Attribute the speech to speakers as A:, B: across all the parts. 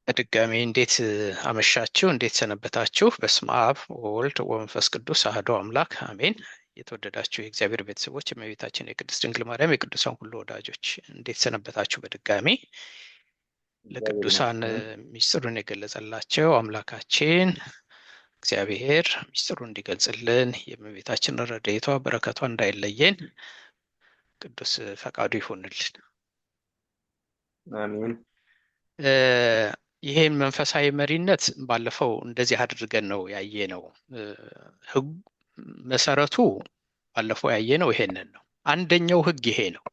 A: በድጋሚ እንዴት አመሻችሁ? እንዴት ሰነበታችሁ? በስመ አብ ወወልድ ወመንፈስ ቅዱስ አሐዱ አምላክ አሜን። የተወደዳችሁ የእግዚአብሔር ቤተሰቦች፣ የእመቤታችን የቅድስት ድንግል ማርያም የቅዱሳን ሁሉ ወዳጆች እንዴት ሰነበታችሁ? በድጋሚ
B: እግዚአብሔር
A: ለቅዱሳን
B: ይመስገን።
A: ሚስጥሩን የገለጸላቸው አምላካችን እግዚአብሔር ሚስጥሩን እንዲገልጽልን የእመቤታችን ረድኤቷ በረከቷ እንዳይለየን ቅዱስ ፈቃዱ ይሁንልን።
B: አሜን።
A: ይሄን መንፈሳዊ መሪነት ባለፈው እንደዚህ አድርገን ነው ያየነው። ህግ መሰረቱ ባለፈው ያየነው ይሄንን ነው። አንደኛው ህግ ይሄ ነው።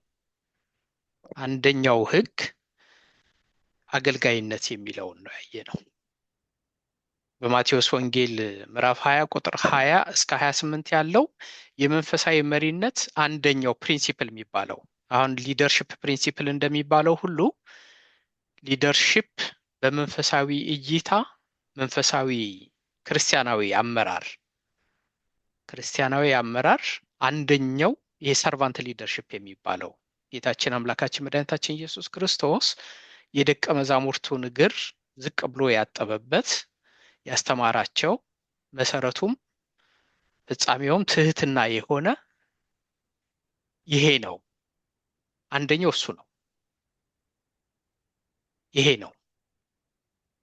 A: አንደኛው ህግ አገልጋይነት የሚለውን ነው ያየነው። በማቴዎስ ወንጌል ምዕራፍ 20 ቁጥር 20 እስከ 28 ያለው የመንፈሳዊ መሪነት አንደኛው ፕሪንሲፕል የሚባለው አሁን ሊደርሺፕ ፕሪንሲፕል እንደሚባለው ሁሉ ሊደርሺፕ በመንፈሳዊ እይታ መንፈሳዊ ክርስቲያናዊ አመራር አንደኛው የሰርቫንት ሊደርሺፕ የሚባለው ጌታችን አምላካችን መድኃኒታችን ኢየሱስ ክርስቶስ የደቀ መዛሙርቱን እግር ዝቅ ብሎ ያጠበበት ያስተማራቸው መሰረቱም ፍጻሜውም ትህትና የሆነ ይሄ ነው። አንደኛው እሱ ነው። ይሄ ነው።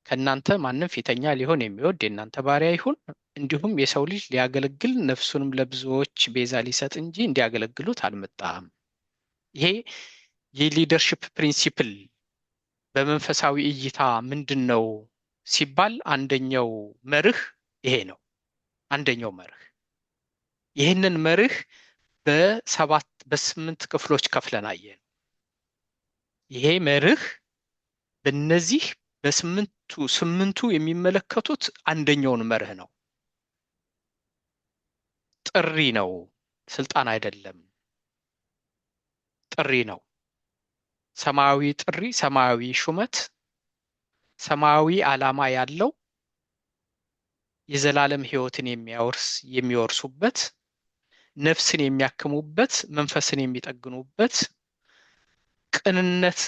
A: ከእናንተ ማንም ፊተኛ ሊሆን የሚወድ የእናንተ ባሪያ ይሁን፣ እንዲሁም የሰው ልጅ ሊያገለግል ነፍሱንም ለብዙዎች ቤዛ ሊሰጥ እንጂ እንዲያገለግሉት አልመጣም። ይሄ የሊደርሺፕ ፕሪንሲፕል በመንፈሳዊ እይታ ምንድን ነው ሲባል አንደኛው መርህ ይሄ ነው። አንደኛው መርህ ይህንን መርህ በስምንት ክፍሎች ከፍለን አየን። ይሄ መርህ በእነዚህ ስምንቱ የሚመለከቱት አንደኛውን መርህ ነው። ጥሪ ነው፣ ስልጣን አይደለም። ጥሪ ነው። ሰማያዊ ጥሪ፣ ሰማያዊ ሹመት፣ ሰማያዊ ዓላማ ያለው የዘላለም ሕይወትን የሚወርሱበት፣ ነፍስን የሚያክሙበት፣ መንፈስን የሚጠግኑበት፣ ቅንነት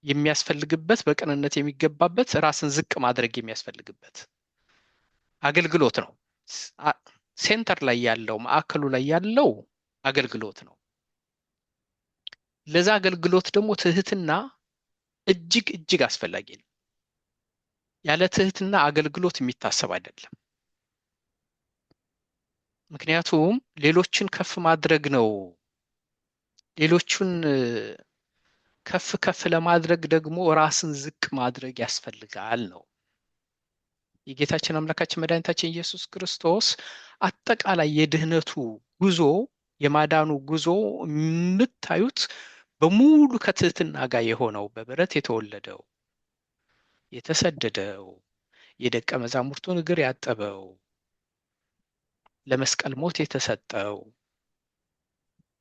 A: የሚያስፈልግበት፣ በቅንነት የሚገባበት፣ ራስን ዝቅ ማድረግ የሚያስፈልግበት አገልግሎት ነው። ሴንተር ላይ ያለው ማዕከሉ ላይ ያለው አገልግሎት ነው። ለዛ አገልግሎት ደግሞ ትህትና እጅግ እጅግ አስፈላጊ ነው። ያለ ትህትና አገልግሎት የሚታሰብ አይደለም። ምክንያቱም ሌሎችን ከፍ ማድረግ ነው። ሌሎቹን ከፍ ለማድረግ ደግሞ ራስን ዝቅ ማድረግ ያስፈልጋል ነው። የጌታችን አምላካችን መድኃኒታችን ኢየሱስ ክርስቶስ አጠቃላይ የድህነቱ ጉዞ የማዳኑ ጉዞ የምታዩት በሙሉ ከትህትና ጋር የሆነው በበረት የተወለደው የተሰደደው የደቀ መዛሙርቱን እግር ያጠበው ለመስቀል ሞት የተሰጠው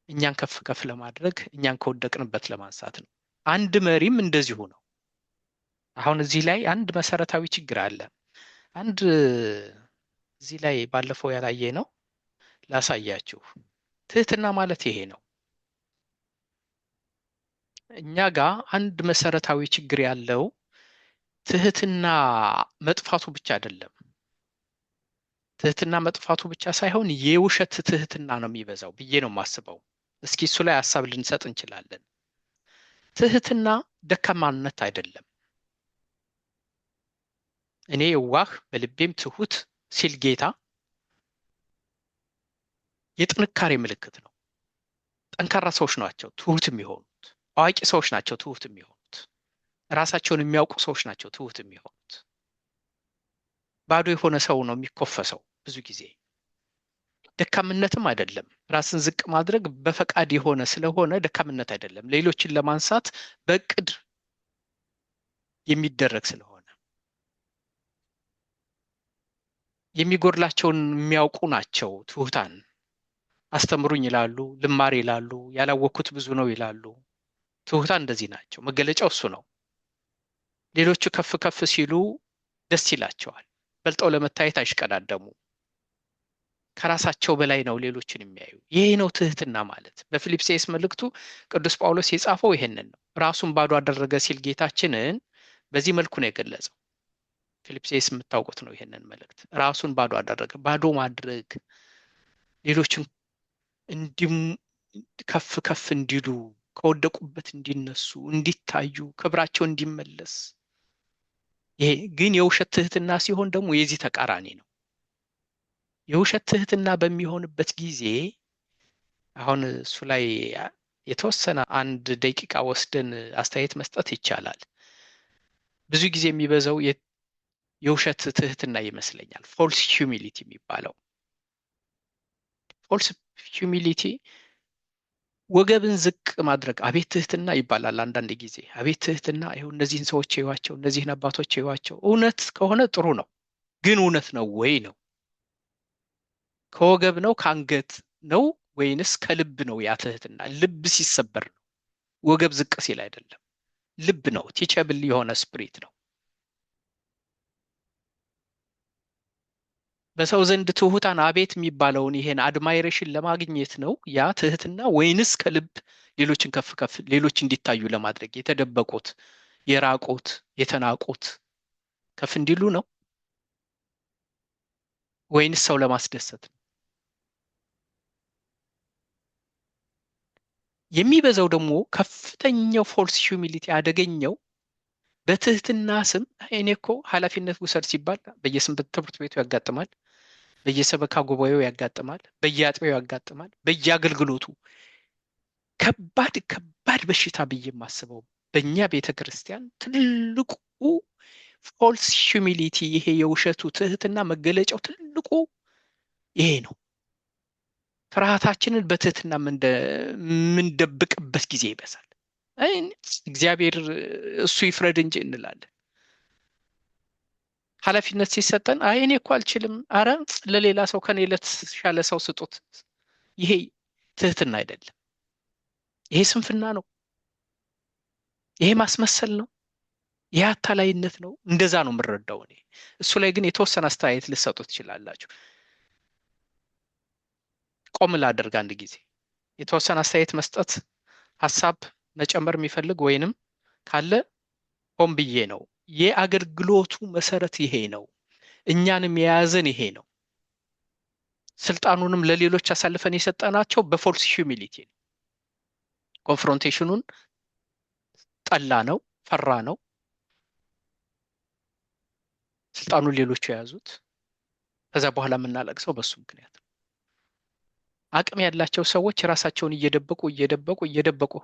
A: እኛን ከፍ ለማድረግ እኛን ከወደቅንበት ለማንሳት ነው። አንድ መሪም እንደዚሁ ነው። አሁን እዚህ ላይ አንድ መሰረታዊ ችግር አለ። እዚህ ላይ ባለፈው ያላየ ነው ላሳያችሁ። ትህትና ማለት ይሄ ነው። እኛ ጋር አንድ መሰረታዊ ችግር ያለው ትህትና መጥፋቱ ብቻ አይደለም። ትህትና መጥፋቱ ብቻ ሳይሆን የውሸት ትህትና ነው የሚበዛው ብዬ ነው የማስበው። እስኪ እሱ ላይ ሀሳብ ልንሰጥ እንችላለን። ትህትና ደካማነት አይደለም። እኔ የዋህ በልቤም ትሁት ሲል ጌታ የጥንካሬ ምልክት ነው። ጠንካራ ሰዎች ናቸው ትሁት የሚሆኑት። አዋቂ ሰዎች ናቸው ትሁት የሚሆኑት። ራሳቸውን የሚያውቁ ሰዎች ናቸው ትሁት የሚሆኑት። ባዶ የሆነ ሰው ነው የሚኮፈሰው ብዙ ጊዜ። ደካምነትም አይደለም። ራስን ዝቅ ማድረግ በፈቃድ የሆነ ስለሆነ ደካምነት አይደለም። ሌሎችን ለማንሳት በእቅድ የሚደረግ ስለሆነ የሚጎድላቸውን የሚያውቁ ናቸው ትሁታን። አስተምሩኝ ይላሉ፣ ልማር ይላሉ፣ ያላወቅኩት ብዙ ነው ይላሉ። ትሁታን እንደዚህ ናቸው። መገለጫው እሱ ነው። ሌሎቹ ከፍ ሲሉ ደስ ይላቸዋል። በልጠው ለመታየት አይሽቀዳደሙ። ከራሳቸው በላይ ነው ሌሎችን የሚያዩ። ይሄ ነው ትህትና ማለት። በፊልጵስዩስ መልእክቱ ቅዱስ ጳውሎስ የጻፈው ይሄንን ነው። ራሱን ባዶ አደረገ ሲል ጌታችንን በዚህ መልኩ ነው የገለጸው። ፊልጵስዩስ የምታውቁት ነው ይሄንን መልእክት። ራሱን ባዶ አደረገ። ባዶ ማድረግ ሌሎችን እንዲም ከፍ ከፍ እንዲሉ ከወደቁበት እንዲነሱ እንዲታዩ ክብራቸው እንዲመለስ። ይሄ ግን የውሸት ትህትና ሲሆን ደግሞ የዚህ ተቃራኒ ነው። የውሸት ትህትና በሚሆንበት ጊዜ አሁን እሱ ላይ የተወሰነ 1 ደቂቃ ወስደን አስተያየት መስጠት ይቻላል። ብዙ ጊዜ የሚበዛው የውሸት ትህትና ይመስለኛል። ፎልስ ሂዩሚሊቲ የሚባለው ፎልስ ሂዩሚሊቲ ወገብን ዝቅ ማድረግ። አቤት ትህትና ይባላል አንዳንድ ጊዜ። አቤት ትህትና! ይኸው እነዚህን ሰዎች ይዋቸው፣ እነዚህን አባቶች ይዋቸው። እውነት ከሆነ ጥሩ ነው፣ ግን እውነት ነው ወይ ነው? ከወገብ ነው ከአንገት ነው ወይንስ ከልብ ነው? ያ ትህትና ልብ ሲሰበር ነው፣ ወገብ ዝቅ ሲል አይደለም። ልብ ነው፣ ቲቸብል የሆነ ስፕሪት ነው። በሰው ዘንድ ትሑታን አቤት የሚባለውን ይሄን አድማይሬሽን ለማግኘት ነው ያ ትህትና፣ ወይንስ ከልብ ሌሎችን ከፍ ከፍ ሌሎች እንዲታዩ ለማድረግ የተደበቁት፣ የራቁት፣ የተናቁት ከፍ እንዲሉ ነው? ወይንስ ሰው ለማስደሰት ነው? የሚበዛው ደግሞ ከፍተኛው ፎልስ ሂዩሚሊቲ አደገኘው በትህትና ስም እኔ እኮ ኃላፊነት ውሰድ ሲባል በየሰንበት ትምህርት ቤቱ ያጋጥማል፣ በየሰበካ ጉባኤው ያጋጥማል፣ በየአጥቢያው ያጋጥማል፣ በየአገልግሎቱ። ከባድ ከባድ በሽታ ብዬ የማስበው በእኛ ቤተ ክርስቲያን ትልቁ ፎልስ ሂዩሚሊቲ፣ ይሄ የውሸቱ ትህትና መገለጫው ትልቁ ይሄ ነው። ፍርሃታችንን በትህትና የምንደብቅበት ጊዜ ይበዛል። እግዚአብሔር እሱ ይፍረድ እንጂ እንላለን። ኃላፊነት ሲሰጠን አይ እኔ እኮ አልችልም፣ አረ ለሌላ ሰው ከኔ ለተሻለ ሰው ስጡት። ይሄ ትህትና አይደለም። ይሄ ስንፍና ነው። ይሄ ማስመሰል ነው። ይሄ አታላይነት ነው። እንደዛ ነው የምረዳው እኔ። እሱ ላይ ግን የተወሰነ አስተያየት ልሰጡ ትችላላችሁ። ቆም ላደርግ አንድ ጊዜ የተወሰነ አስተያየት መስጠት፣ ሀሳብ መጨመር የሚፈልግ ወይንም ካለ ሆን ብዬ ነው። የአገልግሎቱ መሰረት ይሄ ነው። እኛንም የያዘን ይሄ ነው። ስልጣኑንም ለሌሎች አሳልፈን የሰጠናቸው በፎልስ ሂዩሚሊቲ ነው። ኮንፍሮንቴሽኑን ጠላ ነው፣ ፈራ ነው። ስልጣኑን ሌሎቹ የያዙት፣ ከዛ በኋላ የምናለቅሰው በሱ ምክንያት ነው። አቅም ያላቸው ሰዎች ራሳቸውን እየደበቁ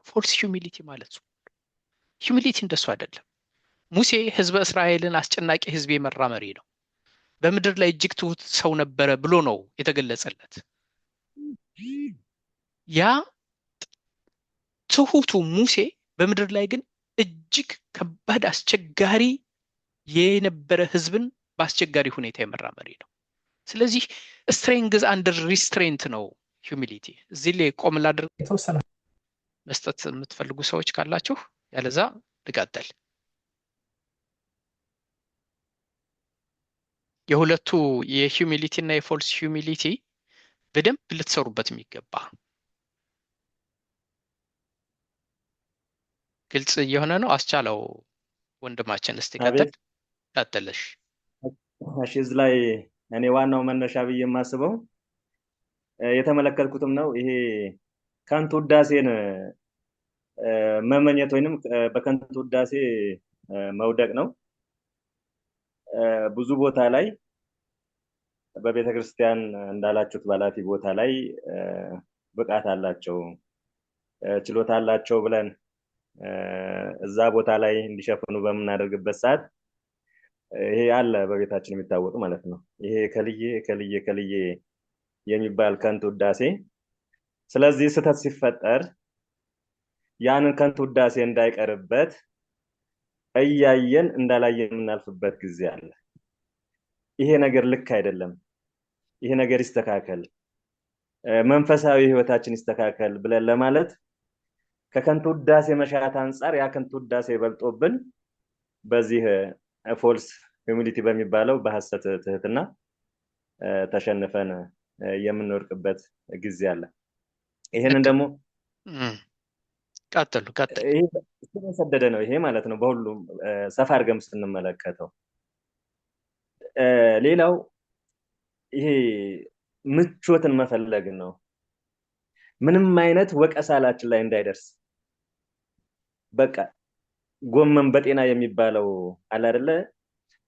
A: ፎልስ ሂዩሚሊቲ ማለት ነው። ሂዩሚሊቲ እንደሱ አይደለም። ሙሴ ህዝበ እስራኤልን አስጨናቂ ህዝብ የመራ መሪ ነው። በምድር ላይ እጅግ ትሁት ሰው ነበረ ብሎ ነው የተገለጸለት። ያ ትሁቱ ሙሴ በምድር ላይ ግን እጅግ ከባድ አስቸጋሪ የነበረ ህዝብን በአስቸጋሪ ሁኔታ የመራ መሪ ነው። ስለዚህ ስትሬንግዝ አንደር ሪስትሬንት ነው ሂዩሚሊቲ። እዚህ ላይ ቆም ላድርግ። የተወሰነ መስጠት የምትፈልጉ ሰዎች ካላችሁ፣ ያለዛ ልቀጥል። የሁለቱ የሂዩሚሊቲ እና የፎልስ ሂዩሚሊቲ በደንብ ልትሰሩበት የሚገባ ግልጽ እየሆነ ነው። አስቻለው ወንድማችን እስቲ ቀጥልሽ።
B: እሺ፣ እዚህ ላይ እኔ ዋናው መነሻ ብዬ የማስበው የተመለከትኩትም ነው። ይሄ ከንቱ ውዳሴን መመኘት ወይንም በከንቱ ውዳሴ መውደቅ ነው። ብዙ ቦታ ላይ በቤተ ክርስቲያን እንዳላችሁት ባላፊ ቦታ ላይ ብቃት አላቸው፣ ችሎታ አላቸው ብለን እዛ ቦታ ላይ እንዲሸፍኑ በምናደርግበት ሰዓት ይሄ አለ በቤታችን የሚታወቅ ማለት ነው። ይሄ ከልዬ የሚባል ከንቱ ውዳሴ። ስለዚህ ስህተት ሲፈጠር ያንን ከንቱ ውዳሴ እንዳይቀርበት እያየን እንዳላየን የምናልፍበት ጊዜ አለ። ይሄ ነገር ልክ አይደለም፣ ይሄ ነገር ይስተካከል፣ መንፈሳዊ ህይወታችን ይስተካከል ብለን ለማለት ከከንቱ ውዳሴ መሻት አንጻር ያ ከንቱ ውዳሴ በልጦብን በዚህ ፎልስ ሂዩሚሊቲ በሚባለው በሐሰት ትህትና ተሸንፈን የምንወድቅበት ጊዜ አለ። ይሄንን ደግሞ
A: ቀጥሉ ቀጥል።
B: ይሄ ስር የሰደደ ነው ይሄ ማለት ነው። በሁሉም ሰፋ አድርገን ስንመለከተው ሌላው ይሄ ምቾትን መፈለግ ነው። ምንም አይነት ወቀሳ ላችን ላይ እንዳይደርስ በቃ ጎመን በጤና የሚባለው አለ አይደለ?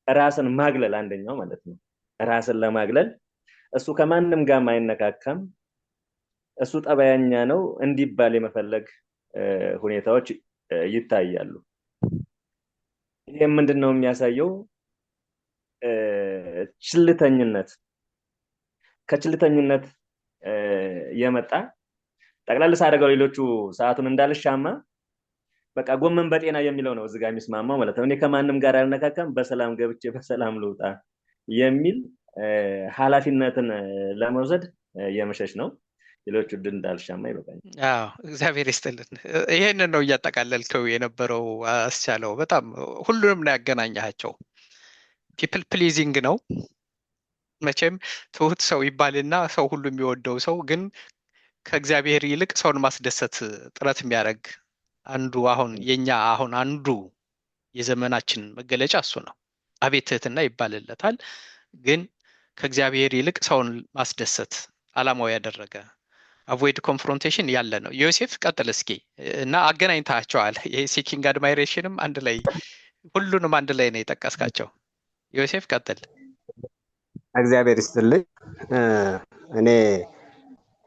B: ራስን ማግለል አንደኛው ማለት ነው። ራስን ለማግለል እሱ ከማንም ጋር አይነካካም፣ እሱ ጠባያኛ ነው እንዲባል የመፈለግ ሁኔታዎች ይታያሉ። ይሄም ምንድነው የሚያሳየው? ችልተኝነት፣ ከችልተኝነት የመጣ ጠቅላላ ሳደርገው ሌሎቹ ሰዓቱን እንዳልሻማ በቃ ጎመን በጤና የሚለው ነው እዚህ ጋር የሚስማማው ማለት ነው። እኔ ከማንም ጋር አልነካካም፣ በሰላም ገብቼ በሰላም ልውጣ የሚል ኃላፊነትን ለመውሰድ የመሸሽ ነው። ሌሎቹ ድል እንዳልሻማ ይበቃኝ።
A: አዎ እግዚአብሔር ይስጥልን። ይሄንን ነው እያጠቃለልከው የነበረው አስቻለው። በጣም ሁሉንም ነው ያገናኛቸው። ፒፕል ፕሊዚንግ ነው መቼም። ትሁት ሰው ይባልና ሰው ሁሉ የሚወደው ሰው ግን ከእግዚአብሔር ይልቅ ሰውን ማስደሰት ጥረት የሚያደርግ አንዱ አሁን የኛ አሁን አንዱ የዘመናችን መገለጫ እሱ ነው። አቤት ትህትና ይባልለታል። ግን ከእግዚአብሔር ይልቅ ሰውን ማስደሰት ዓላማው ያደረገ አቮይድ ኮንፍሮንቴሽን ያለ ነው። ዮሴፍ ቀጥል እስኪ። እና አገናኝታቸዋል። ይሄ ሲኪንግ አድማይሬሽንም አንድ ላይ ሁሉንም አንድ ላይ ነው የጠቀስካቸው። ዮሴፍ ቀጥል።
C: እግዚአብሔር ይስጥልኝ። እኔ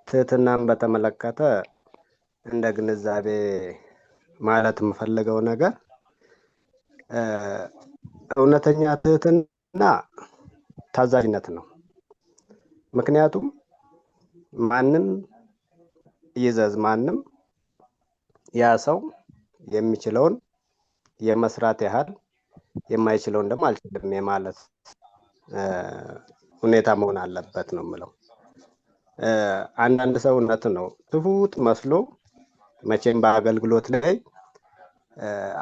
C: ትህትናን በተመለከተ እንደ ግንዛቤ ማለት የምፈልገው ነገር እውነተኛ ትህትና ታዛዥነት ነው። ምክንያቱም ማንም ይዘዝ ማንም ያ ሰው የሚችለውን የመስራት ያህል የማይችለውን ደግሞ አልችልም የማለት ሁኔታ መሆን አለበት ነው የምለው። አንዳንድ ሰው እውነት ነው ትሁት መስሎ መቼም በአገልግሎት ላይ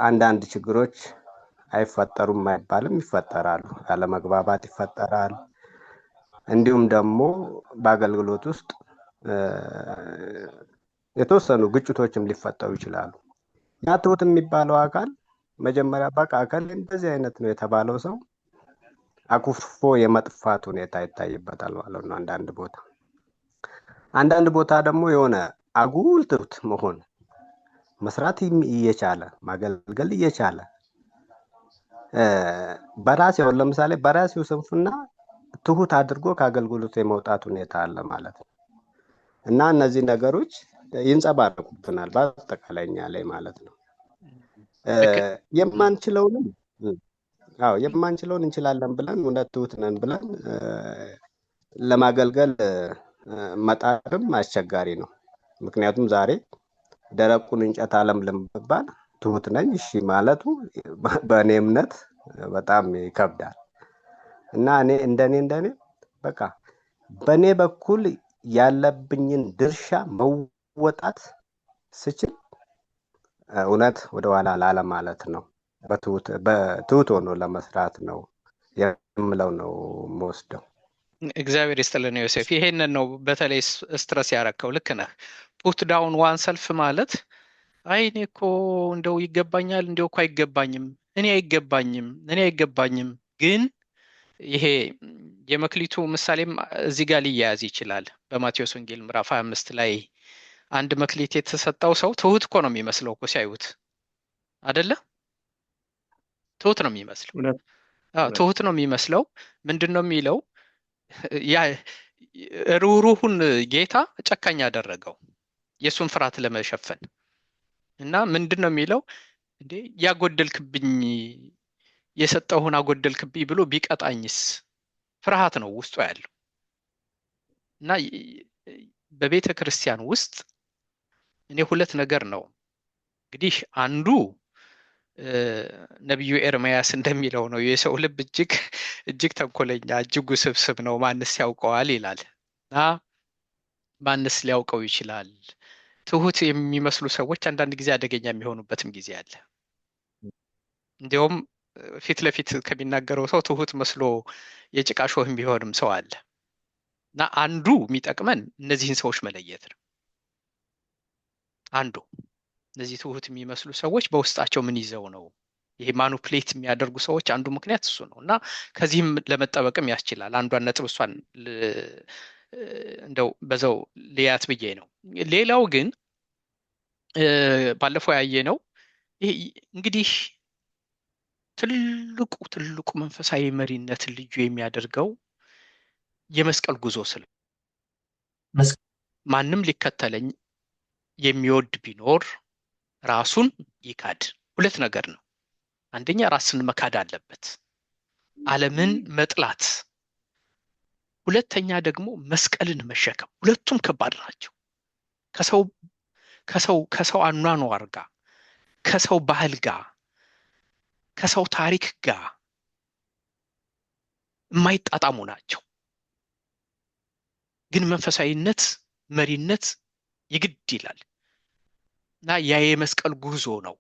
C: አንዳንድ ችግሮች አይፈጠሩም አይባልም፣ ይፈጠራሉ። አለመግባባት ይፈጠራል። እንዲሁም ደግሞ በአገልግሎት ውስጥ የተወሰኑ ግጭቶችም ሊፈጠሩ ይችላሉ። ያ ትሁት የሚባለው አካል መጀመሪያ በቃ አካል እንደዚህ አይነት ነው የተባለው ሰው አኩርፎ የመጥፋት ሁኔታ ይታይበታል ማለት ነው። አንዳንድ ቦታ ደግሞ የሆነ አጉል ትሁት መሆን መስራት እየቻለ ማገልገል እየቻለ በራሴው ለምሳሌ በራሴው ስንፍና ትሁት አድርጎ ከአገልግሎት የመውጣት ሁኔታ አለ ማለት ነው። እና እነዚህ ነገሮች ይንጸባረቁብናል በአጠቃላይኛ ላይ ማለት ነው። የማንችለውን እንችላለን ብለን እውነት ትሁት ነን ብለን ለማገልገል መጣርም አስቸጋሪ ነው። ምክንያቱም ዛሬ ደረቁን እንጨት አለምልም ብባል ትሁት ነኝ እሺ ማለቱ በእኔ እምነት በጣም ይከብዳል። እና እኔ እንደኔ በቃ በእኔ በኩል ያለብኝን ድርሻ መወጣት ስችል እውነት ወደኋላ ላለ ማለት ነው በትሁት ሆኖ ለመስራት ነው የምለው ነው የምወስደው።
A: እግዚአብሔር ይስጥልን ዮሴፍ። ይሄንን ነው በተለይ ስትረስ ያረከው። ልክ ነህ። ፑት ዳውን ዋን ሰልፍ ማለት አይ እኔ እኮ እንደው ይገባኛል፣ እንደው እኮ አይገባኝም፣ እኔ አይገባኝም። ግን ይሄ የመክሊቱ ምሳሌም እዚህ ጋር ሊያያዝ ይችላል። በማቴዎስ ወንጌል ምዕራፍ 25 ላይ አንድ መክሊት የተሰጠው ሰው ትሁት እኮ ነው የሚመስለው እኮ ሲያዩት አይደለ? ትሁት ነው የሚመስለው። ትሁት ነው የሚመስለው። ምንድን ነው የሚለው? ያ ሩህሩሁን ጌታ ጨካኝ ያደረገው የእሱን ፍርሃት ለመሸፈን እና ምንድን ነው የሚለው? እንዴ ያጎደልክብኝ የሰጠሁን አጎደልክብኝ ብሎ ቢቀጣኝስ? ፍርሃት ነው ውስጡ ያለው። እና በቤተ ክርስቲያን ውስጥ እኔ ሁለት ነገር ነው እንግዲህ አንዱ ነቢዩ ኤርምያስ እንደሚለው ነው የሰው ልብ እጅግ ተንኮለኛ እጅግ ውስብስብ ነው፣ ማንስ ያውቀዋል ይላል። እና ማንስ ሊያውቀው ይችላል? ትሁት የሚመስሉ ሰዎች አንዳንድ ጊዜ አደገኛ የሚሆኑበትም ጊዜ አለ። እንዲያውም ፊት ለፊት ከሚናገረው ሰው ትሁት መስሎ የጭቃ ሾህ የሚሆንም ሰው አለ። እና አንዱ የሚጠቅመን እነዚህን ሰዎች መለየት ነው አንዱ። እነዚህ ትሁት የሚመስሉ ሰዎች በውስጣቸው ምን ይዘው ነው? ይሄ ማኑፕሌት የሚያደርጉ ሰዎች አንዱ ምክንያት እሱ ነው እና ከዚህም ለመጠበቅም ያስችላል። አንዷን ነጥብ እሷን እንደው በዛው ልያት ብዬ ነው። ሌላው ግን ባለፈው ያየ ነው ይሄ እንግዲህ ትልቁ መንፈሳዊ መሪነት ልዩ የሚያደርገው የመስቀል ጉዞ ስለ ማንም ሊከተለኝ የሚወድ ቢኖር ራሱን ይካድ። ሁለት ነገር ነው። አንደኛ ራስን መካድ አለበት፣ ዓለምን መጥላት። ሁለተኛ ደግሞ መስቀልን መሸከም። ሁለቱም ከባድ ናቸው። ከሰው አኗኗር ጋር፣ ከሰው ባህል ጋር፣ ከሰው ታሪክ ጋር የማይጣጣሙ ናቸው። ግን መንፈሳዊነት መሪነት ይግድ ይላል እና ያ የመስቀል ጉዞ ነው።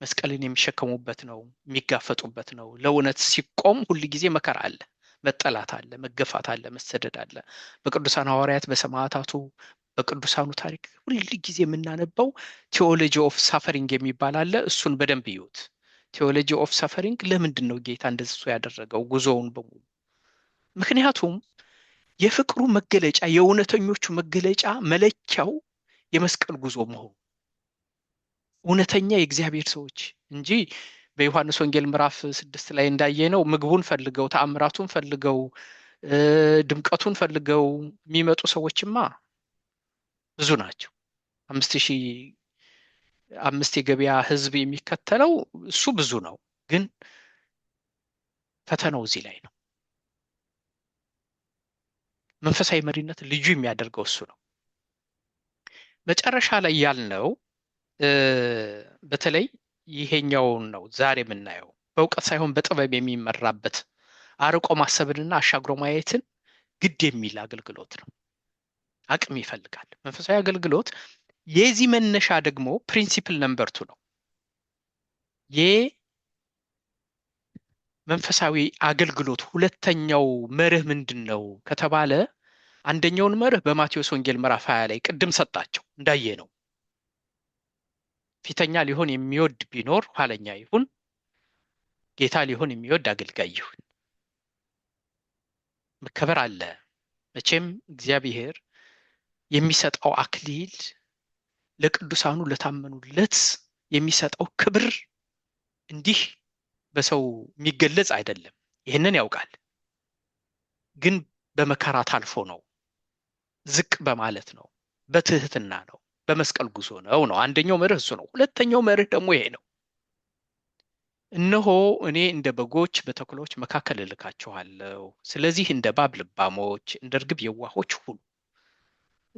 A: መስቀልን የሚሸከሙበት ነው፣ የሚጋፈጡበት ነው። ለእውነት ሲቆም ሁል ጊዜ መከራ አለ፣ መጠላት አለ፣ መገፋት አለ፣ መሰደድ አለ። በቅዱሳን ሐዋርያት፣ በሰማዕታቱ፣ በቅዱሳኑ ታሪክ ሁል ጊዜ የምናነበው ቴዎሎጂ ኦፍ ሳፈሪንግ የሚባል አለ። እሱን በደንብ ይዩት። ቴዎሎጂ ኦፍ ሳፈሪንግ ለምንድን ነው ጌታ እንደሱ ያደረገው ጉዞውን በሙሉ? ምክንያቱም የፍቅሩ መገለጫ፣ የእውነተኞቹ መገለጫ መለኪያው የመስቀል ጉዞ መሆኑ እውነተኛ የእግዚአብሔር ሰዎች እንጂ በዮሐንስ ወንጌል ምዕራፍ 6 ላይ እንዳየነው ምግቡን ፈልገው ተአምራቱን ፈልገው ድምቀቱን ፈልገው የሚመጡ ሰዎችማ ብዙ ናቸው። 5,000 የገበያ ሕዝብ የሚከተለው እሱ ብዙ ነው። ግን ፈተናው እዚህ ላይ ነው። መንፈሳዊ መሪነት ልዩ የሚያደርገው እሱ ነው። መጨረሻ ላይ ያልነው በተለይ ይሄኛውን ነው ዛሬ የምናየው። በእውቀት ሳይሆን በጥበብ የሚመራበት አርቆ ማሰብንና አሻግሮ ማየትን ግድ የሚል አገልግሎት ነው። አቅም ይፈልጋል መንፈሳዊ አገልግሎት። የዚህ መነሻ ደግሞ ፕሪንሲፕል ነምበር 2 ነው። የመንፈሳዊ አገልግሎት ሁለተኛው መርህ ምንድን ነው ከተባለ አንደኛውን መርህ በማቴዎስ ወንጌል ምዕራፍ 20 ላይ ቅድም ሰጣቸው እንዳየ ነው። ፊተኛ ሊሆን የሚወድ ቢኖር ኋለኛ ይሁን፣ ጌታ ሊሆን የሚወድ አገልጋይ ይሁን። መከበር አለ። መቼም እግዚአብሔር የሚሰጠው አክሊል ለቅዱሳኑ ለታመኑለት የሚሰጠው ክብር እንዲህ በሰው የሚገለጽ አይደለም። ይህንን ያውቃል። ግን በመከራ ታልፎ ነው፣ ዝቅ በማለት ነው፣ በትህትና ነው፣ በመስቀል ጉዞ ነው። አንደኛው መርህ እሱ ነው። ሁለተኛው መርህ ደግሞ ይሄ ነው። እነሆ እኔ እንደ በጎች በተኩላዎች መካከል እልካችኋለሁ። ስለዚህ እንደ እባብ ልባሞች፣ እንደ ርግብ የዋሆች ሁኑ።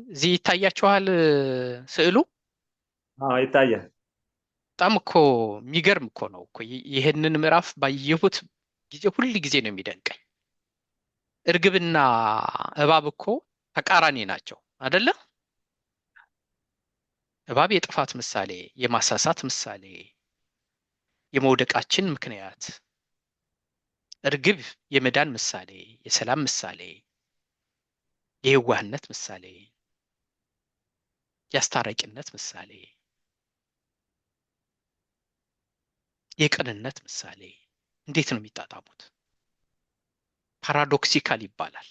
A: እዚህ ይታያችኋል ስዕሉ?
B: አዎ ይታያል።
A: በጣም እኮ የሚገርም እኮ ነው እኮ። ይህንን ምዕራፍ ባየሁት ጊዜ ሁል ጊዜ ነው የሚደንቀኝ። እርግብና እባብ እኮ ተቃራኒ ናቸው አይደለ? እባብ የጥፋት ምሳሌ፣ የማሳሳት ምሳሌ፣ የመውደቃችን ምክንያት። እርግብ የመዳን ምሳሌ፣ የሰላም ምሳሌ፣ የየዋህነት ምሳሌ፣ የአስታራቂነት ምሳሌ፣ የቅንነት ምሳሌ። እንዴት ነው የሚጣጣሙት? ፓራዶክሲካል ይባላል።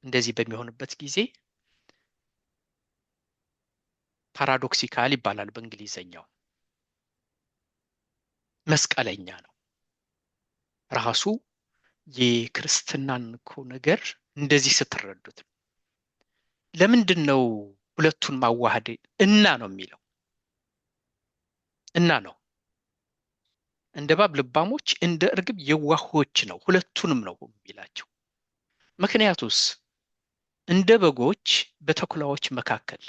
A: እንደዚህ በሚሆንበት ጊዜ ፓራዶክሲካል ይባላል በእንግሊዘኛው። መስቀለኛ ነው ራሱ የክርስትናን እኮ ነገር እንደዚህ ስትረዱት። ለምንድን ነው ሁለቱን ማዋሃድ እና ነው የሚለው? እና ነው እንደ እባብ ልባሞች እንደ እርግብ የዋሆች ነው። ሁለቱንም ነው የሚላቸው። ምክንያቱስ እንደ በጎች በተኩላዎች መካከል፣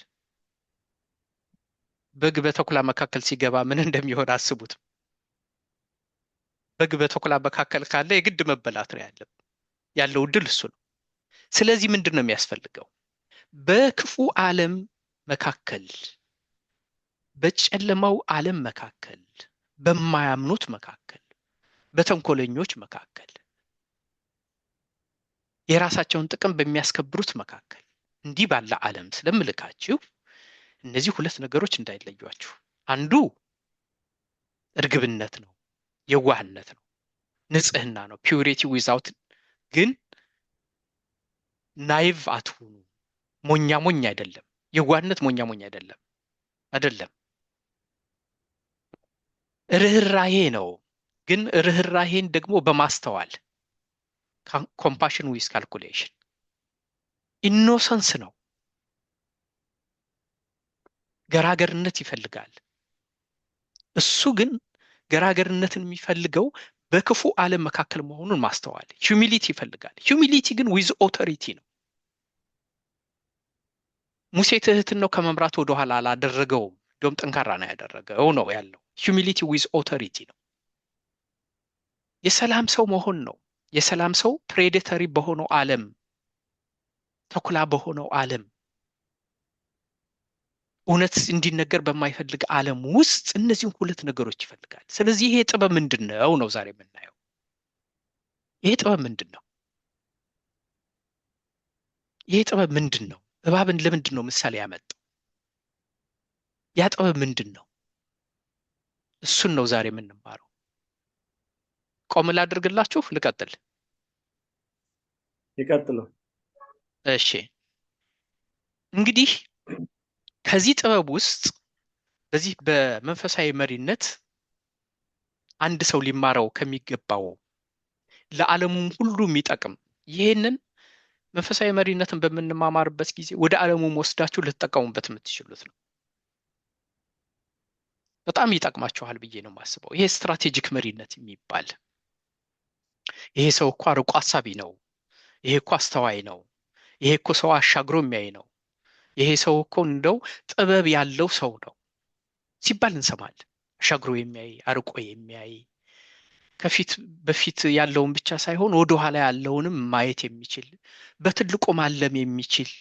A: በግ በተኩላ መካከል ሲገባ ምን እንደሚሆን አስቡት። በግ በተኩላ መካከል ካለ የግድ መበላት ነው ያለው ዕድል እሱ ነው። ስለዚህ ምንድን ነው የሚያስፈልገው? በክፉ ዓለም መካከል፣ በጨለማው ዓለም መካከል፣ በማያምኑት መካከል፣ በተንኮለኞች መካከል፣ የራሳቸውን ጥቅም በሚያስከብሩት መካከል እንዲህ ባለ ዓለም ስለምልካችሁ እነዚህ ሁለት ነገሮች እንዳይለዩአችሁ። አንዱ እርግብነት ነው፣ የዋህነት ነው፣ ንጽህና ነው። ፒዩሪቲ ዊዛውት ግን ናይቭ አትሁኑ። ሞኛ ሞኝ አይደለም። የዋህነት ሞኛ ሞኝ አይደለም አይደለም። ርህራሄ ነው፣ ግን ርህራሄን ደግሞ በማስተዋል ኮምፓሽን ዊዝ ካልኩሌሽን። ኢኖሰንስ ነው። ገራገርነት ይፈልጋል። እሱ ግን ገራገርነትን የሚፈልገው በክፉ ዓለም መካከል መሆኑን ማስተዋል። ሂዩሚሊቲ ይፈልጋል። ሂዩሚሊቲ ግን ዊዝ ኦቶሪቲ ነው። ሙሴ ትህትናው ከመምራት ወደኋላ አላደረገውም። እንደውም ጠንካራ ነው ያደረገው ነው ያለው። ሂዩሚሊቲ ዊዝ ኦቶሪቲ ነው። የሰላም ሰው መሆን ነው። የሰላም ሰው ፕሬዴተሪ በሆነው ዓለም፣ ተኩላ በሆነው ዓለም፣ እውነት እንዲነገር በማይፈልግ ዓለም ውስጥ እነዚህን ሁለት ነገሮች ይፈልጋል። ስለዚህ ይሄ ጥበብ ምንድን ነው ነው ዛሬ የምናየው። ይሄ ጥበብ ምንድን ነው? ይሄ ጥበብ ምንድን ነው? እባብን ለምንድን ነው ምሳሌ ያመጣው? ያ ጥበብ ምንድን ነው? እሱን ነው ዛሬ የምንማረው። ቆም ላድርግላችሁ፣ ልቀጥል?
B: ይቀጥሉ።
A: እሺ፣ እንግዲህ ከዚህ ጥበብ ውስጥ በዚህ በመንፈሳዊ መሪነት አንድ ሰው ሊማረው ከሚገባው ለዓለሙም ሁሉ የሚጠቅም ይህንን መንፈሳዊ መሪነትን በምንማማርበት ጊዜ ወደ ዓለሙም ወስዳችሁ ልትጠቀሙበት የምትችሉት ነው። በጣም ይጠቅማችኋል ብዬ ነው የማስበው። ይሄ ስትራቴጂክ መሪነት የሚባል ይሄ ሰው እኮ አርቆ አሳቢ ነው፣ ይሄ እኮ አስተዋይ ነው፣ ይሄ እኮ ሰው አሻግሮ የሚያይ ነው፣ ይሄ ሰው እኮ እንደው ጥበብ ያለው ሰው ነው ሲባል እንሰማለን። አሻግሮ የሚያይ፣ አርቆ የሚያይ፣ ከፊት በፊት ያለውን ብቻ ሳይሆን ወደ ኋላ ያለውንም ማየት የሚችል፣ በትልቁ ማለም የሚችል፣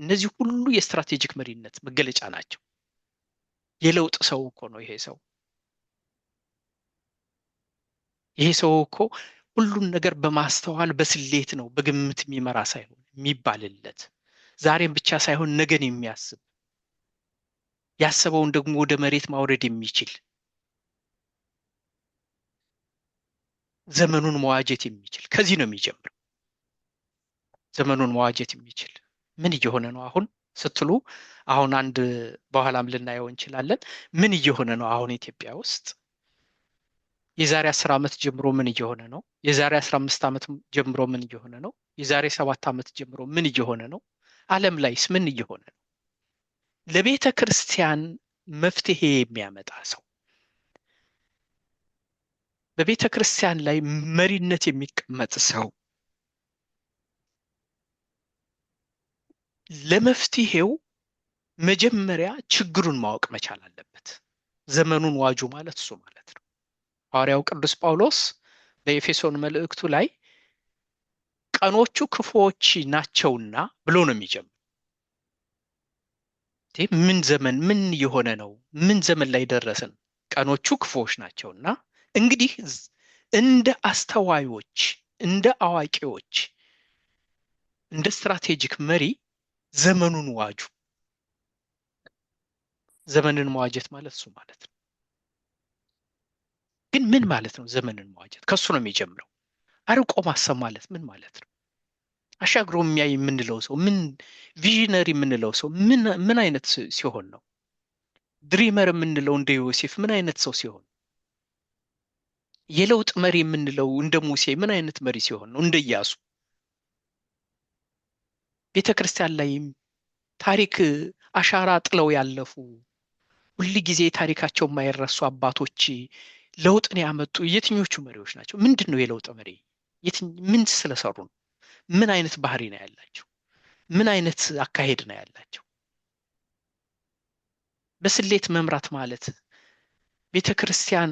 A: እነዚህ ሁሉ የስትራቴጂክ መሪነት መገለጫ ናቸው። የለውጥ ሰው እኮ ነው ይሄ ሰው። ይሄ ሰው እኮ ሁሉን ነገር በማስተዋል በስሌት ነው፣ በግምት የሚመራ ሳይሆን የሚባልለት፣ ዛሬም ብቻ ሳይሆን ነገን የሚያስብ፣ ያሰበውን ደግሞ ወደ መሬት ማውረድ የሚችል፣ ዘመኑን መዋጀት የሚችል። ከዚህ ነው የሚጀምረው። ዘመኑን መዋጀት የሚችል ምን እየሆነ ነው አሁን ስትሉ፣ አሁን አንድ በኋላም ልናየው እንችላለን። ምን እየሆነ ነው አሁን ኢትዮጵያ ውስጥ? የዛሬ 10 ዓመት ጀምሮ ምን እየሆነ ነው? የዛሬ 15 ዓመት ጀምሮ ምን እየሆነ ነው? የዛሬ 7 ዓመት ጀምሮ ምን እየሆነ ነው? ዓለም ላይስ ምን እየሆነ ነው? ለቤተ ክርስቲያን መፍትሄ የሚያመጣ ሰው፣ በቤተ ክርስቲያን ላይ መሪነት የሚቀመጥ ሰው ለመፍትሄው መጀመሪያ ችግሩን ማወቅ መቻል አለበት። ዘመኑን ዋጁ ማለት እሱ ማለት ነው። ሐዋርያው ቅዱስ ጳውሎስ በኤፌሶን መልእክቱ ላይ ቀኖቹ ክፉዎች ናቸውና ብሎ ነው የሚጀምር። ምን ዘመን ምን የሆነ ነው? ምን ዘመን ላይ ደረስን? ቀኖቹ ክፉዎች ናቸውና እንግዲህ እንደ አስተዋዮች፣ እንደ አዋቂዎች፣ እንደ ስትራቴጂክ መሪ ዘመኑን ዋጁ። ዘመንን መዋጀት ማለት እሱ ማለት ነው። ግን ምን ማለት ነው ዘመንን መዋጀት? ከሱ ነው የሚጀምረው። አርቆ ማሰብ ማለት ምን ማለት ነው? አሻግሮ የሚያይ የምንለው ሰው ምን፣ ቪዥነሪ የምንለው ሰው ምን አይነት ሲሆን ነው? ድሪመር የምንለው እንደ ዮሴፍ ምን አይነት ሰው ሲሆን? የለውጥ መሪ የምንለው እንደ ሙሴ ምን አይነት መሪ ሲሆን ነው? እንደ ኢያሱ። ቤተ ክርስቲያን ላይ ታሪክ አሻራ ጥለው ያለፉ ሁል ጊዜ ታሪካቸው የማይረሱ አባቶች ለውጥን ያመጡ የትኞቹ መሪዎች ናቸው? ምንድን ነው የለውጥ መሪ? ምን ስለሰሩ ነው? ምን አይነት ባህሪ ነው ያላቸው? ምን አይነት አካሄድ ነው ያላቸው? በስሌት መምራት ማለት ቤተ ክርስቲያን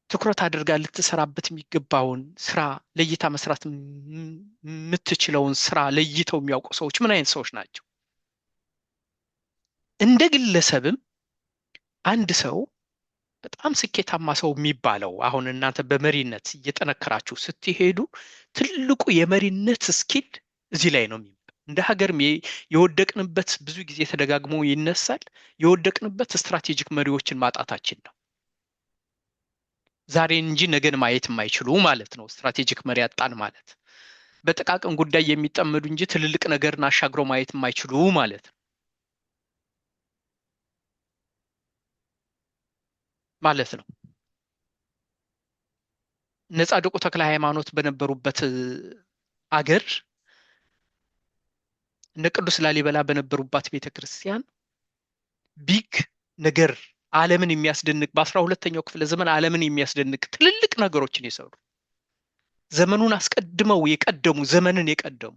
A: ትኩረት አድርጋ ልትሰራበት የሚገባውን ስራ ለይታ መስራት የምትችለውን ስራ ለይተው የሚያውቁ ሰዎች ምን አይነት ሰዎች ናቸው? እንደ ግለሰብም አንድ ሰው በጣም ስኬታማ ሰው የሚባለው አሁን እናንተ በመሪነት እየጠነከራችሁ ስትሄዱ ትልቁ የመሪነት ስኪል እዚህ ላይ ነው እንደ ሀገርም የወደቅንበት ብዙ ጊዜ ተደጋግሞ ይነሳል። የወደቅንበት ስትራቴጂክ መሪዎችን ማጣታችን ነው። ዛሬን እንጂ ነገን ማየት የማይችሉ ማለት ነው። ስትራቴጂክ መሪ አጣን ማለት በጥቃቅን ጉዳይ የሚጠመዱ እንጂ ትልልቅ ነገርን አሻግረው ማየት የማይችሉ ማለት ነው ነው። እነ ጻድቁ ተክለ ሃይማኖት በነበሩበት አገር፣ እነ ቅዱስ ላሊበላ በነበሩባት ቤተክርስቲያን ቢግ ነገር ዓለምን የሚያስደንቅ በ12ኛው ክፍለ ዘመን ዓለምን የሚያስደንቅ ትልልቅ ነገሮችን የሰሩ ዘመኑን አስቀድመው የቀደሙ ዘመንን የቀደሙ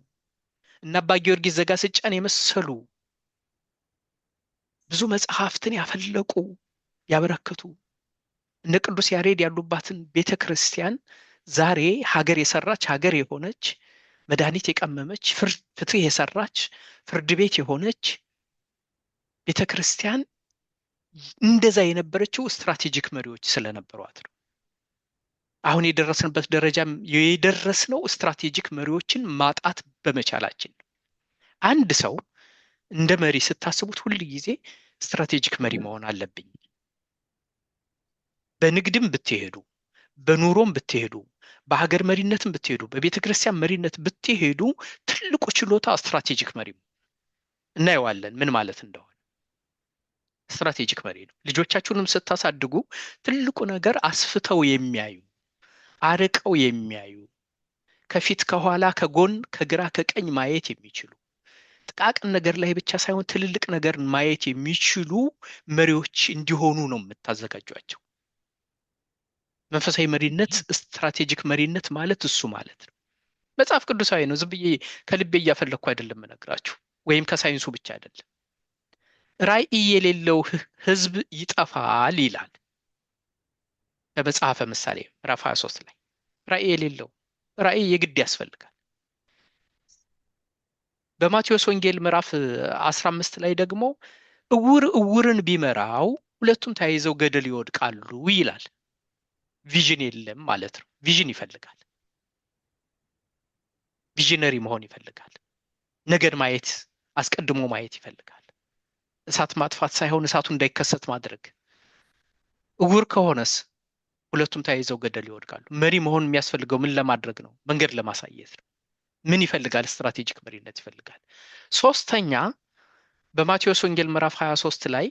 A: እና አባ ጊዮርጊስ ዘጋስጫን የመሰሉ ብዙ መጽሐፍትን ያፈለቁ ያበረከቱ እነ ቅዱስ ያሬድ ያሉባትን ቤተክርስቲያን ዛሬ ሀገር የሰራች ሀገር የሆነች መድኃኒት የቀመመች ፍትህ የሰራች ፍርድ ቤት የሆነች ቤተክርስቲያን እንደዛ የነበረችው ስትራቴጂክ መሪዎች ስለነበሯት ነው። አሁን የደረስንበት ደረጃም የደረስነው ስትራቴጂክ መሪዎችን ማጣት በመቻላችን ነው። አንድ ሰው እንደ መሪ ስታስቡት ሁል ጊዜ ስትራቴጂክ መሪ መሆን አለብኝ። በንግድም ብትሄዱ፣ በኑሮም ብትሄዱ፣ በሀገር መሪነትም ብትሄዱ፣ በቤተ ክርስቲያን መሪነት ብትሄዱ ትልቁ ችሎታ ስትራቴጂክ መሪ እናየዋለን ምን ማለት እንደሆነ። ስትራቴጂክ መሪ ነው። ልጆቻችሁንም ስታሳድጉ ትልቁ ነገር አስፍተው የሚያዩ አርቀው የሚያዩ ከፊት ከኋላ ከጎን ከግራ ከቀኝ ማየት የሚችሉ ጥቃቅን ነገር ላይ ብቻ ሳይሆን ትልልቅ ነገር ማየት የሚችሉ መሪዎች እንዲሆኑ ነው የምታዘጋጇቸው። መንፈሳዊ መሪነት ስትራቴጂክ መሪነት ማለት እሱ ማለት ነው። መጽሐፍ ቅዱሳዊ ነው። ዝም ብዬ ከልቤ እያፈለኩ አይደለም እነግራችሁ፣ ወይም ከሳይንሱ ብቻ አይደለም። ራዕይ የሌለው ሕዝብ ይጠፋል ይላል በመጽሐፈ ምሳሌ ምዕራፍ 23 ላይ። ራዕይ የሌለው ራዕይ የግድ ያስፈልጋል። በማቴዎስ ወንጌል ምዕራፍ 15 ላይ ደግሞ እውር እውርን ቢመራው ሁለቱም ተያይዘው ገደል ይወድቃሉ ይላል። ቪዥን የለም ማለት ነው። ቪዥን ይፈልጋል። ቪዥነሪ መሆን ይፈልጋል። ነገን ማየት አስቀድሞ ማየት ይፈልጋል። እሳት ማጥፋት ሳይሆን እሳቱ እንዳይከሰት ማድረግ። እውር ከሆነስ ሁለቱም ተያይዘው ገደል ይወድቃሉ። መሪ መሆን የሚያስፈልገው ምን ለማድረግ ነው? መንገድ ለማሳየት ነው። ምን ይፈልጋል? ስትራቴጂክ መሪነት ይፈልጋል። ሶስተኛ በማቴዎስ ወንጌል ምዕራፍ 23 ላይ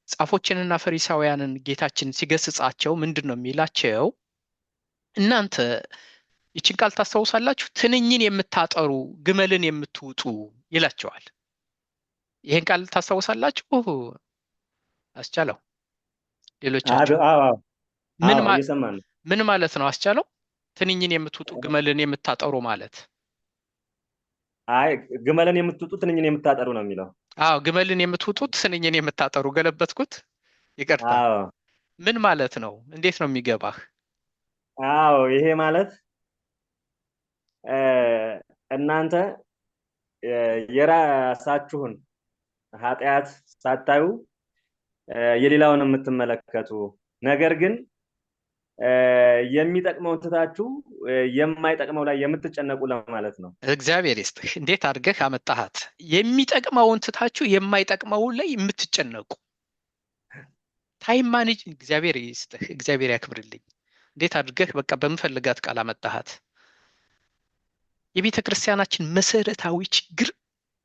A: ጻፎችንና ፈሪሳውያንን ጌታችን ሲገስጻቸው ምንድን ነው የሚላቸው? እናንተ ይችን ቃል ታስታውሳላችሁ፣ ትንኝን የምታጠሩ ግመልን የምትውጡ ይላቸዋል። ይሄን ቃል ታስታውሳላችሁ? አስቻለው ሌሎቻችሁ ምን ማለት ነው? አስቻለው ትንኝን የምትውጡ ግመልን የምታጠሩ ማለት?
B: አይ ግመልን የምትውጡ ትንኝን የምታጠሩ ነው የሚለው።
A: አዎ ግመልን የምትውጡት ትንኝን የምታጠሩ። ገለበትኩት፣ ይቅርታ። ምን ማለት ነው? እንዴት ነው የሚገባህ?
B: አዎ ይሄ ማለት እናንተ የራሳችሁን ኃጢአት ሳታዩ የሌላውን የምትመለከቱ፣ ነገር ግን የሚጠቅመውን ትታችሁ የማይጠቅመው ላይ የምትጨነቁ ለማለት ነው።
A: እግዚአብሔር ይስጥህ። እንዴት አድርገህ አመጣሃት! የሚጠቅመውን ትታችሁ የማይጠቅመው ላይ የምትጨነቁ ታይም ማኔጅ። እግዚአብሔር ይስጥህ፣ እግዚአብሔር ያክብርልኝ። እንዴት አድርገህ በቃ በምፈልጋት ቃል አመጣሃት። የቤተ ክርስቲያናችን መሰረታዊ ችግር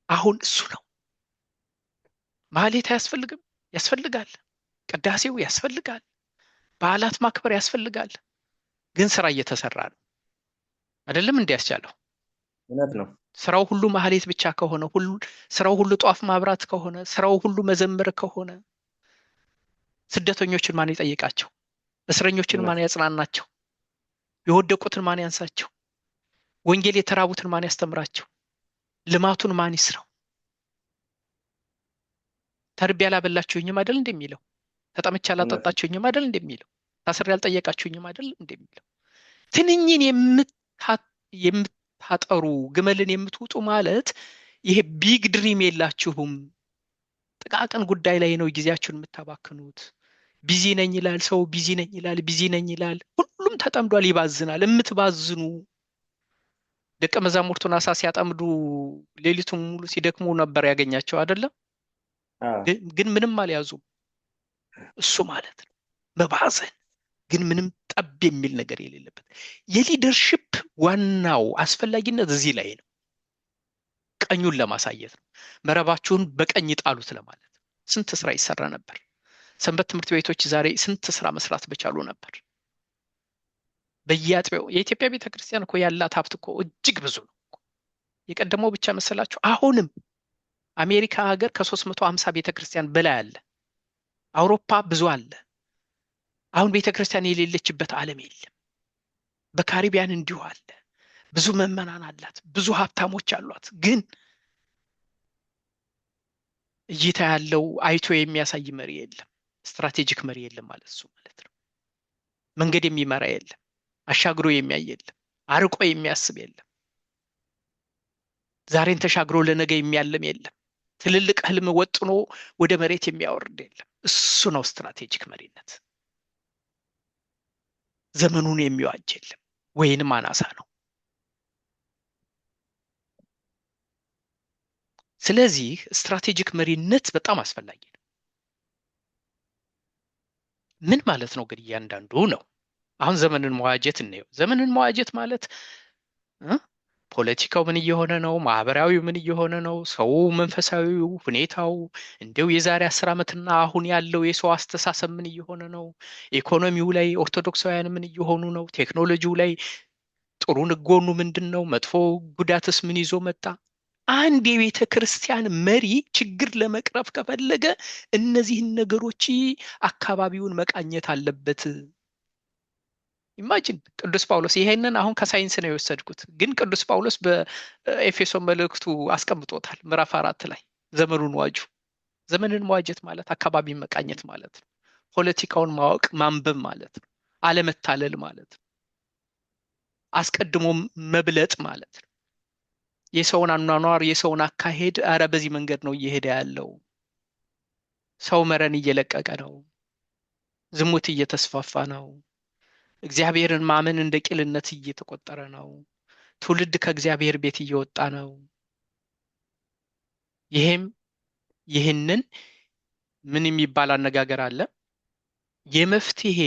A: አሁን እሱ ነው። ማህሌት አያስፈልግም? ያስፈልጋል። ቅዳሴው ያስፈልጋል። በዓላት ማክበር ያስፈልጋል። ግን ስራ እየተሰራ ነው አይደለም? እንዲያስቻለው
B: እውነት ነው።
A: ስራው ሁሉ ማህሌት ብቻ ከሆነ፣ ስራው ሁሉ ጧፍ ማብራት ከሆነ፣ ስራው ሁሉ መዘመር ከሆነ ስደተኞችን ማን ይጠይቃቸው? እስረኞችን ማን ያጽናናቸው? የወደቁትን ማን ያንሳቸው? ወንጌል የተራቡትን ማን ያስተምራቸው? ልማቱን ማን ይስራው? ተርቤ ያላበላችሁኝም አይደል እንደሚለው? ተጠምቼ ያላጠጣችሁኝም አይደል እንደሚለው? ታስሬ ያልጠየቃችሁኝም አይደል እንደሚለው? ትንኝን የምታጠሩ ግመልን የምትውጡ ማለት ይሄ ቢግ ድሪም የላችሁም። ጥቃቅን ጉዳይ ላይ ነው ጊዜያችሁን የምታባክኑት። ቢዚ ነኝ ይላል ሰው፣ ቢዚ ነኝ ይላል፣ ቢዚ ነኝ ይላል። ሁሉም ተጠምዷል፣ ይባዝናል። የምትባዝኑ ደቀ መዛሙርቱን አሳ ሲያጠምዱ ሌሊቱን ሙሉ ሲደክሙ ነበር ያገኛቸው አይደለም?
B: አዎ
A: ግን ምንም አልያዙም። እሱ ማለት ነው መባዘን፣ ግን ምንም ጠብ የሚል ነገር የሌለበት። የሊደርሽፕ ዋናው አስፈላጊነት እዚህ ላይ ነው። ቀኙን ለማሳየት ነው። መረባችሁን በቀኝ ጣሉት ለማለት ነው። ስንት ስራ ይሰራ ነበር። ሰንበት ትምህርት ቤቶች ዛሬ ስንት ስራ መስራት በቻሉ ነበር። በየአጥቢያው የኢትዮጵያ ቤተክርስቲያን እኮ ያላት ሀብት እኮ እጅግ ብዙ ነው። የቀደመው ብቻ መሰላችሁ? አሁንም አሜሪካ ሀገር ከ350 ቤተክርስቲያን በላይ አለ። አውሮፓ ብዙ አለ። አሁን ቤተክርስቲያን የሌለችበት ዓለም የለም። በካሪቢያን እንዲሁ አለ። ብዙ ምዕመናን አላት። ብዙ ሀብታሞች አሏት። ግን እይታ ያለው አይቶ የሚያሳይ መሪ የለም። ስትራቴጂክ መሪ የለም ማለት እሱ ማለት ነው። መንገድ የሚመራ የለም። አሻግሮ የሚያይ የለም። አርቆ የሚያስብ የለም። ዛሬን ተሻግሮ ለነገ የሚያለም የለም። ትልልቅ ህልም ወጥኖ ወደ መሬት የሚያወርድ የለም። እሱ ነው ስትራቴጂክ መሪነት። ዘመኑን የሚዋጅ የለም ወይንም አናሳ ነው። ስለዚህ ስትራቴጂክ መሪነት በጣም አስፈላጊ ነው። ምን ማለት ነው ግን? እያንዳንዱ ነው። አሁን ዘመንን መዋጀት እንየው። ዘመንን መዋጀት ማለት ፖለቲካው ምን እየሆነ ነው? ማህበራዊው ምን እየሆነ ነው? ሰው መንፈሳዊው ሁኔታው እንዲው የዛሬ 10 ዓመትና አሁን ያለው የሰው አስተሳሰብ ምን እየሆነ ነው? ኢኮኖሚው ላይ ኦርቶዶክሳውያን ምን እየሆኑ ነው? ቴክኖሎጂው ላይ ጥሩ ጎኑ ምንድን ነው? መጥፎ ጉዳትስ ምን ይዞ መጣ? አንድ የቤተ ክርስቲያን መሪ ችግር ለመቅረፍ ከፈለገ እነዚህን ነገሮች አካባቢውን መቃኘት አለበት። ኢማጂን ቅዱስ ጳውሎስ ይሄንን አሁን ከሳይንስ ነው የወሰድኩት፣ ግን ቅዱስ ጳውሎስ በኤፌሶን መልእክቱ አስቀምጦታል ምዕራፍ 4 ላይ ዘመኑን ዋጁ። ዘመንን መዋጀት ማለት አካባቢን መቃኘት ማለት ነው። ፖለቲካውን ማወቅ ማንበብ ማለት ነው። አለመታለል ማለት ነው። አስቀድሞ መብለጥ ማለት ነው። የሰውን አኗኗር የሰውን አካሄድ አረ በዚህ መንገድ ነው እየሄደ ያለው፣ ሰው መረን እየለቀቀ ነው፣ ዝሙት እየተስፋፋ ነው፣ እግዚአብሔርን ማመን እንደ ቂልነት እየተቆጠረ ነው፣ ትውልድ ከእግዚአብሔር ቤት እየወጣ ነው። ይህንን ምን የሚባል አነጋገር አለ? የመፍትሄ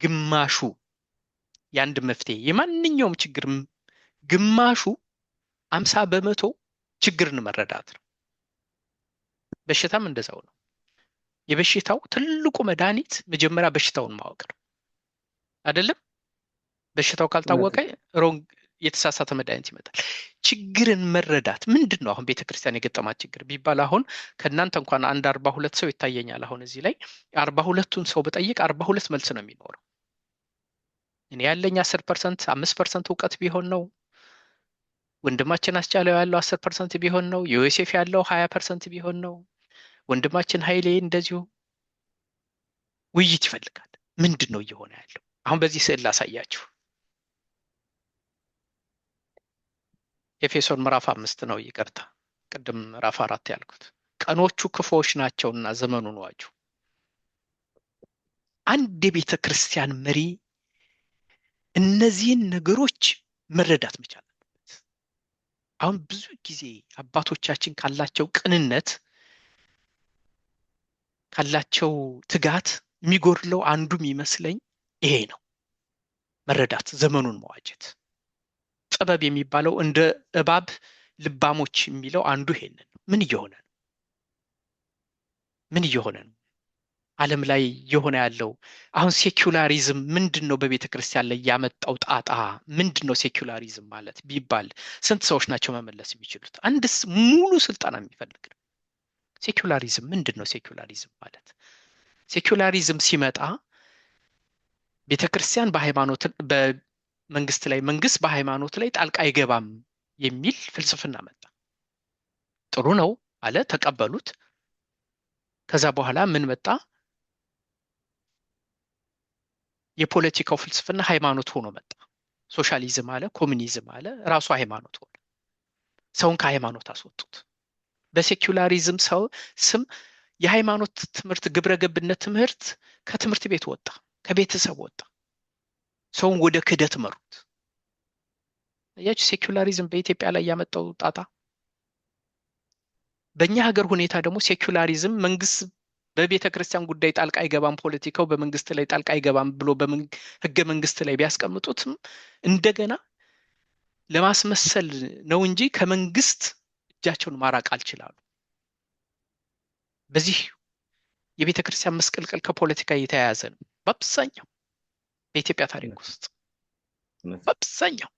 A: ግማሹ የአንድ መፍትሄ የማንኛውም ችግር ግማሹ 50% ችግርን መረዳት ነው። በሽታም እንደዛው ነው። የበሽታው ትልቁ መድኃኒት መጀመሪያ በሽታውን ማወቅ ነው አይደለም? በሽታው ካልታወቀ ሮንግ የተሳሳተ መድኃኒት ይመጣል። ችግርን መረዳት ምንድን ነው? አሁን ቤተክርስቲያን የገጠማት ችግር ቢባል አሁን ከእናንተ እንኳን አንድ 42 ሰው ይታየኛል። አሁን እዚህ ላይ 42ቱን ሰው በጠይቅ 42 መልስ ነው የሚኖረው። እኔ ያለኝ 10% 5% እውቀት ቢሆን ነው። ወንድማችን አስቻለው ያለው 10% ቢሆን ነው። ዮሴፍ ያለው 20% ቢሆን ነው። ወንድማችን ኃይሌ እንደዚሁ። ውይይት ይፈልጋል። ምንድን ነው እየሆነ ያለው? አሁን በዚህ ስዕል ላሳያችሁ። ኤፌሶን ምዕራፍ 5 ነው፣ ይቅርታ ቅድም ምዕራፍ 4 ያልኩት። ቀኖቹ ክፉዎች ናቸውና ዘመኑን ዋጁ። አንድ የቤተ ክርስቲያን መሪ እነዚህን ነገሮች መረዳት መቻል አለበት። አሁን ብዙ ጊዜ አባቶቻችን ካላቸው ቅንነት ካላቸው ትጋት የሚጎድለው አንዱም ይመስለኝ ይሄ ነው፣ መረዳት፣ ዘመኑን መዋጀት። ጥበብ የሚባለው እንደ እባብ ልባሞች የሚለው አንዱ ይሄንን ነው። ምን እየሆነ ነው? ምን እየሆነ ነው? ዓለም ላይ እየሆነ ያለው አሁን ሴኩላሪዝም ምንድን ነው? በቤተ ክርስቲያን ላይ ያመጣው ጣጣ ምንድን ነው? ሴኩላሪዝም ማለት ቢባል ስንት ሰዎች ናቸው መመለስ የሚችሉት? አንድስ ሙሉ ስልጠና የሚፈልግ ነው። ሴኩላሪዝም ምንድን ነው? ሴኩላሪዝም ማለት ሴኩላሪዝም ሲመጣ ቤተ ክርስቲያን በሃይማኖት በመንግስት ላይ፣ መንግስት በሃይማኖት ላይ ጣልቃ አይገባም የሚል ፍልስፍና መጣ። ጥሩ ነው አለ፣ ተቀበሉት። ከዛ በኋላ ምን መጣ? የፖለቲካው ፍልስፍና ሃይማኖት ሆኖ መጣ። ሶሻሊዝም አለ፣ ኮሙኒዝም አለ፣ ራሱ ሃይማኖት ሆነ። ሰውን ከሃይማኖት አስወጡት። በሴኩላሪዝም ሰው ስም የሃይማኖት ትምህርት፣ ግብረ ገብነት ትምህርት ከትምህርት ቤት ወጣ፣ ከቤተሰብ ወጣ። ሰውን ወደ ክህደት መሩት። አያችሁ ሴኩላሪዝም በኢትዮጵያ ላይ ያመጣው ጣጣ። በእኛ ሀገር ሁኔታ ደግሞ ሴኩላሪዝም መንግስት በቤተ ክርስቲያን ጉዳይ ጣልቃ አይገባም፣ ፖለቲካው በመንግስት ላይ ጣልቃ አይገባም ብሎ ህገ መንግስት ላይ ቢያስቀምጡትም እንደገና ለማስመሰል ነው እንጂ ከመንግስት እጃቸውን ማራቅ አልችላሉ። በዚህ የቤተ ክርስቲያን መስቀልቀል ከፖለቲካ የተያያዘ ነው በአብዛኛው በኢትዮጵያ ታሪክ ውስጥ በአብዛኛው።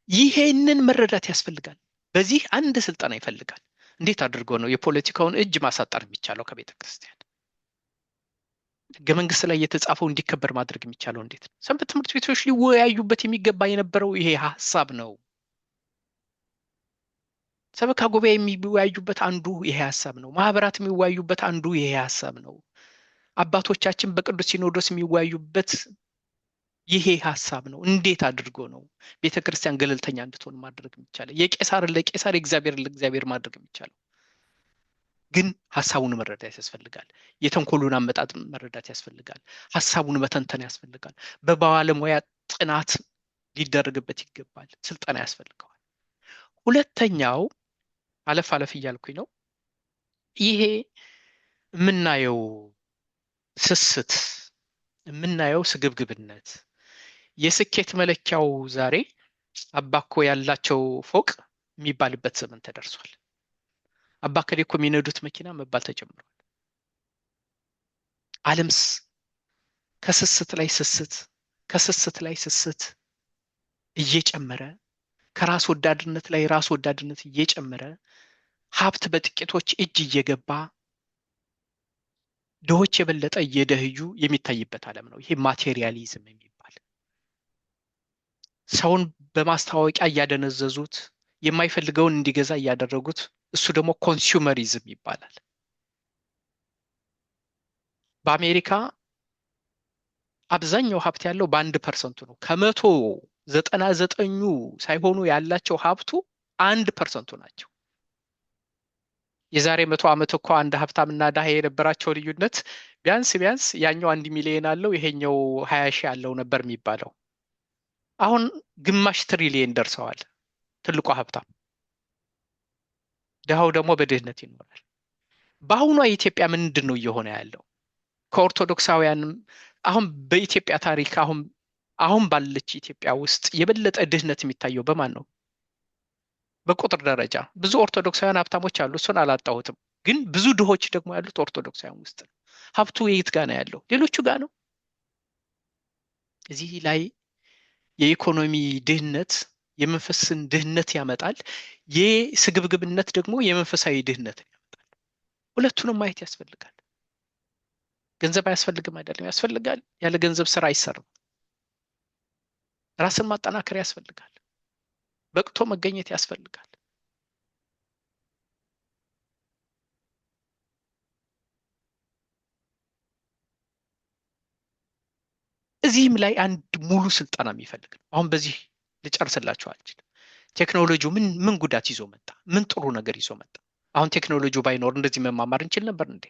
A: ይሄንን መረዳት ያስፈልጋል። በዚህ አንድ ስልጠና ይፈልጋል። እንዴት አድርጎ ነው የፖለቲካውን እጅ ማሳጠር የሚቻለው? ከቤተ ክርስቲያን ህገ መንግስት ላይ የተጻፈው እንዲከበር ማድረግ የሚቻለው እንዴት ነው? ሰንበት ትምህርት ቤቶች ሊወያዩበት የሚገባ የነበረው ይሄ ሀሳብ ነው። ሰበካ ጉባኤ የሚወያዩበት አንዱ ይሄ ሀሳብ ነው። ማህበራት የሚወያዩበት አንዱ ይሄ ሀሳብ ነው። አባቶቻችን በቅዱስ ሲኖዶስ የሚወያዩበት ይሄ ሀሳብ ነው። እንዴት አድርጎ ነው ቤተ ክርስቲያን ገለልተኛ እንድትሆን ማድረግ የሚቻለው? የቄሳርን ለቄሳር የእግዚአብሔርን ለእግዚአብሔር ማድረግ የሚቻለው? ግን ሀሳቡን መረዳት ያስፈልጋል። የተንኮሉን አመጣጥ መረዳት ያስፈልጋል። ሀሳቡን መተንተን ያስፈልጋል። በባለሙያ ጥናት ሊደረግበት ይገባል። ስልጠና ያስፈልገዋል። ሁለተኛው አለፍ አለፍ እያልኩኝ ነው። ይሄ የምናየው ስስት፣ የምናየው ስግብግብነት፣ የስኬት መለኪያው ዛሬ አባኮ ያላቸው ፎቅ የሚባልበት ዘመን ተደርሷል። አባከሌ እኮ የሚነዱት መኪና መባል ተጀምሯል። ዓለምስ ከስስት ላይ ስስት ከስስት ላይ ስስት እየጨመረ ከራስ ወዳድነት ላይ ራስ ወዳድነት እየጨመረ ሀብት በጥቂቶች እጅ እየገባ ድሆች የበለጠ እየደህዩ የሚታይበት ዓለም ነው። ይሄ ማቴሪያሊዝም የሚባል ሰውን በማስታወቂያ እያደነዘዙት የማይፈልገውን እንዲገዛ እያደረጉት፣ እሱ ደግሞ ኮንሱመሪዝም ይባላል። በአሜሪካ አብዛኛው ሀብት ያለው በ1% ነው። ከ199 ሳይሆኑ ያላቸው ሀብቱ 1% ናቸው። የዛሬ 100 ዓመት እኮ አንድ ሀብታምና ድሃ የነበራቸው ልዩነት ቢያንስ ያኛው 1 ሚሊዮን አለው ይሄኛው 20 ሺህ አለው ነበር የሚባለው። አሁን ግማሽ ትሪሊየን ደርሰዋል። ትልቁ ሀብታም፣ ድሃው ደግሞ በድህነት ይኖራል። በአሁኗ ኢትዮጵያ ምንድን ነው እየሆነ ያለው? ከኦርቶዶክሳውያንም አሁን በኢትዮጵያ ታሪክ አሁን ባለች ኢትዮጵያ ውስጥ የበለጠ ድህነት የሚታየው በማን ነው? በቁጥር ደረጃ ብዙ ኦርቶዶክሳውያን ሀብታሞች አሉ፣ እሱን አላጣሁትም። ግን ብዙ ድሆች ደግሞ ያሉት ኦርቶዶክሳውያን ውስጥ ነው። ሀብቱ የት ጋር ነው ያለው? ሌሎቹ ጋር ነው። እዚህ ላይ የኢኮኖሚ ድህነት የመንፈስን ድህነት ያመጣል። የስግብግብነት ደግሞ የመንፈሳዊ ድህነትን ያመጣል። ሁለቱንም ማየት ያስፈልጋል። ገንዘብ አያስፈልግም አይደለም፣ ያስፈልጋል። ያለ ገንዘብ ስራ አይሰራም። ራስን ማጠናከር ያስፈልጋል። በቅቶ መገኘት ያስፈልጋል። እዚህም ላይ አንድ ሙሉ ስልጠና የሚፈልግ ነው። አሁን በዚህ ልጨርስላችሁ አልችልም። ቴክኖሎጂው ምን ጉዳት ይዞ መጣ? ምን ጥሩ ነገር ይዞ መጣ? አሁን ቴክኖሎጂው ባይኖር እንደዚህ መማማር እንችል ነበር እንዴ?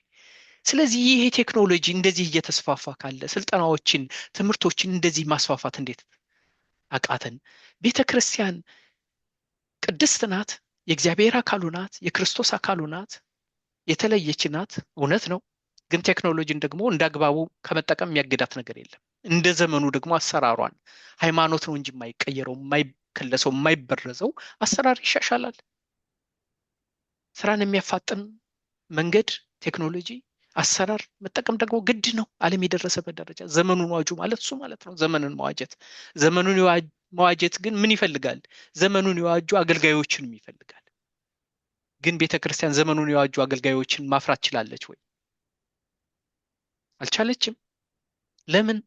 A: ስለዚህ ይሄ ቴክኖሎጂ እንደዚህ እየተስፋፋ ካለ ስልጠናዎችን፣ ትምህርቶችን እንደዚህ ማስፋፋት እንዴት አቃተን? ቤተ ክርስቲያን ቅድስት ናት፣ የእግዚአብሔር አካሉ ናት፣ የክርስቶስ አካሉ ናት፣ የተለየች ናት። እውነት ነው። ግን ቴክኖሎጂን ደግሞ እንዳግባቡ ከመጠቀም የሚያገዳት ነገር የለም። እንደ ዘመኑ ደግሞ አሰራሯን ሃይማኖት ነው እንጂ የማይቀየረው የማይከለሰው የማይበረዘው አሰራር ይሻሻላል። ስራን የሚያፋጥን መንገድ ቴክኖሎጂ አሰራር መጠቀም ደግሞ ግድ ነው። ዓለም የደረሰበት ደረጃ ዘመኑን ዋጁ ማለት እሱ ማለት ነው። ዘመንን መዋጀት። ዘመኑን መዋጀት ግን ምን ይፈልጋል? ዘመኑን የዋጁ አገልጋዮችንም ይፈልጋል። ግን ቤተክርስቲያን ዘመኑን የዋጁ አገልጋዮችን ማፍራት ችላለች ወይ? አልቻለችም። ለምን?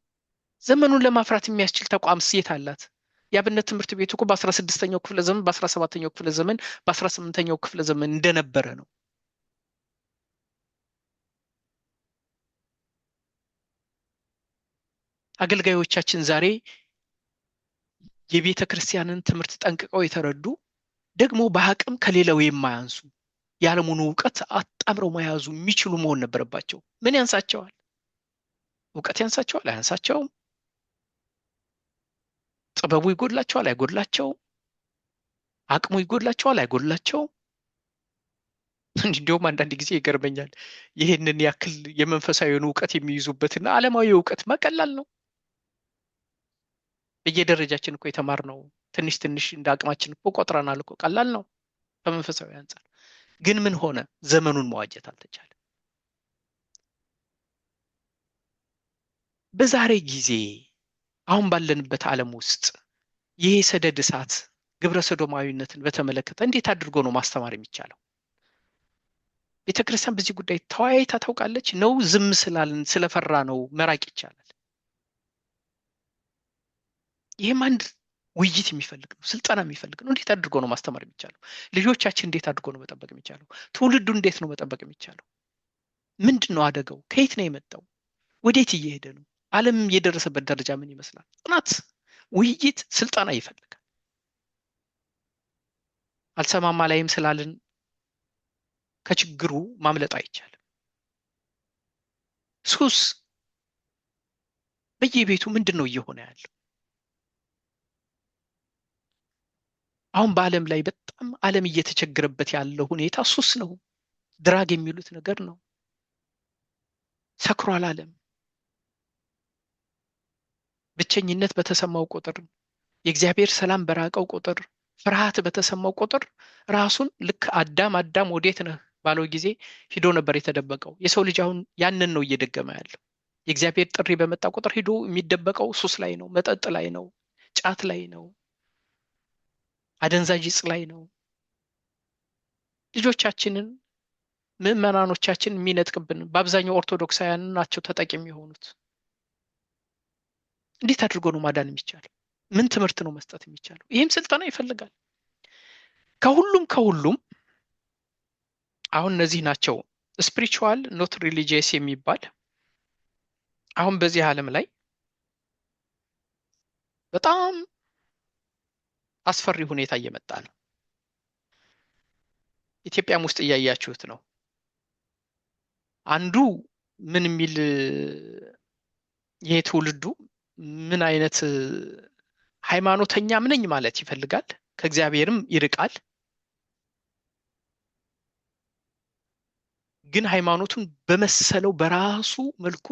A: ዘመኑን ለማፍራት የሚያስችል ተቋም የት አላት? የአብነት ትምህርት ቤት እኮ በ16ኛው ክፍለ ዘመን፣ በ17ኛው ክፍለ ዘመን፣ በ18ኛው ክፍለ ዘመን እንደነበረ ነው። አገልጋዮቻችን ዛሬ የቤተ ክርስቲያንን ትምህርት ጠንቅቀው የተረዱ ደግሞ በአቅም ከሌላው የማያንሱ የዓለሙን እውቀት አጣምረው መያዙ የሚችሉ መሆን ነበረባቸው። ምን ያንሳቸዋል? እውቀት ያንሳቸዋል? አያንሳቸውም። ጥበቡ ይጎድላቸዋል አይጎድላቸው? አቅሙ ይጎድላቸዋል አይጎድላቸው? እንዲሁም አንዳንድ ጊዜ ይገርመኛል። ይህንን ያክል የመንፈሳዊውን እውቀት የሚይዙበትና ዓለማዊ እውቀት መቀላል ነው። በየደረጃችን እኮ የተማርነው ትንሽ ትንሽ እንደ አቅማችን እኮ ቆጥረናል እኮ። ቀላል ነው ከመንፈሳዊ አንጻር። ግን ምን ሆነ? ዘመኑን መዋጀት አልተቻለም። በዛሬ ጊዜ አሁን ባለንበት ዓለም ውስጥ ይሄ ሰደድ እሳት ግብረ ሰዶማዊነትን በተመለከተ እንዴት አድርጎ ነው ማስተማር የሚቻለው? ቤተክርስቲያን በዚህ ጉዳይ ተወያይታ ታውቃለች ነው? ዝም ስላልን ስለፈራ ነው መራቅ ይቻላል? ይህም አንድ ውይይት የሚፈልግ ነው፣ ስልጠና የሚፈልግ ነው። እንዴት አድርጎ ነው ማስተማር የሚቻለው? ልጆቻችን እንዴት አድርጎ ነው መጠበቅ የሚቻለው? ትውልዱ እንዴት ነው መጠበቅ የሚቻለው? ምንድን ነው አደጋው? ከየት ነው የመጣው? ወዴት እየሄደ ነው? ዓለም የደረሰበት ደረጃ ምን ይመስላል? ጥናት፣ ውይይት፣ ስልጠና ይፈልጋል። አልሰማማ ላይም ስላልን ከችግሩ ማምለጥ አይቻልም። ሱስ በየቤቱ ምንድን ነው እየሆነ ያለው? አሁን በዓለም ላይ በጣም ዓለም እየተቸገረበት ያለው ሁኔታ ሱስ ነው። ድራግ የሚሉት ነገር ነው። ሰክሯል ዓለም። ብቸኝነት በተሰማው ቁጥር፣ የእግዚአብሔር ሰላም በራቀው ቁጥር፣ ፍርሃት በተሰማው ቁጥር ራሱን ልክ አዳም ወዴት ነህ ባለው ጊዜ ሂዶ ነበር የተደበቀው። የሰው ልጅ አሁን ያንን ነው እየደገመ ያለው። የእግዚአብሔር ጥሪ በመጣ ቁጥር ሂዶ የሚደበቀው ሱስ ላይ ነው፣ መጠጥ ላይ ነው፣ ጫት ላይ ነው፣ አደንዛዥ ዕፅ ላይ ነው። ልጆቻችንን ምዕመናኖቻችን የሚነጥቅብን በአብዛኛው ኦርቶዶክሳውያን ናቸው ተጠቂ የሚሆኑት። እንዴት አድርጎ ነው ማዳን የሚቻለው? ምን ትምህርት ነው መስጠት የሚቻለው? ይህም ስልጠና ይፈልጋል። ከሁሉም አሁን እነዚህ ናቸው ስፒሪቹዋል ኖት ሪሊጂየስ የሚባል አሁን በዚህ ዓለም ላይ በጣም አስፈሪ ሁኔታ እየመጣ ነው። ኢትዮጵያም ውስጥ እያያችሁት ነው። አንዱ ምን የሚል ይሄ ትውልዱ ምን አይነት ሃይማኖተኛም ነኝ ማለት ይፈልጋል፣ ከእግዚአብሔርም ይርቃል። ግን ሃይማኖቱን በመሰለው በራሱ መልኩ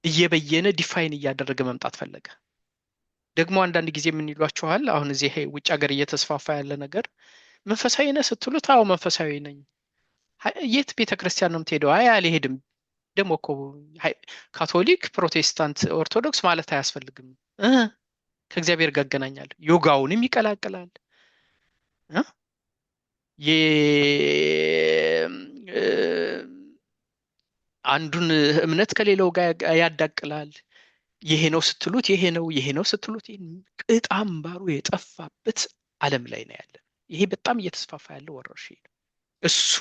A: እየበየነ ዲፋይን እያደረገ መምጣት ፈለገ። ደግሞ አንዳንድ ጊዜ ምን ይሏችኋል? አሁን እዚህ ውጭ ሀገር እየተስፋፋ ያለ ነገር መንፈሳዊ ነህ ስትሉት አዎ መንፈሳዊ ነኝ። የት ቤተክርስቲያን ነው የምትሄደው? አይ አልሄድም። ደግሞ እኮ ካቶሊክ፣ ፕሮቴስታንት፣ ኦርቶዶክስ ማለት አያስፈልግም፣ ከእግዚአብሔር ጋር ያገናኛል። ዮጋውንም ይቀላቅላል። አንዱን እምነት ከሌላው ጋር ያዳቅላል። ይሄ ነው ስትሉት ይሄ ነው፣ ይሄ ነው ስትሉት ይሄ። ቅጥ አምባሩ የጠፋበት ዓለም ላይ ነው ያለ። ይሄ በጣም እየተስፋፋ ያለው ወረርሽኝ ነው። እሱ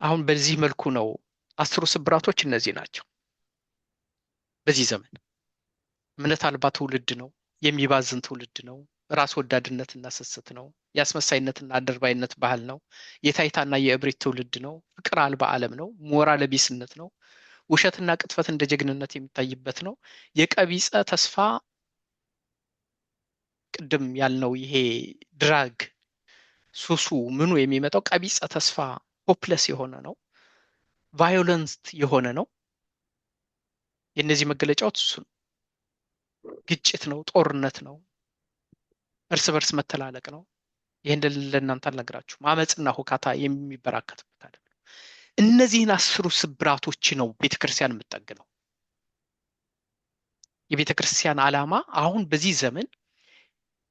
A: አሁን በዚህ መልኩ ነው። 10 ስብራቶች እነዚህ ናቸው። በዚህ ዘመን እምነት አልባ ትውልድ ነው። የሚባዝን ትውልድ ነው። ራስ ወዳድነትና ስስት ነው። የአስመሳይነትና አድርባይነት ባህል ነው። የታይታና የእብሪት ትውልድ ነው። ፍቅር አልባ ዓለም ነው። ሞራል ቢስነት ነው። ውሸትና ቅጥፈት እንደ ጀግንነት የሚታይበት ነው። የቀቢጸ ተስፋ ቅድም ያልነው ይሄ ድራግ ሱሱ ምኑ የሚመጣው ቀቢጸ ተስፋ ሆፕለስ የሆነ ነው። ቫዮለንስ የሆነ ነው። የእነዚህ መገለጫዎች እሱ ነው። ግጭት ነው። ጦርነት ነው። እርስ በርስ መተላለቅ ነው። ይሄን ለእናንተ አልነግራችሁም። አመፅና ሁካታ የሚበራከትበት አይደለም። እነዚህን 10 ስብራቶች ነው ቤተክርስቲያን የምትጠግነው። የቤተክርስቲያን ዓላማ አሁን በዚህ ዘመን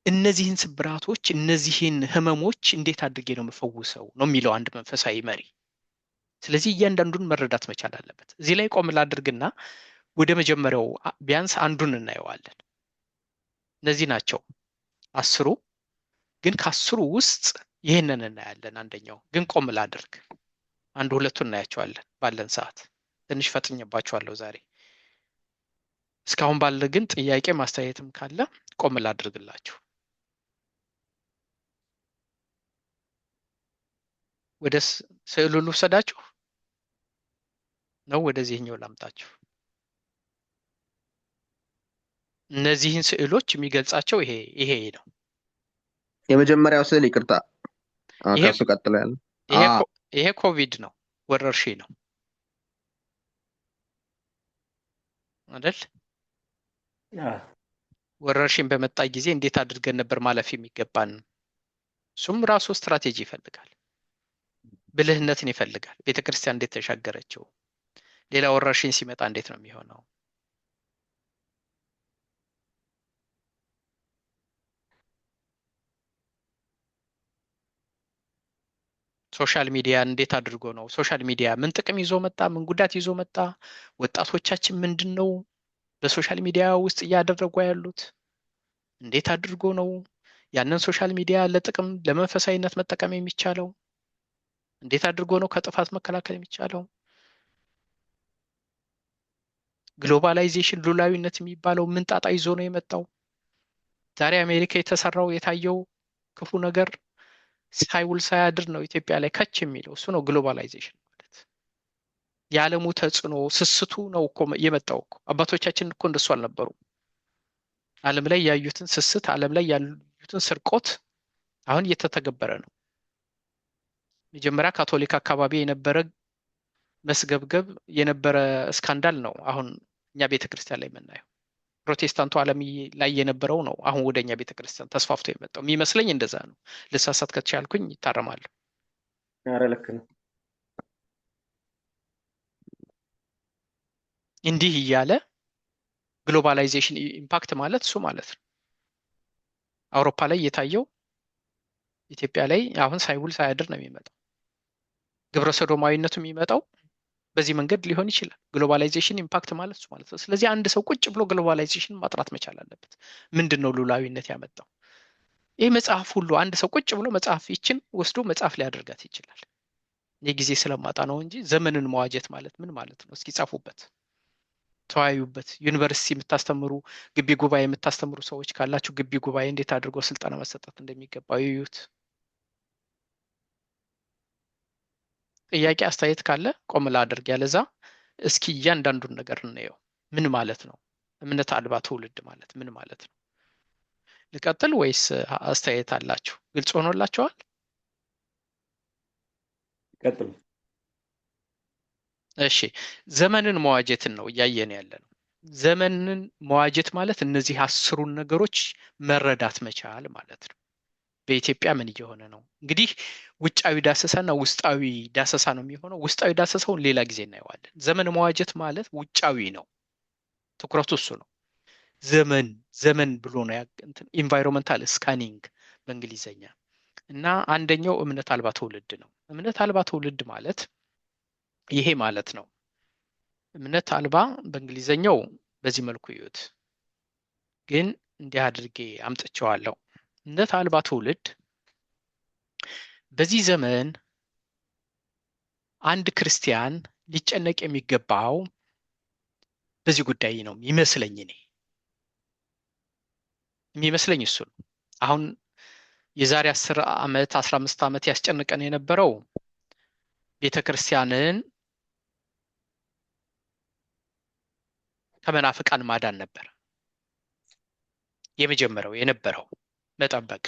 A: እነዚህን ስብራቶች፣ እነዚህን ህመሞች እንዴት አድርጌ ነው የምፈውሰው ነው የሚለው አንድ መንፈሳዊ መሪ። ስለዚህ እያንዳንዱን መረዳት መቻል አለበት። እዚህ ላይ ቆም ላድርግና ወደ መጀመሪያው ቢያንስ አንዱን እናየዋለን። እነዚህ ናቸው 10። ግን ከ10 ውስጥ ይህንን እናያለን። አንደኛው ግን ቆም ላድርግ፣ 1-2ቱን እናያቸዋለን ባለን ሰዓት። ትንሽ ፈጥኜባቸዋለሁ ዛሬ። እስካሁን ባለ ግን ጥያቄ ማስተያየትም ካለ ቆም ላድርግላችሁ። ወደ ስዕሉ ልውሰዳችሁ ነው ወደዚህኛው ላምጣችሁ? እነዚህን ስዕሎች የሚገልጻቸው ይሄ ነው።
D: የመጀመሪያው ስዕል ይቅርታ፣
A: ይሄ
D: ከሱ ቀጥሎ ያለ
A: ይሄ ይሄ ኮቪድ ነው፣ ወረርሽኝ ነው አይደል? ወረርሽኝ በመጣ ጊዜ እንዴት አድርገን ነበር ማለፍ የሚገባን? እሱም ራሱ ስትራቴጂ ይፈልጋል፣ ብልህነትን ይፈልጋል። ቤተክርስቲያን እንዴት ተሻገረችው? ሌላ ወረርሽኝ ሲመጣ እንዴት ነው የሚሆነው? ሶሻል ሚዲያ እንዴት አድርጎ ነው? ሶሻል ሚዲያ ምን ጥቅም ይዞ መጣ? ምን ጉዳት ይዞ መጣ? ወጣቶቻችን ምንድን ነው በሶሻል ሚዲያ ውስጥ እያደረጉ ያሉት? እንዴት አድርጎ ነው ያንን ሶሻል ሚዲያ ለጥቅም ለመንፈሳዊነት መጠቀም የሚቻለው? እንዴት አድርጎ ነው ከጥፋት መከላከል የሚቻለው? ግሎባላይዜሽን ሉላዊነት የሚባለው ምን ጣጣ ይዞ ነው የመጣው? ዛሬ አሜሪካ የተሰራው የታየው ክፉ ነገር ሳይውል ሳያድር ነው ኢትዮጵያ ላይ ከች የሚለው። እሱ ነው ግሎባላይዜሽን ማለት። የዓለሙ ተጽዕኖ ስስቱ ነው እኮ የመጣው እኮ። አባቶቻችን እኮ እንደሱ አልነበሩም። ዓለም ላይ ያዩትን ስስት፣ ዓለም ላይ ያዩትን ስርቆት አሁን እየተተገበረ ነው። መጀመሪያ ካቶሊክ አካባቢ የነበረ መስገብገብ የነበረ ስካንዳል ነው አሁን እኛ ቤተክርስቲያን ላይ የምናየው። ፕሮቴስታንቱ ዓለም ላይ የነበረው ነው አሁን ወደኛ ቤተክርስቲያን ተስፋፍቶ የመጣው የሚመስለኝ። እንደዛ ነው። ልሳሳት ከተቻልኩኝ ይታረማል።
B: ኧረ ልክ ነው።
A: እንዲህ እያለ ግሎባላይዜሽን ኢምፓክት ማለት እሱ ማለት ነው። አውሮፓ ላይ የታየው ኢትዮጵያ ላይ አሁን ሳይውል ሳያድር ነው የሚመጣው። ግብረ ሰዶማዊነቱ የሚመጣው በዚህ መንገድ ሊሆን ይችላል። ግሎባላይዜሽን ኢምፓክት ማለት እሱ ማለት ነው። ስለዚህ አንድ ሰው ቁጭ ብሎ ግሎባላይዜሽን ማጥራት መቻል አለበት። ምንድን ነው ሉላዊነት ያመጣው? ይህ መጽሐፍ ሁሉ አንድ ሰው ቁጭ ብሎ መጽሐፍ ይችን ወስዶ መጽሐፍ ሊያደርጋት ይችላል። የጊዜ ስለማጣ ነው እንጂ ዘመንን መዋጀት ማለት ምን ማለት ነው? እስኪ ጻፉበት፣ ተወያዩበት። ዩኒቨርሲቲ የምታስተምሩ ግቢ ጉባኤ የምታስተምሩ ሰዎች ካላችሁ ግቢ ጉባኤ እንዴት አድርጎ ስልጠና መሰጠት እንደሚገባው ይዩት። ጥያቄ አስተያየት ካለ ቆም ላድርግ፣ ያለዛ እስኪ እያንዳንዱን ነገር እናየው። ምን ማለት ነው እምነት አልባ ትውልድ ማለት ምን ማለት ነው? ልቀጥል ወይስ አስተያየት አላችሁ? ግልጽ ሆኖላችኋል?
B: ቀጥሉ።
A: እሺ፣ ዘመንን መዋጀትን ነው እያየን ያለ ነው። ዘመንን መዋጀት ማለት እነዚህ አስሩን ነገሮች መረዳት መቻል ማለት ነው። በኢትዮጵያ ምን እየሆነ ነው? እንግዲህ ውጫዊ ዳሰሳና ውስጣዊ ዳሰሳ ነው የሚሆነው። ውስጣዊ ዳሰሳውን ሌላ ጊዜ እናየዋለን። ዘመን መዋጀት ማለት ውጫዊ ነው፣ ትኩረቱ እሱ ነው። ዘመን ብሎ ነው ኢንቫይሮንመንታል ስካኒንግ በእንግሊዘኛ። እና አንደኛው እምነት አልባ ትውልድ ነው። እምነት አልባ ትውልድ ማለት ይሄ ማለት ነው። እምነት አልባ በእንግሊዘኛው በዚህ መልኩ ይዩት፣ ግን እንዲህ አድርጌ አምጥቼዋለሁ። እምነት አልባ ትውልድ በዚህ ዘመን አንድ ክርስቲያን ሊጨነቅ የሚገባው በዚህ ጉዳይ ነው የሚመስለኝ። እኔ የሚመስለኝ እሱ ነው። አሁን የዛሬ 10 ዓመት 15 ዓመት ያስጨንቀን የነበረው ቤተክርስቲያንን ከመናፍቃን ማዳን ነበር። የመጀመሪያው የነበረው መጠበቅ።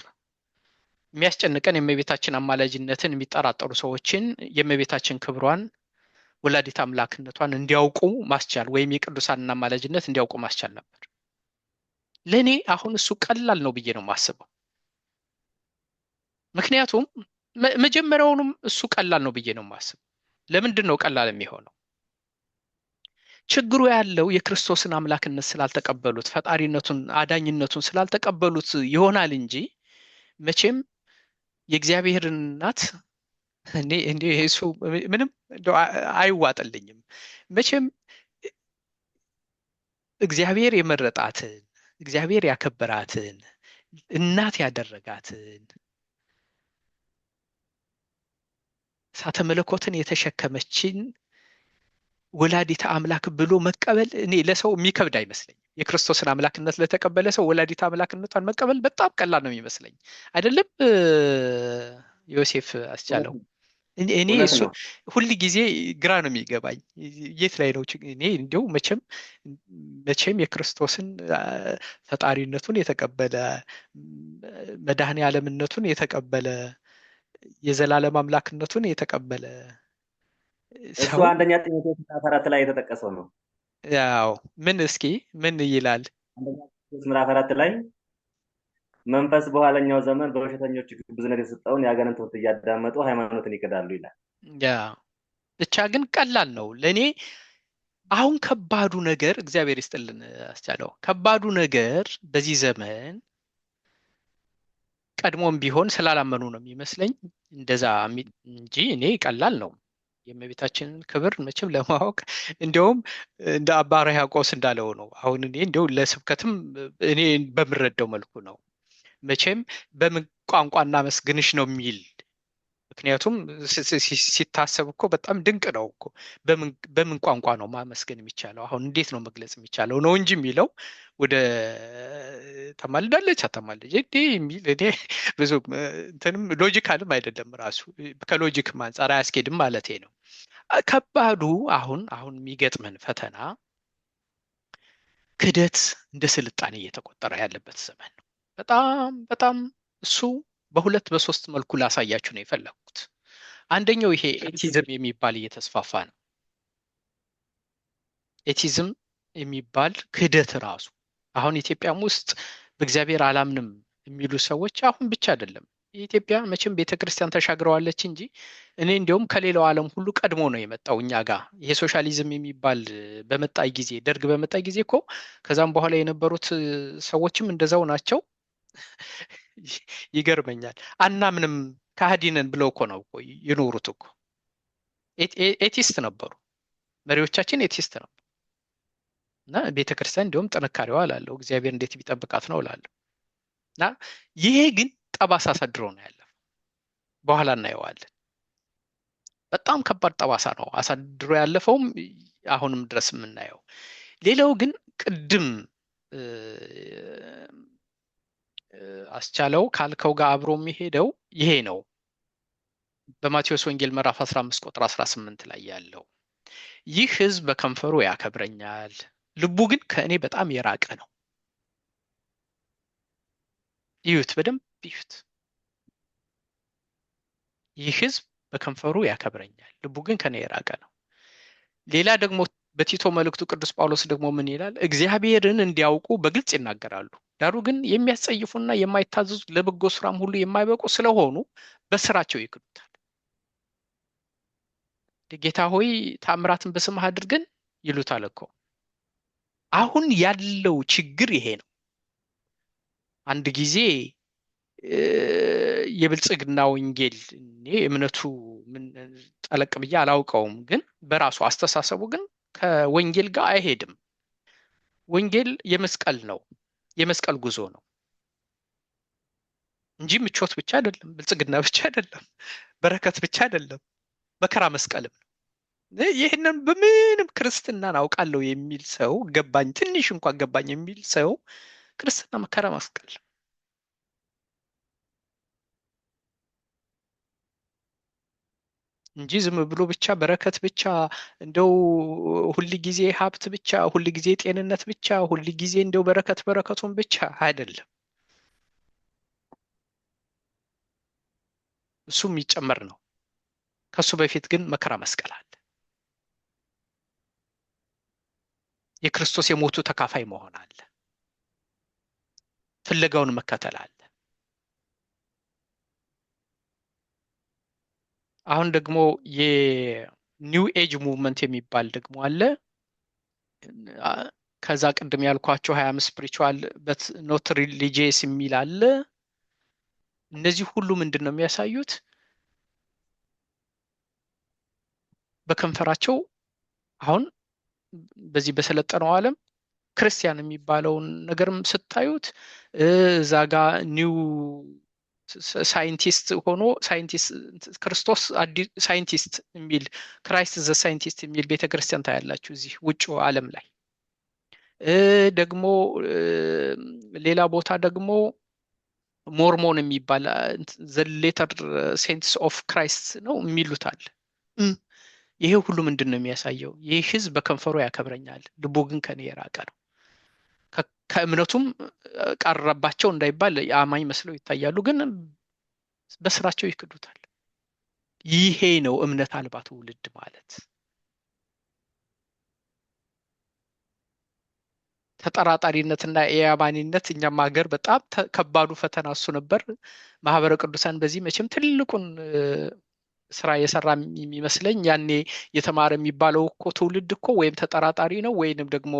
A: የሚያስጨንቀን የእመቤታችን አማላጅነትን የሚጠራጠሩ ሰዎችን የእመቤታችን ክብሯን ወላዲት አምላክነቷን እንዲያውቁ ማስቻል ወይም የቅዱሳንን አማላጅነት እንዲያውቁ ማስቻል ነበር። ለእኔ አሁን እሱ ቀላል ነው ብዬ ነው የማስበው። ምክንያቱም መጀመሪያውንም እሱ ቀላል ነው ብዬ ነው የማስበው። ለምንድን ነው ቀላል የሚሆነው? ችግሩ ያለው የክርስቶስን አምላክነት ስላልተቀበሉት፣ ፈጣሪነቱን አዳኝነቱን ስላልተቀበሉት ይሆናል እንጂ መቼም የእግዚአብሔርን እናት እኔ እሱ ምንም አይዋጥልኝም። መቼም እግዚአብሔር የመረጣትን እግዚአብሔር ያከበራትን እናት ያደረጋትን እሳተ መለኮትን የተሸከመችን ወላዲተ አምላክ ብሎ መቀበል እኔ ለሰው የሚከብድ አይመስለኝም። የክርስቶስን አምላክነት ለተቀበለ ሰው ወላዲተ አምላክነቷን መቀበል በጣም ቀላል ነው የሚመስለኝ። አይደለም ዮሴፍ አስቻለው? እኔ
B: እውነት
A: እሱ
B: ነው።
A: ሁል ጊዜ ግራ ነው የሚገባኝ። የት ላይ ነው እኔ እንዲያው መቼም የክርስቶስን ፈጣሪነቱን የተቀበለ መድኃኔ ዓለምነቱን የተቀበለ የዘላለም አምላክነቱን የተቀበለ
B: እሱ
A: ሰው
B: አንደኛ ጢሞቴዎስ ምዕራፍ 4 ላይ የተጠቀሰው ነው።
A: ያው እስኪ ምን ይላል?
B: አንደኛ ጢሞቴዎስ ምዕራፍ 4 ላይ መንፈስ በኋለኛው ዘመን በውሸተኞች ግብዝነት የሰጠውን የአጋንንት ትምህርት እያዳመጡ ሃይማኖትን ይክዳሉ ይላል።
A: ያ ብቻ ግን ቀላል ነው ለእኔ። አሁን ከባዱ ነገር እግዚአብሔር ይስጥልን አስቻለው፣ ከባዱ ነገር በዚህ ዘመን ቀድሞም ቢሆን ስላላመኑ ነው የሚመስለኝ እንደዛ እንጂ እኔ ቀላል ነው የእመቤታችንን ክብር መቼም ለማወቅ እንዲያውም እንደ አባ ሕርያቆስ እንዳለው ነው። አሁን እኔ እንዲያው ለስብከትም እኔ በምረዳው መልኩ ነው መቼም በምን ቋንቋ እናመስግንሽ ነው የሚል። ምክንያቱም ሲታሰብ እኮ በጣም ድንቅ ነው እኮ በምን ቋንቋ ነው ማመስገን የሚቻለው? አሁን እንዴት ነው መግለጽ የሚቻለው ነው እንጂ የሚለው ወደ ተማልዳለች አታማልደች እንዲህ የሚል እኔ ብዙ እንትንም ሎጂካልም አይደለም ራሱ ከሎጂክም አንጻር አያስኬድም ማለቴ ነው። ከባዱ አሁን የሚገጥመን ፈተና ክህደት እንደ ስልጣኔ እየተቆጠረ ያለበት ዘመን ነው። በጣም በጣም እሱ በሁለት በሶስት መልኩ ላሳያችሁ ነው የፈለኩት። አንደኛው ይሄ ኤቲዝም የሚባል እየተስፋፋ ነው። ኤቲዝም የሚባል ክህደት ራሱ አሁን ኢትዮጵያም ውስጥ በእግዚአብሔር አላምንም የሚሉ ሰዎች አሁን ብቻ አይደለም። የኢትዮጵያ መቼም ቤተክርስቲያን ተሻግረዋለች እንጂ እኔ እንዲያውም ከሌላው ዓለም ሁሉ ቀድሞ ነው የመጣው እኛ ጋር ይሄ ሶሻሊዝም የሚባል በመጣ ጊዜ፣ ደርግ በመጣ ጊዜ እኮ ከዛም በኋላ የነበሩት ሰዎችም እንደዛው ናቸው። ይገርመኛል። አናምንም ከሃዲ ነን ብለው እኮ ነው የኖሩት እኮ። ኤቲስት ነበሩ፣ መሪዎቻችን ኤቲስት ነበሩ። እና ቤተክርስቲያን እንዲሁም ጥንካሬዋ እላለሁ እግዚአብሔር እንዴት ቢጠብቃት ነው እላለሁ። እና ይሄ ግን ጠባሳ አሳድሮ ነው ያለፈው። በኋላ እናየዋለን። በጣም ከባድ ጠባሳ ነው አሳድሮ ያለፈውም አሁንም ድረስ የምናየው። ሌላው ግን ቅድም አስቻለው ካልከው ጋር አብሮ የሚሄደው ይሄ ነው። በማቴዎስ ወንጌል ምዕራፍ 15 ቁጥር 18 ላይ ያለው ይህ ሕዝብ በከንፈሩ ያከብረኛል፣ ልቡ ግን ከእኔ በጣም የራቀ ነው። ይዩት፣ በደንብ ይዩት። ይህ ሕዝብ በከንፈሩ ያከብረኛል፣ ልቡ ግን ከእኔ የራቀ ነው። ሌላ ደግሞ በቲቶ መልእክቱ ቅዱስ ጳውሎስ ደግሞ ምን ይላል? እግዚአብሔርን እንዲያውቁ በግልጽ ይናገራሉ፣ ዳሩ ግን የሚያስጸይፉና የማይታዘዙ ለበጎ ስራም ሁሉ የማይበቁ ስለሆኑ በስራቸው ይክዱታል። ጌታ ሆይ ታምራትን በስምህ አድርገን ይሉታል እኮ። አሁን ያለው ችግር ይሄ ነው። አንድ ጊዜ የብልጽግና ወንጌል እኔ እምነቱ ምን ጠለቅ ብዬ አላውቀውም፣ ግን በራሱ አስተሳሰቡ ግን ከወንጌል ጋር አይሄድም። ወንጌል የመስቀል ነው፣ የመስቀል ጉዞ ነው እንጂ ምቾት ብቻ አይደለም፣ ብልጽግና ብቻ አይደለም፣ በረከት ብቻ አይደለም፣ መከራ መስቀልም ነው። ይህንን በምንም ክርስትናን አውቃለሁ የሚል ሰው ገባኝ፣ ትንሽ እንኳን ገባኝ የሚል ሰው ክርስትና መከራ መስቀል እንጂ ዝም ብሎ ብቻ በረከት ብቻ እንደው ሁል ጊዜ ሀብት ብቻ፣ ሁል ጊዜ ጤንነት ብቻ፣ ሁል ጊዜ እንደው በረከቱን ብቻ አይደለም። እሱ የሚጨመር ነው። ከሱ በፊት ግን መከራ መስቀል አለ። የክርስቶስ የሞቱ ተካፋይ መሆን አለ። ፍለጋውን መከተል አለ። አሁን ደግሞ የኒው ኤጅ ሙቭመንት የሚባል ደግሞ አለ። ከዛ ቅድም ያልኳቸው 25 ስፒሪቹዋል በት ኖት ሪሊጂየስ የሚል አለ። እነዚህ ሁሉ ምንድን ነው የሚያሳዩት? በከንፈራቸው አሁን በዚህ በሰለጠነው ዓለም ክርስቲያን የሚባለውን ነገርም ስታዩት እዛ ጋ ኒው ሳይንቲስት ሆኖ ክርስቶስ ሳይንቲስት የሚል ክራይስት ዘ ሳይንቲስት የሚል ቤተክርስቲያን ታያላችሁ እዚህ ውጭ ዓለም ላይ። ደግሞ ሌላ ቦታ ደግሞ ሞርሞን የሚባል ዘ ሌተር ሴንትስ ኦፍ ክራይስት ነው የሚሉታል። ይሄ ሁሉ ምንድን ነው የሚያሳየው? ይህ ህዝብ በከንፈሩ ያከብረኛል፣ ልቡ ግን ከኔ የራቀ ነው። ከእምነቱም ቀረባቸው እንዳይባል የአማኝ መስለው ይታያሉ፣ ግን በስራቸው ይክዱታል። ይሄ ነው እምነት አልባ ትውልድ ማለት። ተጠራጣሪነትና የአማኒነት እኛም ሀገር በጣም ከባዱ ፈተና እሱ ነበር። ማህበረ ቅዱሳን በዚህ መቼም ትልቁን ስራ የሰራ የሚመስለኝ። ያኔ የተማረ የሚባለው እኮ ትውልድ እኮ ወይም ተጠራጣሪ ነው ወይንም ደግሞ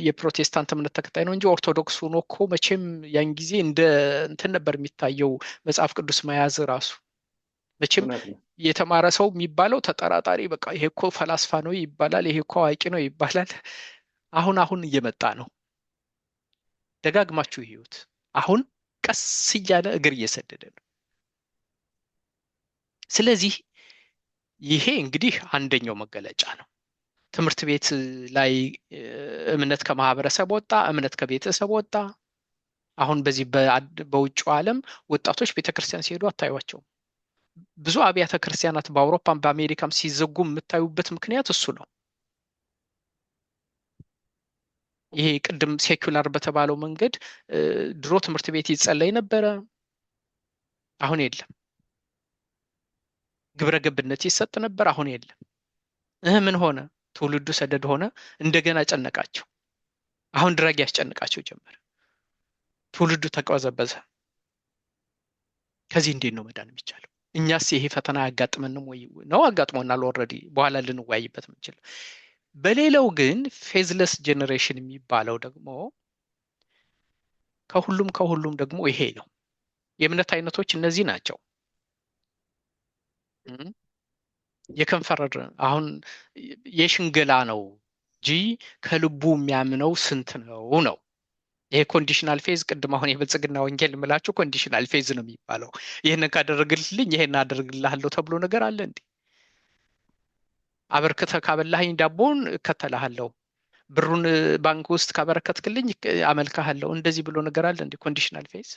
A: የፕሮቴስታንት እምነት ተከታይ ነው እንጂ ኦርቶዶክስ ሆኖ እኮ መቼም ያን ጊዜ እንደ እንትን ነበር የሚታየው። መጽሐፍ ቅዱስ መያዝ ራሱ መቼም የተማረ ሰው የሚባለው ተጠራጣሪ፣ በቃ ይሄ እኮ ፈላስፋ ነው ይባላል፣ ይሄ እኮ አዋቂ ነው ይባላል። አሁን እየመጣ ነው። ደጋግማችሁ ይዩት። አሁን ቀስ እያለ እግር እየሰደደ ነው። ስለዚህ ይሄ እንግዲህ አንደኛው መገለጫ ነው። ትምህርት ቤት ላይ እምነት ከማህበረሰብ ወጣ፣ እምነት ከቤተሰብ ወጣ። አሁን በዚህ በውጭው ዓለም ወጣቶች ቤተክርስቲያን ሲሄዱ አታዩቸውም። ብዙ አብያተ ክርስቲያናት በአውሮፓም በአሜሪካም ሲዘጉ የምታዩበት ምክንያት እሱ ነው። ይሄ ቅድም ሴኩላር በተባለው መንገድ ድሮ ትምህርት ቤት ይጸለይ ነበረ፣ አሁን የለም። ግብረ ገብነት ይሰጥ ነበር፣ አሁን የለም። ምን ሆነ? ትውልዱ ሰደድ ሆነ። እንደገና ጨነቃቸው። አሁን ድራግ ያስጨንቃቸው ጀመረ። ትውልዱ ተቀበዘበዘ። ከዚህ እንዴት ነው መዳን የሚቻለው? እኛስ ይሄ ፈተና ያጋጥመንም ወይ ነው? አጋጥሞናል ኦልሬዲ፣ በኋላ ልንወያይበት የምንችል። በሌላው ግን ፌዝለስ ጄኔሬሽን የሚባለው ደግሞ ከሁሉም ደግሞ ይሄ ነው። የእምነት አይነቶች እነዚህ ናቸው። የከንፈር አሁን የሽንገላ ነው እንጂ ከልቡ የሚያምነው ስንት ነው። ይሄ ኮንዲሽናል ፌዝ፣ ቅድም አሁን የብልጽግና ወንጌል የምላችሁ ኮንዲሽናል ፌዝ ነው የሚባለው። ይህንን ካደረግልኝ ይሄን አደርግልሃለሁ ተብሎ ነገር አለ እንዴ? አበርክተህ ካበላኸኝ ዳቦን እከተልሃለሁ፣ ብሩን ባንክ ውስጥ ካበረከትክልኝ አመልክሃለሁ፣ እንደዚህ ብሎ ነገር አለ እንዴ? ኮንዲሽናል ፌዝ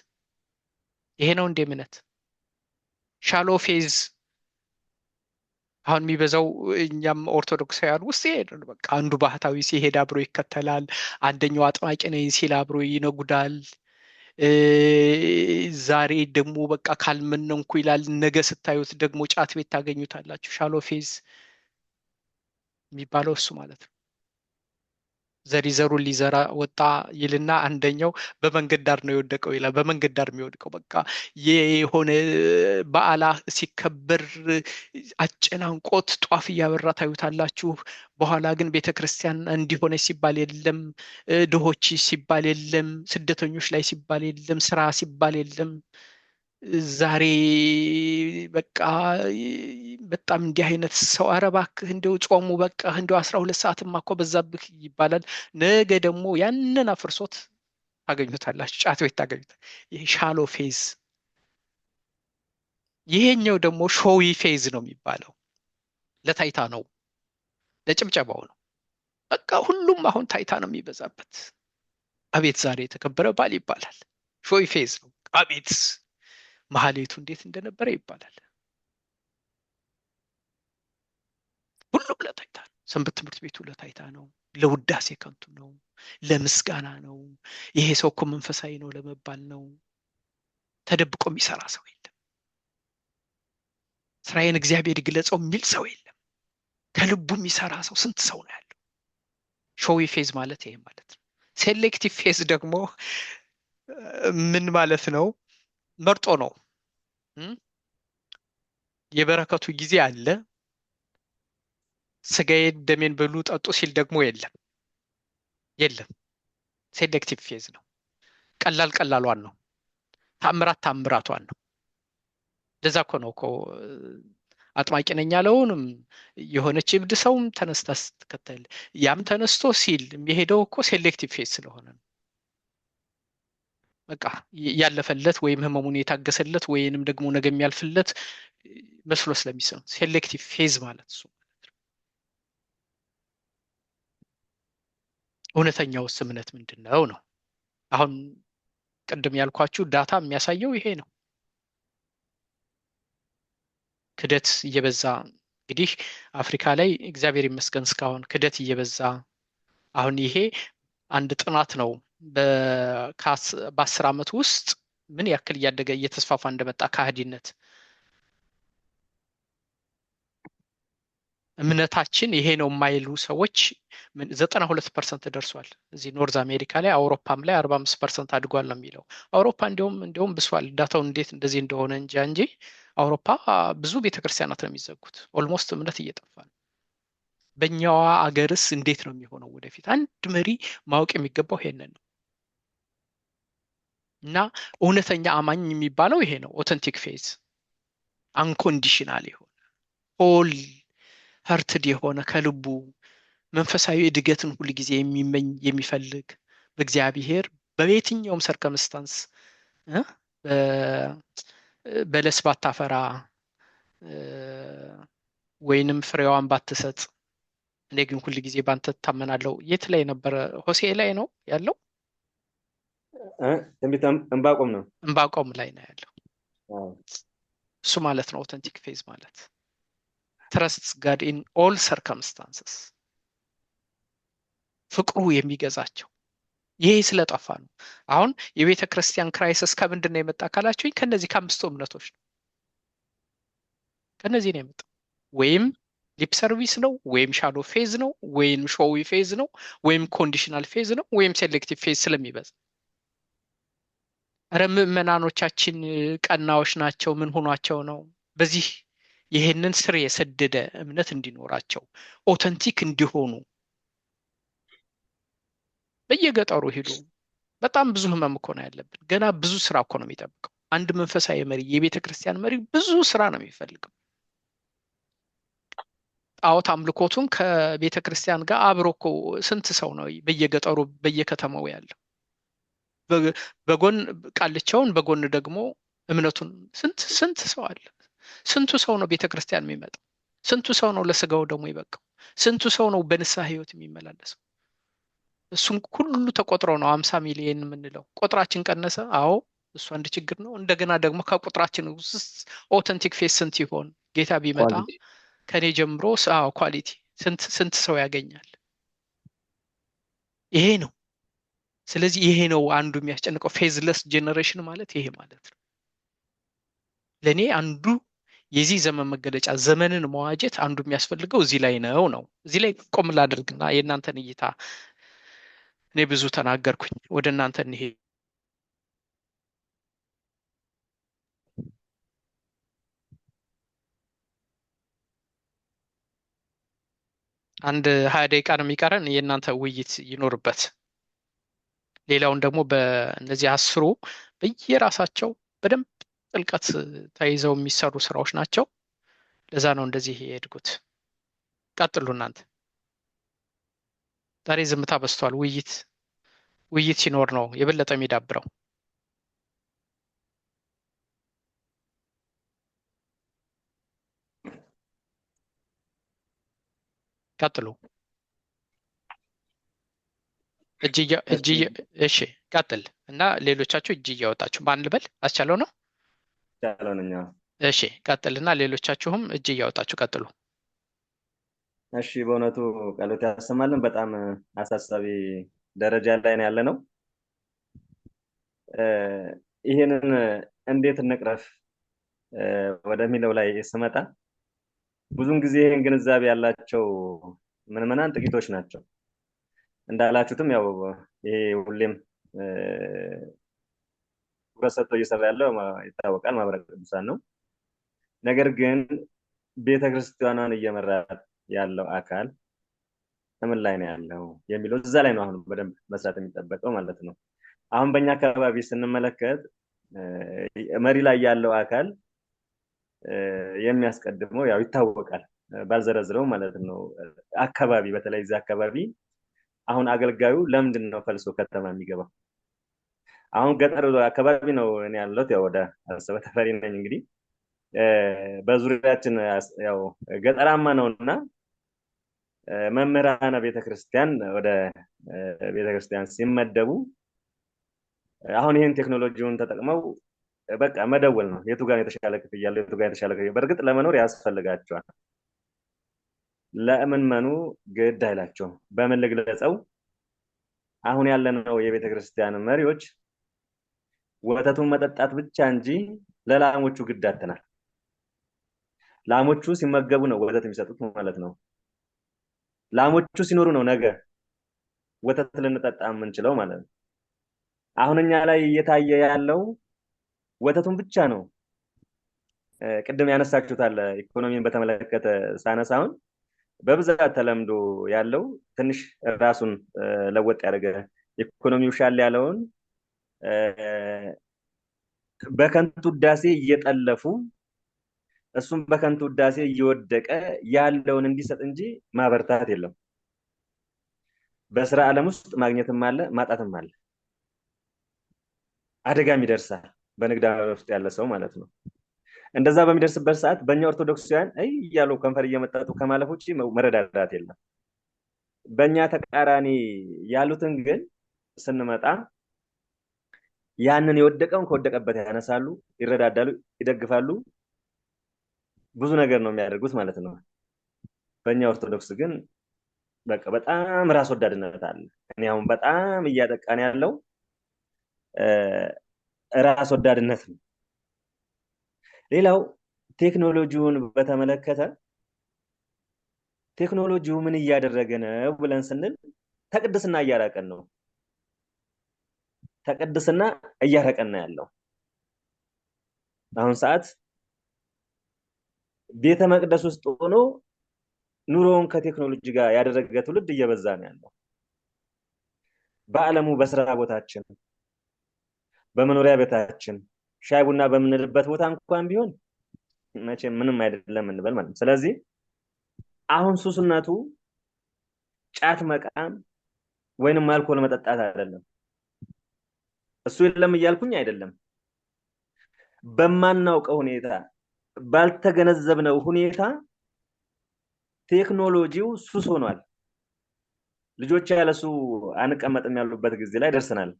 A: ይሄ ነው እንደ እምነት። ሻሎ ፌዝ አሁን የሚበዛው እኛም ኦርቶዶክሳውያን ውስጥ ይሄ በቃ አንዱ ባህታዊ ሲሄድ አብሮ ይከተላል፣ አንደኛው አጥማቂ ነኝ ሲል አብሮ ይነጉዳል። ዛሬ ደግሞ በቃ ካልመነንኩ ይላል፣ ነገ ስታዩት ደግሞ ጫት ቤት ታገኙታላችሁ። ሻሎ ፌዝ የሚባለው እሱ ማለት ነው። ዘሩን ሊዘራ ወጣ ይልና አንደኛው በመንገድ ዳር ነው የወደቀው ይላል። በመንገድ ዳር የሚወድቀው በቃ የሆነ በዓላ ሲከበር አጨናንቆት ጧፍ እያበራ ታዩታላችሁ። በኋላ ግን ቤተክርስቲያን እንዲሆነች ሲባል የለም፣ ድሆች ሲባል የለም፣ ስደተኞች ላይ ሲባል የለም፣ ስራ ሲባል የለም። ዛሬ በቃ በጣም እንዲህ አይነት ሰው፣ ኧረ እባክህ እንደው ጾሙ በቃ እንደው 12 ሰዓትማ እኮ በዛብህ ይባላል። ነገ ደግሞ ያንን አፍርሶት ታገኙታላችሁ፣ ጫት ቤት ታገኙታል። ይሄ ሻሎ ፌዝ። ይሄኛው ደግሞ ሾዊ ፌዝ ነው የሚባለው። ለታይታ ነው፣ ለጭብጨባው ነው። በቃ ሁሉም አሁን ታይታ ነው የሚበዛበት። አቤት ዛሬ የተከበረ ባል ይባላል። ሾዊ ፌዝ ነው። አቤት መሀሌቱ እንዴት እንደነበረ ይባላል። ሁሉም ለታይታ ነው። ሰንበት ትምህርት ቤቱ ለታይታ ነው፣ ለውዳሴ ከንቱ ነው፣ ለምስጋና ነው። ይሄ ሰው እኮ መንፈሳዊ ነው ለመባል ነው። ተደብቆ የሚሰራ ሰው የለም። ስራዬን እግዚአብሔር ይግለጸው የሚል ሰው የለም። ከልቡ የሚሰራ ሰው ስንት ሰው ነው ያለው? ሾዊ ፌዝ ማለት ይሄ ማለት ነው። ሴሌክቲቭ ፌዝ ደግሞ ምን ማለት ነው? መርጦ ነው። የበረከቱ ጊዜ አለ፣ ስጋዬን ደሜን ብሉ ጠጡ ሲል ደግሞ የለም። ሴሌክቲቭ ፌዝ ነው። ቀላሏን ነው፣ ታምራቷን ነው። ለዛ እኮ ነው እኮ አጥማቂ ነኝ ያለውንም የሆነች እብድ ሰውም ተነስታ ስትከተል ያም ተነስቶ ሲል የሚሄደው እኮ ሴሌክቲቭ ፌዝ ስለሆነ ነው። በቃ ያለፈለት ወይም ህመሙን የታገሰለት ወይንም ደግሞ ነገ የሚያልፍለት መስሎ ስለሚሰማ ሴሌክቲቭ ፌዝ ማለት እሱ ማለት ነው። እውነተኛውስ እምነት ምንድን ነው? አሁን ቅድም ያልኳችሁ ዳታ የሚያሳየው ይሄ ነው። ክደት እየበዛ እንግዲህ አፍሪካ ላይ እግዚአብሔር ይመስገን እስካሁን ክደት እየበዛ አሁን ይሄ አንድ ጥናት ነው በ10 ዓመት ውስጥ ምን ያክል እያደገ እየተስፋፋ እንደመጣ ከሃዲነት እምነታችን ይሄ ነው የማይሉ ሰዎች 92% ደርሷል። እዚህ ኖርዝ አሜሪካ ላይ አውሮፓም ላይ 45% አድጓል ነው የሚለው። አውሮፓ እንዲሁም ብሷል። ዳታው እንዴት እንደዚህ እንደሆነ እንጂ አውሮፓ ብዙ ቤተክርስቲያናት ነው የሚዘጉት። ኦልሞስት እምነት እየጠፋ ነው። በእኛዋ አገርስ እንዴት ነው የሚሆነው ወደፊት? አንድ መሪ ማወቅ የሚገባው ይሄንን ነው። እና እውነተኛ አማኝ የሚባለው ይሄ ነው። ኦተንቲክ ፌዝ አንኮንዲሽናል የሆነ ሆል ሀርትድ የሆነ ከልቡ መንፈሳዊ እድገትን ሁል ጊዜ የሚመኝ የሚፈልግ በእግዚአብሔር በየትኛውም ሰርከምስታንስ በለስ ባታፈራ ወይንም ፍሬዋን ባትሰጥ እኔ ግን ሁል ጊዜ ባንተ እታመናለሁ። የት ላይ ነበረ? ሆሴዕ ላይ ነው ያለው?
B: ትንቢተ ዕንባቆም ነው።
A: ዕንባቆም ላይ ነው ያለው። እሱ ማለት ነው ኦተንቲክ ፌዝ ማለት ትረስት ጋድ ኢን ኦል ሰርከምስታንስስ ፍቅሩ የሚገዛቸው። ይሄ ስለጠፋ ነው። አሁን የቤተ ክርስቲያን ክራይሲስ ከምንድን ነው የመጣ ካላችሁኝ ከነዚህ ከአምስቱ እምነቶች ነው። ከነዚህ ነው የመጣው። ወይም ሊፕ ሰርቪስ ነው፣ ወይም ሻዶ ፌዝ ነው፣ ወይም ሾዊ ፌዝ ነው፣ ወይም ኮንዲሽናል ፌዝ ነው፣ ወይም ሴሌክቲቭ ፌዝ ስለሚበዛ። ኧረ ምዕመናኖቻችን ቀናዎች ናቸው። ምን ሆኗቸው ነው? በዚህ ይሄንን ስር የሰደደ እምነት እንዲኖራቸው ኦተንቲክ እንዲሆኑ በየገጠሩ ሄዱ። በጣም ብዙ ህመም እኮ ነው ያለብን። ገና ብዙ ስራ እኮ ነው የሚጠብቀው። አንድ መንፈሳዊ መሪ፣ የቤተ ክርስቲያን መሪ ብዙ ስራ ነው የሚፈልገው። ጣዖት አምልኮቱን ከቤተ ክርስቲያን ጋር አብሮ እኮ ስንት ሰው ነው በየገጠሩ በየከተማው ያለው? በጎን ቃልቻውን በጎን ደግሞ እምነቱን ስንት ሰው አለ። ስንቱ ሰው ነው ቤተ ክርስቲያን የሚመጣው? ስንቱ ሰው ነው ለስጋው ደግሞ ይበቃው? ስንቱ ሰው ነው በንስሐ ህይወት የሚመላለሰው? እሱን ሁሉ ተቆጥሮ ነው 50 ሚሊዮን የምንለው። ቁጥራችን ቀነሰ። አዎ እሱ አንድ ችግር ነው። እንደገና ደግሞ ከቁጥራችን ውስጥ ኦተንቲክ ፌስ ስንት ይሆን? ጌታ ቢመጣ ከኔ ጀምሮ ኳሊቲ ስንት ሰው ያገኛል? ይሄ ነው። ስለዚህ ይሄ ነው አንዱ የሚያስጨንቀው። ፌዝለስ ጄኔሬሽን ማለት ይሄ ማለት ነው። ለእኔ አንዱ የዚህ ዘመን መገለጫ ዘመንን መዋጀት አንዱ የሚያስፈልገው እዚህ ላይ ነው። እዚህ ላይ ቆም ላድርግና የእናንተን እይታ እኔ ብዙ ተናገርኩኝ። ወደ እናንተ እንሄድ። አንድ 20 ደቂቃ ነው የሚቀረን። የእናንተ ውይይት ይኖርበት። ሌላውን ደግሞ በእነዚህ 10 በየራሳቸው በደንብ ጥልቀት ተይዘው የሚሰሩ ስራዎች ናቸው። ለዛ ነው እንደዚህ የሄድኩት። ቀጥሉ እናንተ። ዛሬ ዝምታ በዝቷል። ውይይት ሲኖር ነው የበለጠ የሚዳብረው። ቀጥሉ። እሺ ቀጥል እና ሌሎቻችሁ እጅ እያወጣችሁ ማን ልበል? አስቻለው ነው?
B: ቻለው ነኝ።
A: እሺ ቀጥል እና ሌሎቻችሁም እጅ እያወጣችሁ ቀጥሉ።
B: እሺ በእውነቱ ቃሎት ያሰማልን። በጣም አሳሳቢ ደረጃ ላይ ነው ያለ ነው። ይሄንን እንዴት እንቅረፍ ወደሚለው ላይ ስመጣ ብዙን ጊዜ ይሄን ግንዛቤ ያላቸው ምዕመናን ጥቂቶች ናቸው። እንዳላችሁትም ያው ይሄ ሁሌም በሰጥቶ እየሰራ ያለው ይታወቃል፣ ማህበረ ቅዱሳን ነው። ነገር ግን ቤተክርስቲያኗን እየመራት ያለው አካል ምን ላይ ነው ያለው የሚለው እዛ ላይ ነው አሁን በደንብ መስራት የሚጠበቀው ማለት ነው። አሁን በእኛ አካባቢ ስንመለከት መሪ ላይ ያለው አካል የሚያስቀድመው ያው ይታወቃል፣ ባልዘረዝረው ማለት ነው። አካባቢ በተለይ እዛ አካባቢ አሁን አገልጋዩ ለምንድን ነው ፈልሶ ከተማ የሚገባው? አሁን ገጠር አካባቢ ነው እኔ ያለሁት፣ ያው ወደ አሰበ ተፈሪ ነኝ። እንግዲህ በዙሪያችን ያው ገጠራማ ነውና መምህራነ ቤተክርስቲያን ወደ ቤተክርስቲያን ሲመደቡ አሁን ይህን ቴክኖሎጂውን ተጠቅመው በቃ መደወል ነው። የቱ ጋር የተሻለ ክፍያ ያለው፣ የቱ ጋር የተሻለ ክፍያ። በእርግጥ ለመኖር ያስፈልጋቸዋል። ለእምንመኑ ግድ አይላቸውም። በምን ልግለጸው? አሁን ያለነው የቤተ ክርስቲያን መሪዎች ወተቱን መጠጣት ብቻ እንጂ ለላሞቹ ግድ አጥተናል። ላሞቹ ሲመገቡ ነው ወተት የሚሰጡት ማለት ነው። ላሞቹ ሲኖሩ ነው ነገ ወተት ልንጠጣ የምንችለው ማለት ነው። አሁን እኛ ላይ እየታየ ያለው ወተቱን ብቻ ነው። ቅድም ያነሳችሁት አለ ኢኮኖሚን በተመለከተ ሳነሳውን በብዛት ተለምዶ ያለው ትንሽ ራሱን ለወጥ ያደረገ ኢኮኖሚው ሻል ያለውን በከንቱ ውዳሴ እየጠለፉ እሱም በከንቱ ውዳሴ እየወደቀ ያለውን እንዲሰጥ እንጂ ማበርታት የለም። በስራ ዓለም ውስጥ ማግኘትም አለ ማጣትም አለ። አደጋም ይደርሳል በንግድ ዓለም ውስጥ ያለ ሰው ማለት ነው። እንደዛ በሚደርስበት ሰዓት በእኛ ኦርቶዶክሳውያን እያሉ ከንፈር እየመጠጡ ከማለፍ ውጭ መረዳዳት የለም። በእኛ ተቃራኒ ያሉትን ግን ስንመጣ ያንን የወደቀውን ከወደቀበት ያነሳሉ፣ ይረዳዳሉ፣ ይደግፋሉ። ብዙ ነገር ነው የሚያደርጉት ማለት ነው። በእኛ ኦርቶዶክስ ግን በቃ በጣም ራስ ወዳድነት አለ። እኔ አሁን በጣም እያጠቃን ያለው ራስ ወዳድነት ነው። ሌላው ቴክኖሎጂውን በተመለከተ ቴክኖሎጂው ምን እያደረገ ነው ብለን ስንል ተቅድስና እያራቀን ነው። ተቅድስና እያራቀን ነው ያለው። አሁን ሰዓት ቤተ መቅደስ ውስጥ ሆኖ ኑሮውን ከቴክኖሎጂ ጋር ያደረገ ትውልድ እየበዛ ነው ያለው። በዓለሙ በስራ ቦታችን፣ በመኖሪያ ቤታችን ሻይ ቡና በምንልበት ቦታ እንኳን ቢሆን መቼም ምንም አይደለም እንበል ማለት ነው። ስለዚህ አሁን ሱስነቱ ጫት መቃም ወይንም አልኮል መጠጣት አይደለም። እሱ የለም እያልኩኝ አይደለም። በማናውቀው ሁኔታ ባልተገነዘብነው ሁኔታ ቴክኖሎጂው ሱስ ሆኗል። ልጆች ያለሱ አንቀመጥም ያሉበት ጊዜ ላይ ደርሰናል።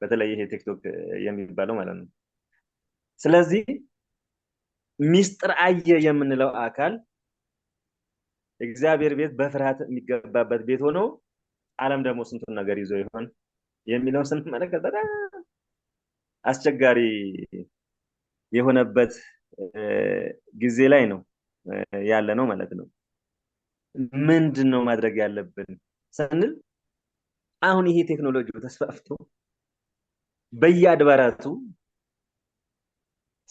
B: በተለይ ይሄ ቲክቶክ የሚባለው ማለት ነው። ስለዚህ ሚስጥር አየ የምንለው አካል እግዚአብሔር ቤት በፍርሃት የሚገባበት ቤት ሆኖ ዓለም ደግሞ ስንቱን ነገር ይዞ ይሆን የሚለውን ስንመለከት በጣም አስቸጋሪ የሆነበት ጊዜ ላይ ነው ያለ ነው ማለት ነው። ምንድን ነው ማድረግ ያለብን ስንል አሁን ይሄ ቴክኖሎጂው ተስፋፍቶ በየአድባራቱ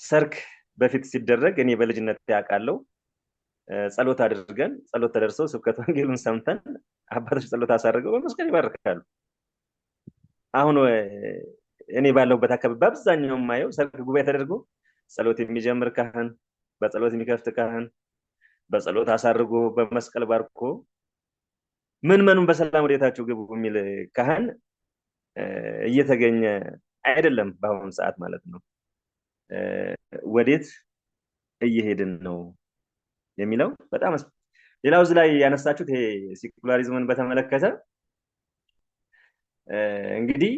B: ሰርክ በፊት ሲደረግ እኔ በልጅነት ያውቃለሁ። ጸሎት አድርገን ጸሎት ተደርሰው ስብከተ ወንጌሉን ሰምተን አባቶች ጸሎት አሳርገው በመስቀል ይባርካሉ። አሁን እኔ ባለሁበት አካባቢ በአብዛኛው የማየው ሰርክ ጉባኤ ተደርጎ ጸሎት የሚጀምር ካህን፣ በጸሎት የሚከፍት ካህን፣ በጸሎት አሳርጎ በመስቀል ባርኮ ምኑን በሰላም ወዴታችሁ ግቡ የሚል ካህን እየተገኘ አይደለም በአሁኑ ሰዓት ማለት ነው። ወዴት እየሄድን ነው የሚለው በጣም ሌላው እዚህ ላይ ያነሳችሁት ይሄ ሴኩላሪዝምን በተመለከተ እንግዲህ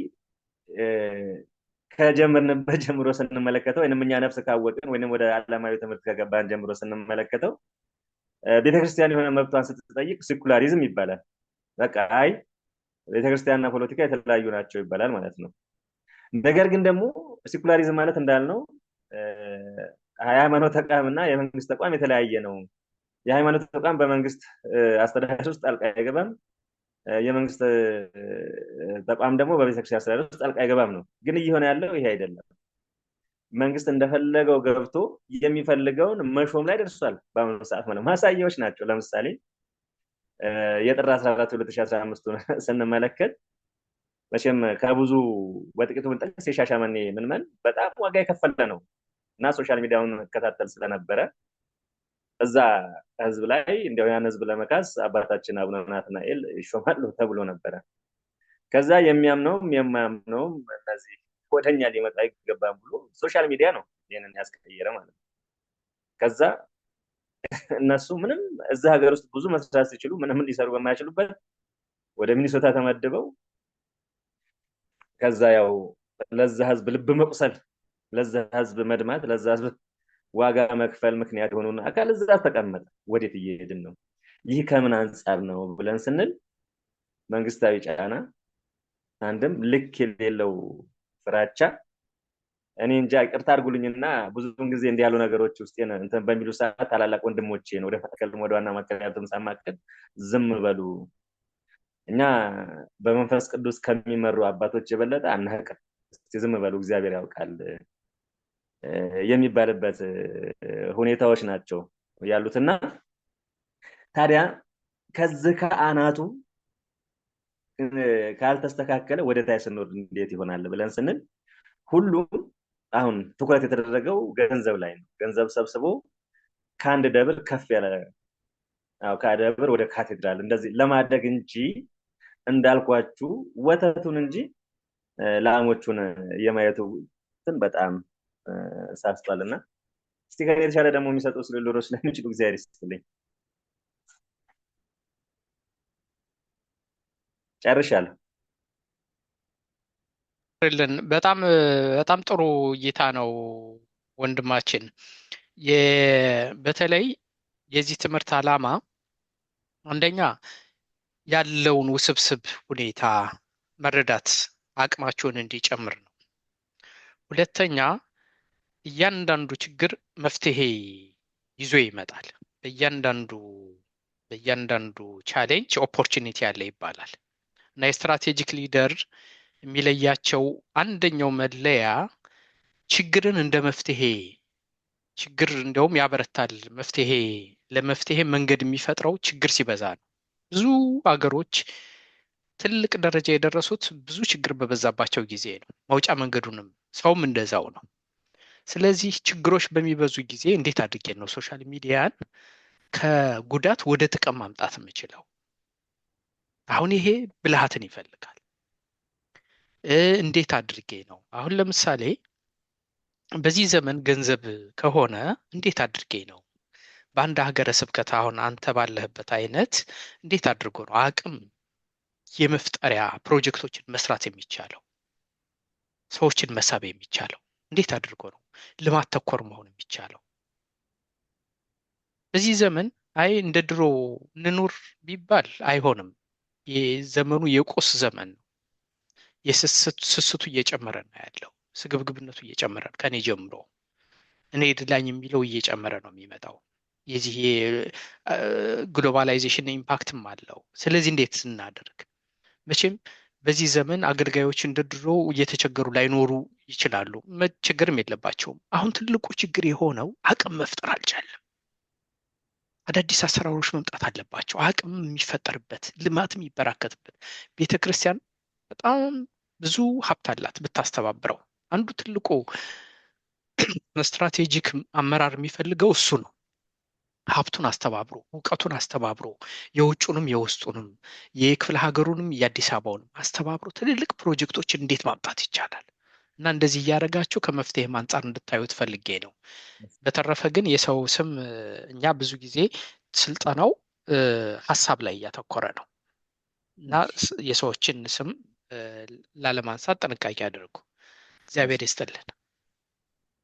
B: ከጀመርንበት ጀምሮ ስንመለከተው ወይንም እኛ ነፍስ ካወቅን ወይንም ወደ ዓለማዊ ትምህርት ከገባን ጀምሮ ስንመለከተው ቤተክርስቲያን የሆነ መብቷን ስትጠይቅ ሴኩላሪዝም ይባላል። በቃ አይ ቤተክርስቲያንና ፖለቲካ የተለያዩ ናቸው ይባላል ማለት ነው። ነገር ግን ደግሞ ሴኩላሪዝም ማለት እንዳልነው የሃይማኖት ተቋምና የመንግስት ተቋም የተለያየ ነው። የሃይማኖት ተቋም በመንግስት አስተዳደር ውስጥ ጣልቃ አይገባም። የመንግስት ተቋም ደግሞ በቤተክርስቲያን አስተዳደር ውስጥ ጣልቃ አይገባም ነው። ግን እየሆነ ያለው ይሄ አይደለም። መንግስት እንደፈለገው ገብቶ የሚፈልገውን መሾም ላይ ደርሷል በአሁኑ ሰዓት ማለት ማሳያዎች ናቸው። ለምሳሌ የጥር 14 2015 ስንመለከት መቼም ከብዙ በጥቂቱ ብንጠቅስ የሻሸመኔ ምዕመን በጣም ዋጋ የከፈለ ነው እና ሶሻል ሚዲያውን እከታተል ስለነበረ እዛ ህዝብ ላይ እንደው ያን ህዝብ ለመካስ አባታችን አቡነ ናትናኤል ይሾማሉ ተብሎ ነበረ። ከዛ የሚያምነውም የማያምነውም እነዚህ ወደኛ ሊመጣ አይገባም ብሎ ሶሻል ሚዲያ ነው ይሄንን ያስቀየረ ማለት ነው። ከዛ እነሱ ምንም እዛ ሀገር ውስጥ ብዙ መስራት ሲችሉ ምንም ሊሰሩ በማይችሉበት ወደ ሚኒሶታ ተመድበው ከዛ ያው ለዛ ህዝብ ልብ መቁሰል፣ ለዛ ህዝብ መድማት፣ ለዛ ህዝብ ዋጋ መክፈል ምክንያት የሆኑን አካል እዛ ተቀመጠ። ወዴት እየሄድን ነው? ይህ ከምን አንጻር ነው ብለን ስንል መንግስታዊ ጫና፣ አንድም ልክ የሌለው ፍራቻ። እኔ እንጃ ይቅርታ አድርጉልኝና ብዙውን ጊዜ እንዲህ ያሉ ነገሮች ውስጥ እንትን በሚሉ ሰዓት ታላላቅ ወንድሞቼን ወደ ማዕከልም ወደ ዋና ማዕከልም ሳማክል ዝም በሉ፣ እኛ በመንፈስ ቅዱስ ከሚመሩ አባቶች የበለጠ አናውቅም፣ እስቲ ዝም በሉ እግዚአብሔር ያውቃል የሚባልበት ሁኔታዎች ናቸው ያሉትና ታዲያ ከዚህ ከአናቱ ካልተስተካከለ ወደ ታች ስንወርድ እንዴት ይሆናል ብለን ስንል ሁሉም አሁን ትኩረት የተደረገው ገንዘብ ላይ ነው። ገንዘብ ሰብስቦ ከአንድ ደብር ከፍ ያለ ከደብር ወደ ካቴድራል እንደዚህ ለማደግ እንጂ እንዳልኳችሁ ወተቱን እንጂ ላሞቹን የማየቱ በጣም ሳስቷልና እስቲ ከኔ የተሻለ ደግሞ የሚሰጡ ስለሌሎች ስለሚችሉ እግዚአብሔር ይስጥልኝ። ጨርሻለሁ።
A: በጣም በጣም ጥሩ እይታ ነው ወንድማችን። በተለይ የዚህ ትምህርት ዓላማ አንደኛ ያለውን ውስብስብ ሁኔታ መረዳት አቅማቸውን እንዲጨምር ነው። ሁለተኛ እያንዳንዱ ችግር መፍትሄ ይዞ ይመጣል። በእያንዳንዱ ቻሌንጅ ኦፖርቹኒቲ አለ ይባላል እና የስትራቴጂክ ሊደር የሚለያቸው አንደኛው መለያ ችግርን እንደ መፍትሄ፣ ችግር እንደውም ያበረታል። ለመፍትሄ መንገድ የሚፈጥረው ችግር ሲበዛ ነው። ብዙ ሀገሮች ትልቅ ደረጃ የደረሱት ብዙ ችግር በበዛባቸው ጊዜ ነው። መውጫ መንገዱንም ሰውም እንደዛው ነው። ስለዚህ ችግሮች በሚበዙ ጊዜ እንዴት አድርጌ ነው ሶሻል ሚዲያን ከጉዳት ወደ ጥቅም ማምጣት የምችለው? አሁን ይሄ ብልሃትን ይፈልጋል። እንዴት አድርጌ ነው አሁን ለምሳሌ በዚህ ዘመን ገንዘብ ከሆነ እንዴት አድርጌ ነው በአንድ ሀገረ ስብከት አሁን አንተ ባለህበት አይነት እንዴት አድርጎ ነው አቅም የመፍጠሪያ ፕሮጀክቶችን መስራት የሚቻለው? ሰዎችን መሳብ የሚቻለው እንዴት አድርጎ ነው ልማት ተኮር መሆን የሚቻለው? በዚህ ዘመን እንደ ድሮ እንኑር ቢባል አይሆንም። የዘመኑ የቁስ ዘመን ነው። ስስቱ እየጨመረ ነው ያለው። ስግብግብነቱ እየጨመረ ነው። ከኔ ጀምሮ እኔ ድላኝ የሚለው እየጨመረ ነው የሚመጣው። የዚህ ግሎባላይዜሽን ኢምፓክትም አለው። ስለዚህ እንዴት ስናደርግ መቼም በዚህ ዘመን አገልጋዮች እንደ ድሮ እየተቸገሩ ላይኖሩ ይችላሉ። መቸገርም የለባቸውም። አሁን ትልቁ ችግር የሆነው አቅም መፍጠር አልቻለም። አዳዲስ አሰራሮች መምጣት አለባቸው። አቅም የሚፈጠርበት፣ ልማት የሚበራከትበት። ቤተክርስቲያን በጣም ብዙ ሀብት አላት ብታስተባብረው። አንዱ ትልቁ ስትራቴጂክ አመራር የሚፈልገው እሱ ነው። ሀብቱን አስተባብሮ፣ እውቀቱን አስተባብሮ፣ የውጩንም የውስጡንም የክፍለ ሀገሩንም የአዲስ አበባውንም አስተባብሮ ትልልቅ ፕሮጀክቶችን እንዴት ማምጣት ይቻላል? እና እንደዚህ እያደረጋችሁ ከመፍትሄ አንጻር እንድታዩት ፈልጌ ነው። በተረፈ ግን የሰው ስም እኛ ብዙ ጊዜ ስልጠናው ሀሳብ ላይ እያተኮረ ነው እና የሰዎችን ስም ላለማንሳት ጥንቃቄ አድርጉ። እግዚአብሔር ይስጥልን።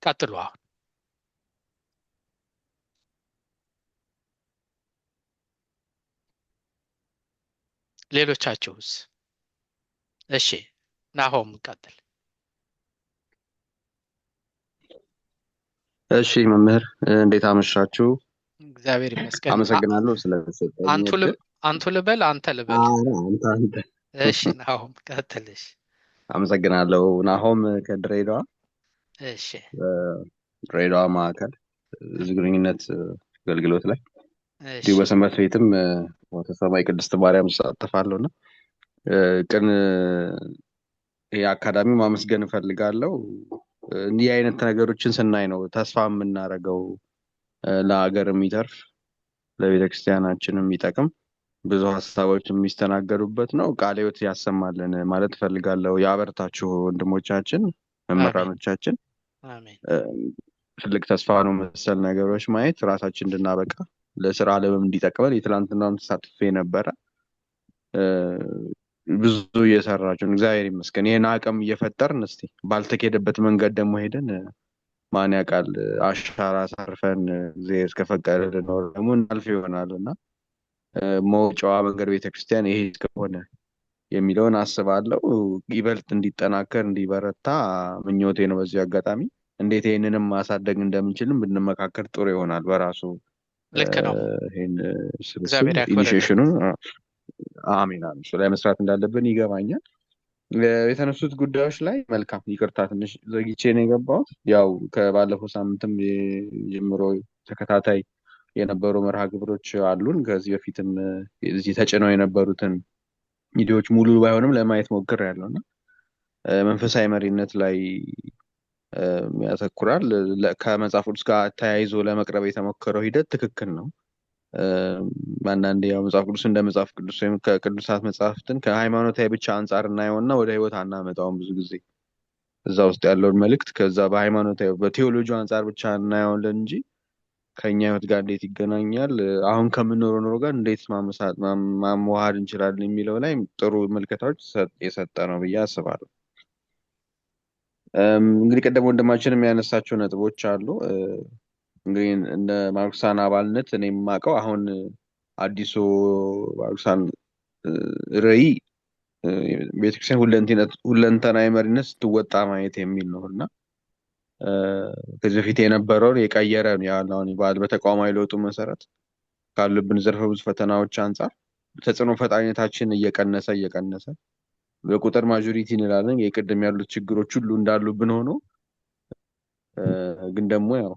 A: ቀጥሉ። አሁን ሌሎቻችሁስ? እሺ ናሆም ቀጥል።
D: እሺ መምህር እንዴት አመሻችሁ?
A: እግዚአብሔር ይመስገን።
D: አመሰግናለሁ ስለተሰጠኝ።
A: አንቱ ልበል አንተ ልበል?
D: አንተ።
A: እሺ ናሆም ቀጥልሽ።
D: አመሰግናለሁ። ናሆም ከድሬዳዋ።
A: እሺ
D: ድሬዳዋ ማዕከል ህዝብ ግንኙነት አገልግሎት ላይ እንዲሁ በሰንበት ቤትም ወተሰማይ ቅድስት ማርያም እሳተፋለሁና ቅን ይሄ አካዳሚ ማመስገን እፈልጋለሁ። እንዲህ አይነት ነገሮችን ስናይ ነው ተስፋ የምናደርገው ለሀገር የሚተርፍ ለቤተክርስቲያናችን የሚጠቅም ብዙ ሀሳቦች የሚስተናገዱበት ነው። ቃለ ሕይወት ያሰማልን ማለት እፈልጋለሁ። ያበርታችሁ ወንድሞቻችን፣ መምህራኖቻችን። ትልቅ ተስፋ ነው መሰል ነገሮች ማየት ራሳችን እንድናበቃ ለስራ ዓለምም እንዲጠቅመን። የትላንትናውን ተሳትፌ ነበረ። ብዙ እየሰራችሁ ነው። እግዚአብሔር ይመስገን። ይሄን አቅም እየፈጠርን እስቲ ባልተኬደበት መንገድ ደግሞ ሄደን ማን ያውቃል አሻራ አሳርፈን እግዚአብሔር እስከፈቀደ ልኖር ደግሞ እናልፍ ይሆናል እና መውጫዋ መንገድ ቤተክርስቲያን ይሄ እስከሆነ የሚለውን አስባለሁ። ይበልጥ እንዲጠናከር እንዲበረታ ምኞቴ ነው። በዚህ አጋጣሚ እንዴት ይሄንንም ማሳደግ እንደምንችልም ብንመካከር ጥሩ ይሆናል። በራሱ
A: ልክ ነው።
D: ይሄን ስብስብ
A: እግዚአብሔር ያክብርልን።
D: ኢኒሺዬሽኑን አሜን አሜን እሱ ላይ መስራት እንዳለብን ይገባኛል። የተነሱት ጉዳዮች ላይ መልካም ይቅርታ ትንሽ ዘግቼ ነው የገባሁት። ያው ከባለፈው ሳምንትም ጀምሮ ተከታታይ የነበሩ መርሃ ግብሮች አሉን። ከዚህ በፊትም እዚህ ተጭነው የነበሩትን ቪዲዮዎች ሙሉ ባይሆንም ለማየት ሞክሬያለሁ እና መንፈሳዊ መሪነት ላይ ያተኩራል። ከመጽሐፍ ቅዱስ ጋር ተያይዞ ለመቅረብ የተሞከረው ሂደት ትክክል ነው። አንዳንዴ ያው መጽሐፍ ቅዱስ እንደ መጽሐፍ ቅዱስ ወይም ከቅዱሳት መጽሐፍትን ከሃይማኖታዊ ብቻ አንጻር እናየውና ወደ ህይወት አናመጣውም። ብዙ ጊዜ እዛ ውስጥ ያለውን መልእክት ከዛ በሃይማኖታዊ በቴዎሎጂ አንጻር ብቻ እናየዋለን እንጂ ከኛ ህይወት ጋር እንዴት ይገናኛል፣ አሁን ከምንኖረው ኑሮ ጋር እንዴት ማዋሃድ እንችላለን የሚለው ላይ ጥሩ ምልከታዎች የሰጠ ነው ብዬ አስባለሁ። እንግዲህ ቀደም ወንድማችን የሚያነሳቸው ነጥቦች አሉ። እንግዲህ እንደ ማርክሳን አባልነት እኔ የማውቀው አሁን አዲሱ ማርክሳን ራዕይ ቤተክርስቲያን ሁለንተናዊ መሪነት ስትወጣ ማየት የሚል ነው እና ከዚህ በፊት የነበረውን የቀየረ ነው ያለውን በተቋማዊ ለውጡ መሰረት ካሉብን ዘርፈ ብዙ ፈተናዎች አንጻር ተጽዕኖ ፈጣሪነታችን እየቀነሰ በቁጥር ማጆሪቲ እንላለን የቅድም ያሉት ችግሮች ሁሉ እንዳሉብን ሆኖ ግን ደግሞ ያው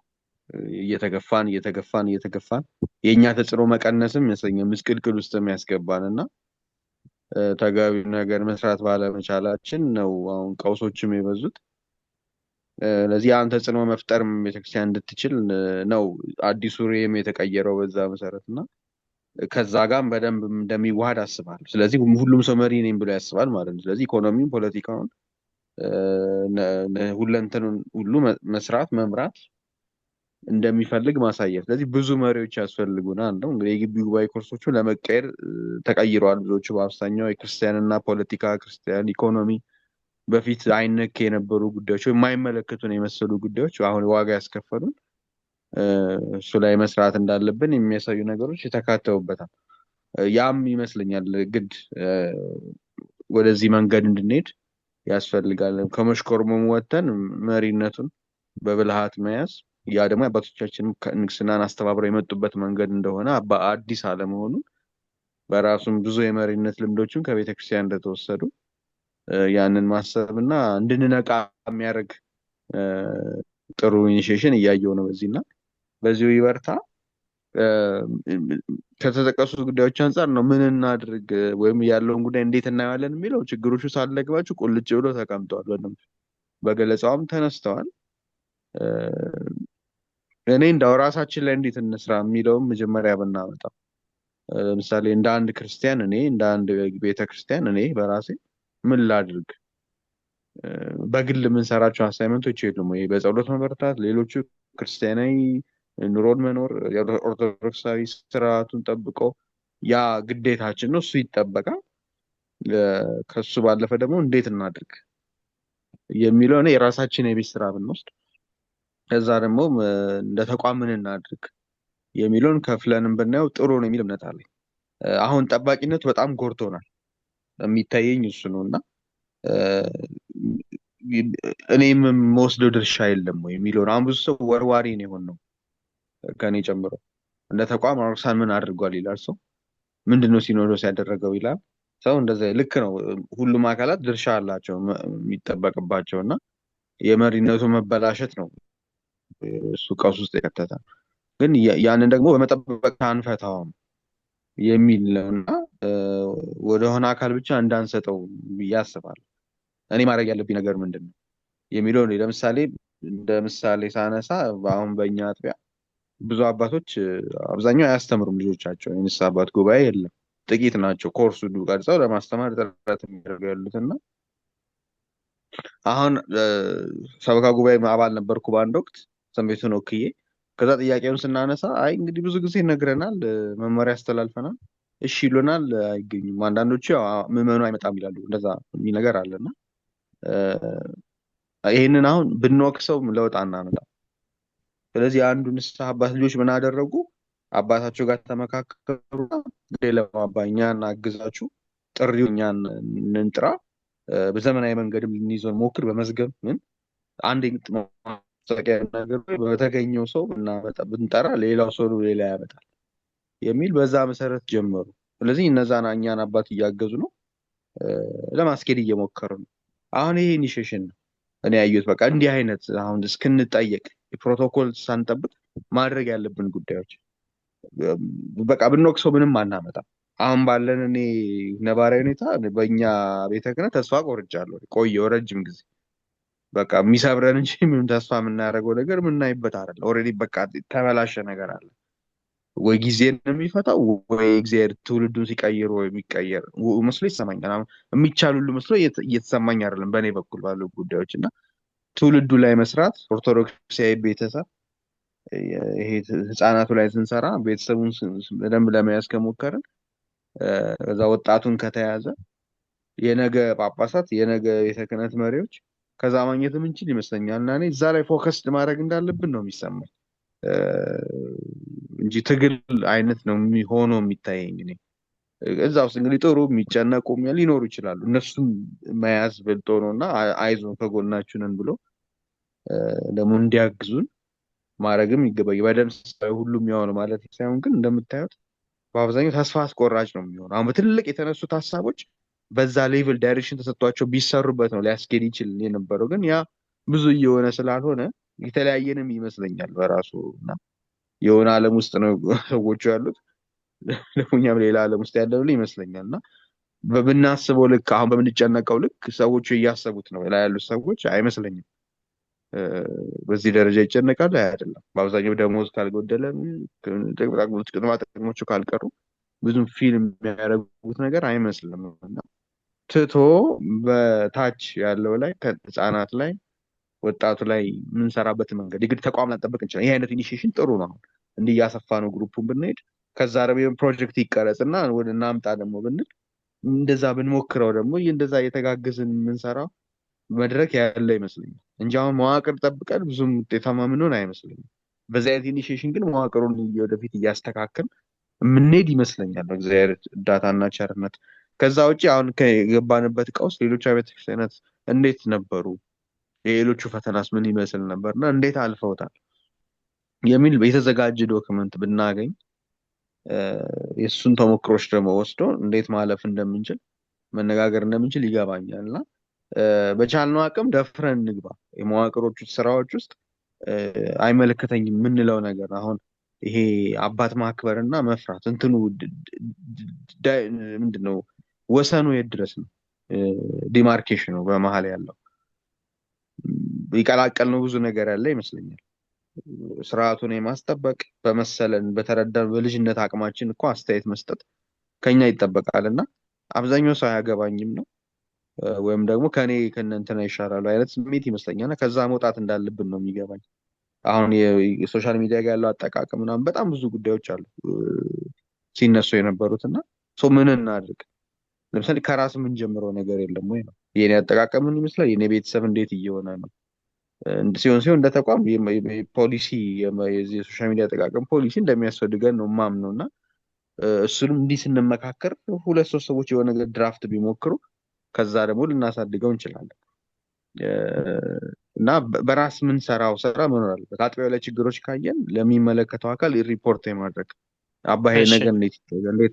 D: እየተገፋን የኛ ተጽዕኖ መቀነስም ይመስለኛል ምስቅልቅል ውስጥ የሚያስገባን እና ተገቢ ነገር መስራት ባለመቻላችን ነው አሁን ቀውሶችም የበዙት። ለዚህ ያን ተጽዕኖ መፍጠር ቤተክርስቲያን እንድትችል ነው አዲሱ ራዕይም የተቀየረው በዛ መሰረት እና ከዛ ጋርም በደንብ እንደሚዋሃድ አስባለሁ። ስለዚህ ሁሉም ሰው መሪ ነኝ ብሎ ያስባል ማለት ነው። ስለዚህ ኢኮኖሚውን፣ ፖለቲካውን ሁለንተኑን ሁሉ መስራት መምራት እንደሚፈልግ ማሳየት። ስለዚህ ብዙ መሪዎች ያስፈልጉናል ነው እንግዲህ የግቢ ጉባኤ ኮርሶቹ ለመቀየር ተቀይረዋል። ብዙዎቹ በአብዛኛው የክርስቲያንና ፖለቲካ፣ ክርስቲያን ኢኮኖሚ በፊት አይነክ የነበሩ ጉዳዮች የማይመለከቱን የመሰሉ ጉዳዮች አሁን ዋጋ ያስከፈሉን እሱ ላይ መስራት እንዳለብን የሚያሳዩ ነገሮች የተካተውበታል። ያም ይመስለኛል ግድ ወደዚህ መንገድ እንድንሄድ ያስፈልጋል። ከመሽኮርመም ወጥተን መሪነቱን በብልሃት መያዝ ያ ደግሞ አባቶቻችን ንግስናን አስተባብረው የመጡበት መንገድ እንደሆነ በአዲስ አለመሆኑ በራሱም ብዙ የመሪነት ልምዶችን ከቤተክርስቲያን እንደተወሰዱ ያንን ማሰብ እና እንድንነቃ የሚያደርግ ጥሩ ኢኒሺዬሽን እያየው ነው በዚህና በዚሁ ይበርታ። ከተጠቀሱት ጉዳዮች አንጻር ነው ምን እናድርግ ወይም ያለውን ጉዳይ እንዴት እናየዋለን የሚለው ችግሮቹ ሳለግባችሁ ቁልጭ ብሎ ተቀምጠዋል። በደንብ በገለጻውም ተነስተዋል። እኔ እንዳው ራሳችን ላይ እንዴት እንስራ የሚለውም መጀመሪያ ብናመጣ ለምሳሌ እንደ አንድ ክርስቲያን እንደ አንድ ቤተክርስቲያን እኔ በራሴ ምን ላድርግ? በግል የምንሰራቸው አሳይመንቶች የሉም ወይ? በጸሎት መበርታት፣ ሌሎቹ ክርስቲያናዊ ኑሮን መኖር፣ ኦርቶዶክሳዊ ስርዓቱን ጠብቆ ያ ግዴታችን ነው፣ እሱ ይጠበቃል። ከሱ ባለፈ ደግሞ እንዴት እናድርግ የሚለው እኔ የራሳችን የቤት ስራ ብንወስድ ከዛ ደግሞ እንደ ተቋም ምን እናድርግ የሚለውን ከፍለንም ብናየው ጥሩ ነው የሚል እምነት አለኝ። አሁን ጠባቂነት በጣም ጎርቶናል የሚታየኝ እሱ ነው እና እኔም የምወስደው ድርሻ የለም ወይ የሚለውን አሁን ብዙ ሰው ወርዋሪ ነው የሆነው ከኔ ጨምሮ። እንደ ተቋም ማርክሳን ምን አድርጓል ይላል ሰው፣ ምንድነው ሲኖዶስ ያደረገው ይላል ሰው። እንደዛ ልክ ነው። ሁሉም አካላት ድርሻ አላቸው የሚጠበቅባቸው እና የመሪነቱ መበላሸት ነው እሱ ቀውስ ውስጥ የከተተ። ግን ያንን ደግሞ በመጠበቅ አንፈታውም የሚል እና ወደሆነ አካል ብቻ እንዳንሰጠው ብዬ አስባለሁ። እኔ ማድረግ ያለብኝ ነገር ምንድን ነው የሚለው ለምሳሌ እንደ ምሳሌ ሳነሳ አሁን በእኛ አጥቢያ ብዙ አባቶች አብዛኛው አያስተምሩም ልጆቻቸው። የንስሐ አባት ጉባኤ የለም፣ ጥቂት ናቸው ኮርሱ ቀርጸው ለማስተማር ጥረት የሚያደርጉ ያሉትና አሁን ሰበካ ጉባኤ አባል ነበርኩ በአንድ ወቅት ሰንቤቱን ወክዬ። ከዛ ጥያቄውን ስናነሳ አይ እንግዲህ ብዙ ጊዜ ይነግረናል፣ መመሪያ ያስተላልፈናል፣ እሺ ይሉናል፣ አይገኙም። አንዳንዶቹ ያው ምዕመኑ አይመጣም ይላሉ። እንደዛ የሚል ነገር አለና ይህንን አሁን ብንወቅሰው ለውጥ አናመጣም። ስለዚህ የአንዱ ንስሐ አባት ልጆች ምን አደረጉ? አባታቸው ጋር ተመካከሩ። ሌላው አባ እኛን አግዛችሁ ጥሪው እኛን እንጥራ፣ በዘመናዊ መንገድም ልንይዘው ሞክር፣ በመዝገብ ምን አንድ ማስታወቂያ ነገር በተገኘው ሰው ብንጠራ ሌላው ሰው ሌላ ያመጣል የሚል በዛ መሰረት ጀመሩ። ስለዚህ እነዛን እኛን አባት እያገዙ ነው፣ ለማስኬድ እየሞከሩ ነው። አሁን ይሄ ኢኒሺዬሽን ነው እኔ ያየሁት። በቃ እንዲህ አይነት አሁን እስክንጠየቅ የፕሮቶኮል ሳንጠብቅ ማድረግ ያለብን ጉዳዮች በቃ ብንወቅሰው ምንም አናመጣም። አሁን ባለን እኔ ነባራዊ ሁኔታ በእኛ ቤተ ክህነት ተስፋ ቆርጫለሁ። ቆየሁ ረጅም ጊዜ በቃ የሚሰብረን እንጂ ምንም ተስፋ የምናደርገው ነገር የምናይበት አይደለም። ኦልሬዲ በቃ ተበላሸ ነገር አለ። ወይ ጊዜን የሚፈታው ወይ እግዚአብሔር ትውልዱን ሲቀይር ወይ የሚቀየር መስሎ ይሰማኛል። አሁን የሚቻል ሁሉ መስሎ እየተሰማኝ አይደለም በእኔ በኩል ባሉ ጉዳዮች እና ትውልዱ ላይ መስራት ኦርቶዶክሳዊ ቤተሰብ ይሄ ህፃናቱ ላይ ስንሰራ ቤተሰቡን በደንብ ለመያዝ ከሞከርን ከዛ ወጣቱን ከተያዘ የነገ ጳጳሳት የነገ ቤተ ክህነት መሪዎች ከዛ ማግኘት የምንችል ይመስለኛል። እና እኔ እዛ ላይ ፎከስድ ማድረግ እንዳለብን ነው የሚሰማኝ እንጂ ትግል አይነት ነው ሆኖ የሚታየኝ። እኔ እዛ ውስጥ እንግዲህ ጥሩ የሚጨነቁ ሊኖሩ ይችላሉ። እነሱም መያዝ ብልጦ ነው እና አይዞን ከጎናችሁ ነን ብሎ ደግሞ እንዲያግዙን ማድረግም ይገባል። በደምብ ሁሉም ያው ነው ማለት ሳይሆን ግን እንደምታዩት በአብዛኛው ተስፋ አስቆራጭ ነው የሚሆነው። አሁን በትልቅ የተነሱት ሀሳቦች በዛ ሌቭል ዳይሬክሽን ተሰጥቷቸው ቢሰሩበት ነው ሊያስኬድ ይችል የነበረው። ግን ያ ብዙ እየሆነ ስላልሆነ የተለያየንም ይመስለኛል በራሱ እና የሆነ ዓለም ውስጥ ነው ሰዎቹ ያሉት፣ እኛም ሌላ ዓለም ውስጥ ያለው ይመስለኛል። እና በምናስበው ልክ አሁን በምንጨነቀው ልክ ሰዎቹ እያሰቡት ነው ላይ ያሉት ሰዎች አይመስለኝም በዚህ ደረጃ ይጨነቃሉ። አይደለም በአብዛኛው ደሞዝ ካልጎደለ ጥቅማ ጥቅሞቹ ካልቀሩ ብዙም ፊልም የሚያደርጉት ነገር አይመስልም። እና ትቶ በታች ያለው ላይ ከህፃናት ላይ ወጣቱ ላይ የምንሰራበት መንገድ የግድ ተቋም ላንጠብቅ እንችላለን። ይህ አይነት ኢኒሺዬሽን ጥሩ ነው። አሁን እንዲህ እያሰፋ ነው ግሩፑን ብንሄድ ከዛ ደግሞ ፕሮጀክት ይቀረጽ እና ወደ እናምጣ ደግሞ ብንል እንደዛ ብንሞክረው ደግሞ እንደዛ እየተጋገዝን የምንሰራው መድረክ ያለ ይመስለኛል እንጂ አሁን መዋቅር ጠብቀን ብዙም ውጤታማ ምንሆን አይመስለኝም። በዚህ አይነት ኢኒሺዬሽን ግን መዋቅሩን ወደፊት እያስተካከል የምንሄድ ይመስለኛል በእግዚአብሔር እርዳታና ቸርነት። ከዛ ውጭ አሁን ከገባንበት ቀውስ ሌሎች አብያተ ክርስቲያናት እንዴት ነበሩ፣ የሌሎቹ ፈተናስ ምን ይመስል ነበር እና እንዴት አልፈውታል የሚል የተዘጋጀ ዶክመንት ብናገኝ የእሱን ተሞክሮች ደግሞ ወስዶ እንዴት ማለፍ እንደምንችል መነጋገር እንደምንችል ይገባኛል። እና በቻልነው አቅም ደፍረን እንግባ። የመዋቅሮቹ ስራዎች ውስጥ አይመለከተኝም የምንለው ነገር አሁን ይሄ አባት ማክበር እና መፍራት እንትኑ ምንድነው ወሰኑ የት ድረስ ነው? ዲማርኬሽኑ በመሀል ያለው ይቀላቀል ነው ብዙ ነገር ያለ ይመስለኛል። ስርዓቱን የማስጠበቅ በመሰለን በተረዳን በልጅነት አቅማችን እኮ አስተያየት መስጠት ከኛ ይጠበቃል እና አብዛኛው ሰው አያገባኝም ነው ወይም ደግሞ ከኔ ከእነንትና ይሻላሉ አይነት ስሜት ይመስለኛል። እና ከዛ መውጣት እንዳለብን ነው የሚገባኝ። አሁን የሶሻል ሚዲያ ጋር ያለው አጠቃቀም ምናምን በጣም ብዙ ጉዳዮች አሉ ሲነሱ የነበሩት እና ምን እናድርግ? ለምሳሌ ከራስ የምንጀምረው ነገር የለም ወይ ነው የኔ አጠቃቀም ምን ይመስላል፣ የኔ ቤተሰብ እንዴት እየሆነ ነው ሲሆን እንደ ተቋም ፖሊሲ የዚህ የሶሻል ሚዲያ አጠቃቀም ፖሊሲ እንደሚያስፈልገን ነው የማምነው። እና እሱንም እንዲህ ስንመካከር ሁለት ሶስት ሰዎች የሆነ ነገር ድራፍት ቢሞክሩ ከዛ ደግሞ ልናሳድገው እንችላለን። እና በራስ የምንሰራው ስራ መኖር አለበት። አጥቢያው ላይ ችግሮች ካየን ለሚመለከተው አካል ሪፖርት የማድረግ አባሄ ነገር እንዴት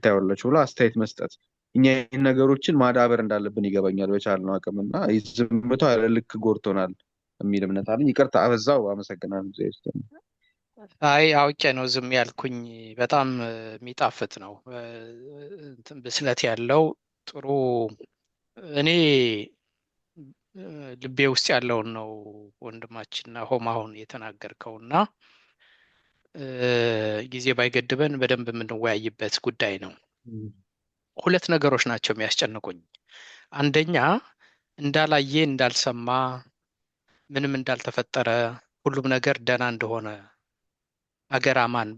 D: ታያላችሁ ብሎ አስተያየት መስጠት፣ እኛ ይህን ነገሮችን ማዳበር እንዳለብን ይገባኛል በቻልነው አቅም። እና ዝምታው ያለ ልክ ጎድቶናል የሚል እምነት አለኝ። ይቅርታ አበዛው። አመሰግናለሁ።
A: አይ አውቄ ነው ዝም ያልኩኝ። በጣም የሚጣፍጥ ነው፣ ብስለት ያለው ጥሩ። እኔ ልቤ ውስጥ ያለውን ነው ወንድማችንና ሆማሁን የተናገርከው እና ጊዜ ባይገድበን በደንብ የምንወያይበት ጉዳይ ነው። ሁለት ነገሮች ናቸው የሚያስጨንቁኝ። አንደኛ እንዳላየ እንዳልሰማ ምንም እንዳልተፈጠረ ሁሉም ነገር ደህና እንደሆነ አገር አማን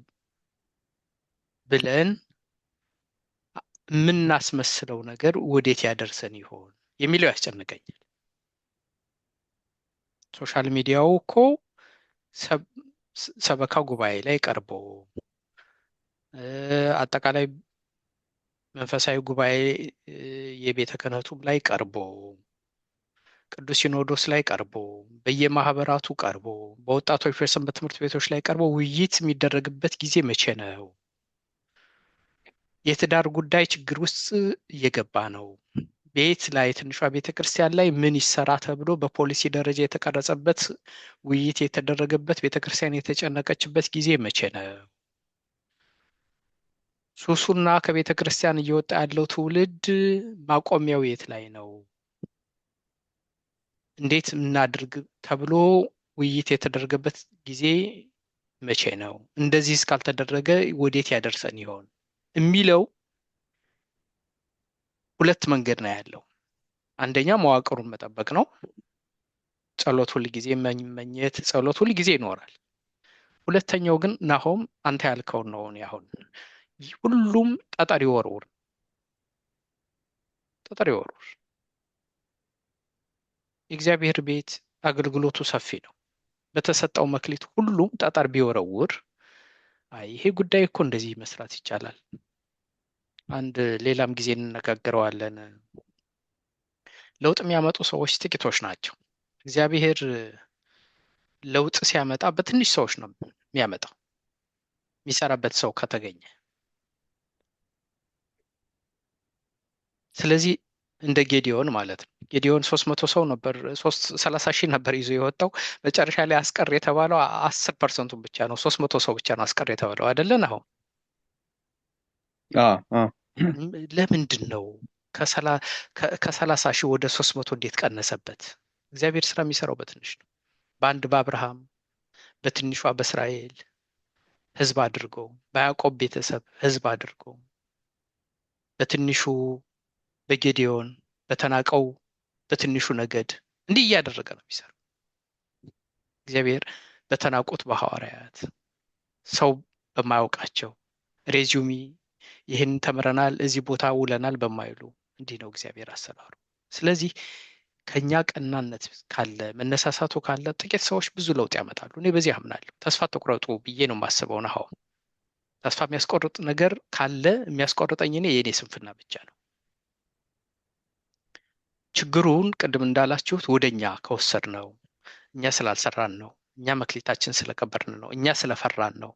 A: ብለን የምናስመስለው ነገር ወዴት ያደርሰን ይሆን የሚለው ያስጨንቀኛል። ሶሻል ሚዲያው እኮ ሰበካ ጉባኤ ላይ ቀርቦ አጠቃላይ መንፈሳዊ ጉባኤ የቤተ ክህነቱም ላይ ቀርቦ ቅዱስ ሲኖዶስ ላይ ቀርቦ በየማህበራቱ ቀርቦ በወጣቶች በሰንበት ትምህርት ቤቶች ላይ ቀርቦ ውይይት የሚደረግበት ጊዜ መቼ ነው? የትዳር ጉዳይ ችግር ውስጥ እየገባ ነው። ቤት ላይ ትንሿ ቤተ ክርስቲያን ላይ ምን ይሰራ ተብሎ በፖሊሲ ደረጃ የተቀረጸበት ውይይት የተደረገበት ቤተ ክርስቲያን የተጨነቀችበት ጊዜ መቼ ነው? ሱሱና ከቤተ ክርስቲያን እየወጣ ያለው ትውልድ ማቆሚያው የት ላይ ነው? እንዴት እናድርግ ተብሎ ውይይት የተደረገበት ጊዜ መቼ ነው? እንደዚህ እስካልተደረገ ወዴት ያደርሰን ይሆን የሚለው ሁለት መንገድ ነው ያለው። አንደኛ መዋቅሩን መጠበቅ ነው። ጸሎት ሁል ጊዜ መኘት፣ ጸሎት ሁል ጊዜ ይኖራል። ሁለተኛው ግን ናሆም አንተ ያልከው ነው። አሁን ሁሉም ጠጠር ይወርውር፣ ጠጠር ይወርውር። የእግዚአብሔር ቤት አገልግሎቱ ሰፊ ነው። በተሰጠው መክሊት ሁሉም ጠጠር ቢወረውር አይ ይሄ ጉዳይ እኮ እንደዚህ መስራት ይቻላል። አንድ ሌላም ጊዜ እንነጋገረዋለን። ለውጥ የሚያመጡ ሰዎች ጥቂቶች ናቸው። እግዚአብሔር ለውጥ ሲያመጣ በትንሽ ሰዎች ነው የሚያመጣው፣ የሚሰራበት ሰው ከተገኘ። ስለዚህ እንደ ጌዲዮን ማለት ነው። ጌዲዮን 300 ሰው ነበር 30,000 ነበር ይዞ የወጣው። መጨረሻ ላይ አስቀር የተባለው 10% ብቻ ነው። 300 ሰው ብቻ ነው አስቀር የተባለው አይደለን? አሁን ለምንድን ነው ከ30,000 ወደ 300 እንዴት ቀነሰበት? እግዚአብሔር ስራ የሚሰራው በትንሽ ነው። በአንድ በአብርሃም በትንሿ በእስራኤል ህዝብ አድርጎ፣ በያዕቆብ ቤተሰብ ህዝብ አድርጎ፣ በትንሹ በጌዲዮን በተናቀው በትንሹ ነገድ እንዲህ እያደረገ ነው የሚሰራው። እግዚአብሔር በተናቁት በሐዋርያት ሰው በማያውቃቸው ሬዚዩሚ ይህን ተምረናል እዚህ ቦታ ውለናል በማይሉ እንዲህ ነው እግዚአብሔር አሰራሩ። ስለዚህ ከኛ ቀናነት ካለ መነሳሳቱ ካለ ጥቂት ሰዎች ብዙ ለውጥ ያመጣሉ። እኔ በዚህ አምናለሁ። ተስፋ ተቁረጡ ብዬ ነው የማስበው። ነው ተስፋ የሚያስቆርጥ ነገር ካለ የሚያስቆርጠኝ እኔ የእኔ ስንፍና ብቻ ነው። ችግሩን ቅድም እንዳላችሁት ወደኛ ከወሰድ ነው፣ እኛ ስላልሰራን ነው፣ እኛ መክሊታችን ስለቀበርን ነው፣ እኛ ስለፈራን ነው።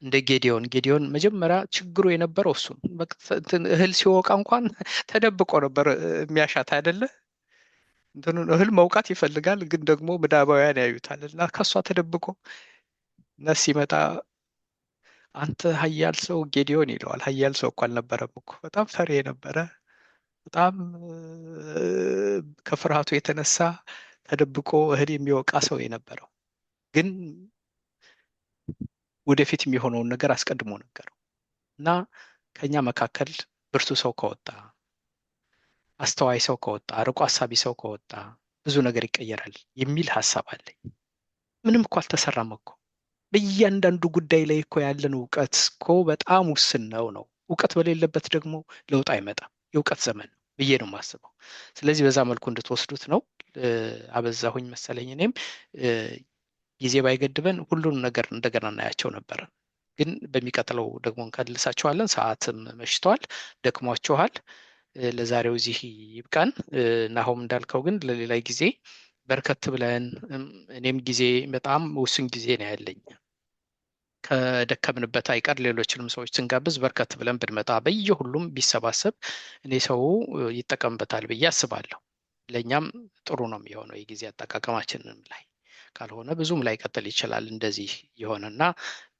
A: እንደ ጌዲዮን መጀመሪያ ችግሩ የነበረው እሱ እህል ሲወቃ እንኳን ተደብቆ ነበር የሚያሻት አይደለ? እንትኑን እህል መውቃት ይፈልጋል፣ ግን ደግሞ ምዳባውያን ያዩታል እና ከሷ ተደብቆ ነስ ሲመጣ አንተ ኃያል ሰው ጌዲዮን ይለዋል። ኃያል ሰው እኮ አልነበረም እኮ፣ በጣም ፈሪ የነበረ በጣም ከፍርሃቱ የተነሳ ተደብቆ እህል የሚወቃ ሰው የነበረው፣ ግን ወደፊት የሚሆነውን ነገር አስቀድሞ ነገረው እና ከኛ መካከል ብርቱ ሰው ከወጣ፣ አስተዋይ ሰው ከወጣ፣ ርቆ አሳቢ ሰው ከወጣ ብዙ ነገር ይቀየራል የሚል ሀሳብ አለኝ። ምንም እኮ አልተሰራም እኮ። በእያንዳንዱ ጉዳይ ላይ እኮ ያለን እውቀት እኮ በጣም ውስን ነው። እውቀት በሌለበት ደግሞ ለውጥ አይመጣም። የእውቀት ዘመን ነው ብዬ ነው የማስበው። ስለዚህ በዛ መልኩ እንድትወስዱት ነው። አበዛሁኝ መሰለኝ። እኔም ጊዜ ባይገድበን ሁሉን ነገር እንደገና እናያቸው ነበረ። ግን በሚቀጥለው ደግሞ እንከልሳቸዋለን። ሰዓትም መሽቷል፣ ደክሟችኋል። ለዛሬው እዚህ ይብቃን። ናሆም እንዳልከው ግን ለሌላ ጊዜ በርከት ብለን እኔም ጊዜ በጣም ውስን ጊዜ ነው ያለኝ። ከደከምንበት አይቀር ሌሎችንም ሰዎች ስንጋብዝ በርከት ብለን ብንመጣ በየሁሉም ቢሰባሰብ እኔ ሰው ይጠቀምበታል ብዬ አስባለሁ። ለእኛም ጥሩ ነው የሚሆነው የጊዜ አጠቃቀማችንም ላይ። ካልሆነ ብዙም ላይ ቀጥል ይችላል። እንደዚህ የሆነና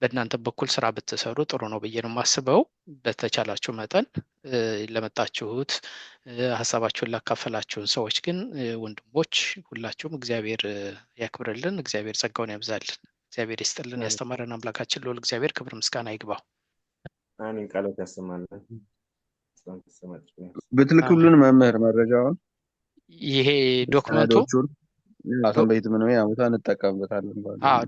A: በእናንተ በኩል ስራ ብትሰሩ ጥሩ ነው ብዬ ነው የማስበው። በተቻላችሁ መጠን ለመጣችሁት ሀሳባችሁን ላካፈላችሁን ሰዎች ግን ወንድሞች ሁላችሁም እግዚአብሔር ያክብርልን፣ እግዚአብሔር ጸጋውን ያብዛልን፣ እግዚአብሔር ይስጥልን። ያስተማረን አምላካችን ልዑል እግዚአብሔር ክብር ምስጋና ይግባው።
B: አሜን። ቃሎት ያሰማልን።
D: ብትልኩልን መምህር መረጃውን
A: ይሄ ዶክመንቱ
D: ሰነዶቹን ቤት ምን ያሙታ እንጠቀምበታለን።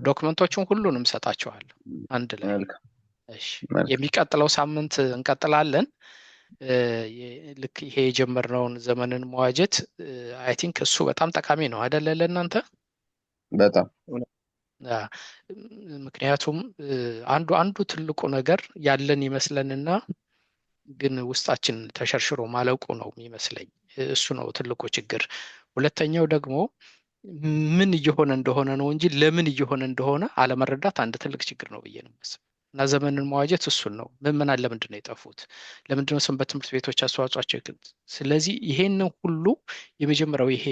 A: ዶክመንቶቹን ሁሉንም ሰጣችኋለሁ አንድ ላይ። እሺ፣ የሚቀጥለው ሳምንት እንቀጥላለን። ልክ ይሄ የጀመርነውን ዘመንን መዋጀት አይ ቲንክ እሱ በጣም ጠቃሚ ነው አይደለ ለእናንተ?
D: በጣም
A: አ፣ ምክንያቱም አንዱ ትልቁ ነገር ያለን ይመስለንና ግን ውስጣችን ተሸርሽሮ ማለቁ ነው የሚመስለኝ። እሱ ነው ትልቁ ችግር። ሁለተኛው ደግሞ ምን እየሆነ እንደሆነ ነው እንጂ ለምን እየሆነ እንደሆነ አለመረዳት አንድ ትልቅ ችግር ነው ብዬ ነው የማስበው። እና ዘመንን መዋጀት እሱን ነው። ምዕመናን ለምንድን ነው የጠፉት? ለምንድን ነው ሰንበት ትምህርት ቤቶች አስተዋጽኦአቸው ስለዚህ ይሄንን ሁሉ የመጀመሪያው ይሄ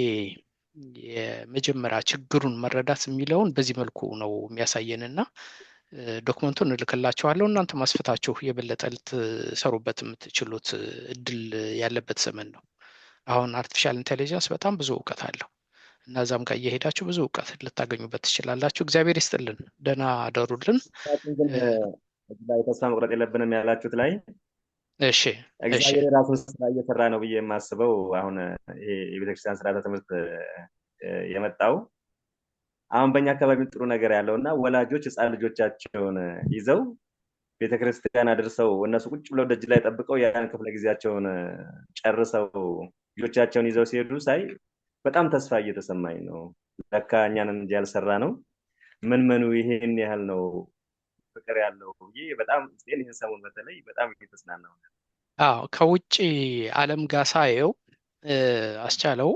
A: የመጀመሪያ ችግሩን መረዳት የሚለውን በዚህ መልኩ ነው የሚያሳየንና ዶክመንቱን እልክላችኋለሁ። እናንተ ማስፈታችሁ የበለጠ ልትሰሩበት የምትችሉት እድል ያለበት ዘመን ነው። አሁን አርቲፊሻል ኢንቴሊጀንስ በጣም ብዙ እውቀት አለው እና እዛም ጋር እየሄዳችሁ ብዙ እውቀት ልታገኙበት ትችላላችሁ። እግዚአብሔር ይስጥልን። ደህና አደሩልን።
B: ግን እዚህ ላይ ተስፋ መቁረጥ የለብንም ያላችሁት ላይ
A: እሺ እሺ
B: እግዚአብሔር የራሱን ስራ እየሰራ ነው ብዬ የማስበው አሁን ይሄ የቤተክርስቲያን ስርዓተ ትምህርት የመጣው አሁን በእኛ አካባቢ ጥሩ ነገር ያለው እና ወላጆች ህፃን ልጆቻቸውን ይዘው ቤተክርስቲያን አድርሰው እነሱ ቁጭ ብለው ደጅ ላይ ጠብቀው ያን ክፍለ ጊዜያቸውን ጨርሰው ልጆቻቸውን ይዘው ሲሄዱ ሳይ በጣም ተስፋ እየተሰማኝ ነው። ለካ እኛንን እንጂ ያልሰራ ነው ምኑ ይሄን ያህል ነው ፍቅር ያለው ብዬ በጣም ይህን ሰሞን በተለይ በጣም እየተጽናናው ነው።
A: አዎ ከውጭ ዓለም ጋር ሳየው አስቻለው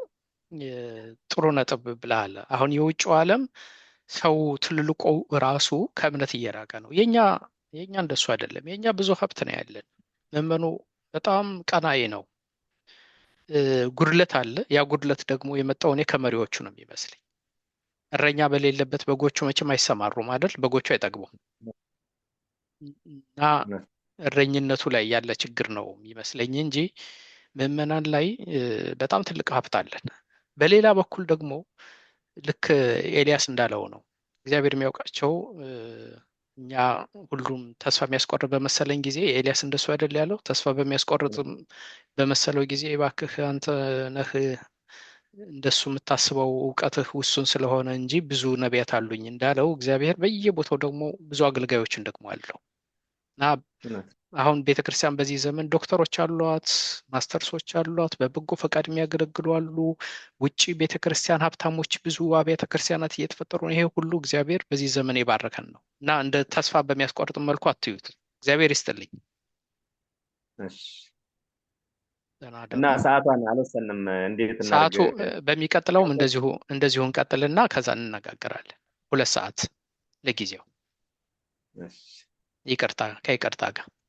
A: ጥሩ ነጥብ ብለሃል። አሁን የውጭው ዓለም ሰው ትልልቁ ራሱ ከእምነት እየራቀ ነው። የኛ እንደሱ አይደለም። የኛ ብዙ ሀብት ነው ያለን። ምዕመኑ በጣም ቀናኢ ነው። ጉድለት አለ። ያ ጉድለት ደግሞ የመጣው እኔ ከመሪዎቹ ነው የሚመስለኝ። እረኛ በሌለበት በጎቹ መቼም አይሰማሩም አይደል? በጎቹ አይጠግቡም። እና እረኝነቱ ላይ ያለ ችግር ነው የሚመስለኝ እንጂ ምዕመናን ላይ በጣም ትልቅ ሀብት አለን። በሌላ በኩል ደግሞ ልክ ኤልያስ እንዳለው ነው። እግዚአብሔር የሚያውቃቸው እኛ ሁሉም ተስፋ የሚያስቆርጥ በመሰለኝ ጊዜ ኤልያስ እንደሱ አይደል ያለው? ተስፋ በሚያስቆርጥ በመሰለው ጊዜ እባክህ አንተ ነህ እንደሱ የምታስበው እውቀትህ ውሱን ስለሆነ እንጂ ብዙ ነቢያት አሉኝ እንዳለው እግዚአብሔር በየቦታው ደግሞ ብዙ አገልጋዮችን ደግሞ አለው እና አሁን ቤተክርስቲያን በዚህ ዘመን ዶክተሮች አሏት፣ ማስተርሶች አሏት፣ በበጎ ፈቃድ የሚያገለግሉ አሉ። ውጭ ቤተክርስቲያን ሀብታሞች ብዙ አብያተ ክርስቲያናት እየተፈጠሩ ነው። ይሄ ሁሉ እግዚአብሔር በዚህ ዘመን የባረከን ነው እና እንደ ተስፋ በሚያስቆርጥ መልኩ አትዩት። እግዚአብሔር ይስጥልኝ።
B: እና ሰዓቷን አልወሰንም። እንዴት
A: ሰዓቱ በሚቀጥለውም እንደዚሁ እንቀጥልና ከዛ እንነጋገራለን። 2 ሰዓት ለጊዜው ይቅርታ ከይቅርታ ጋር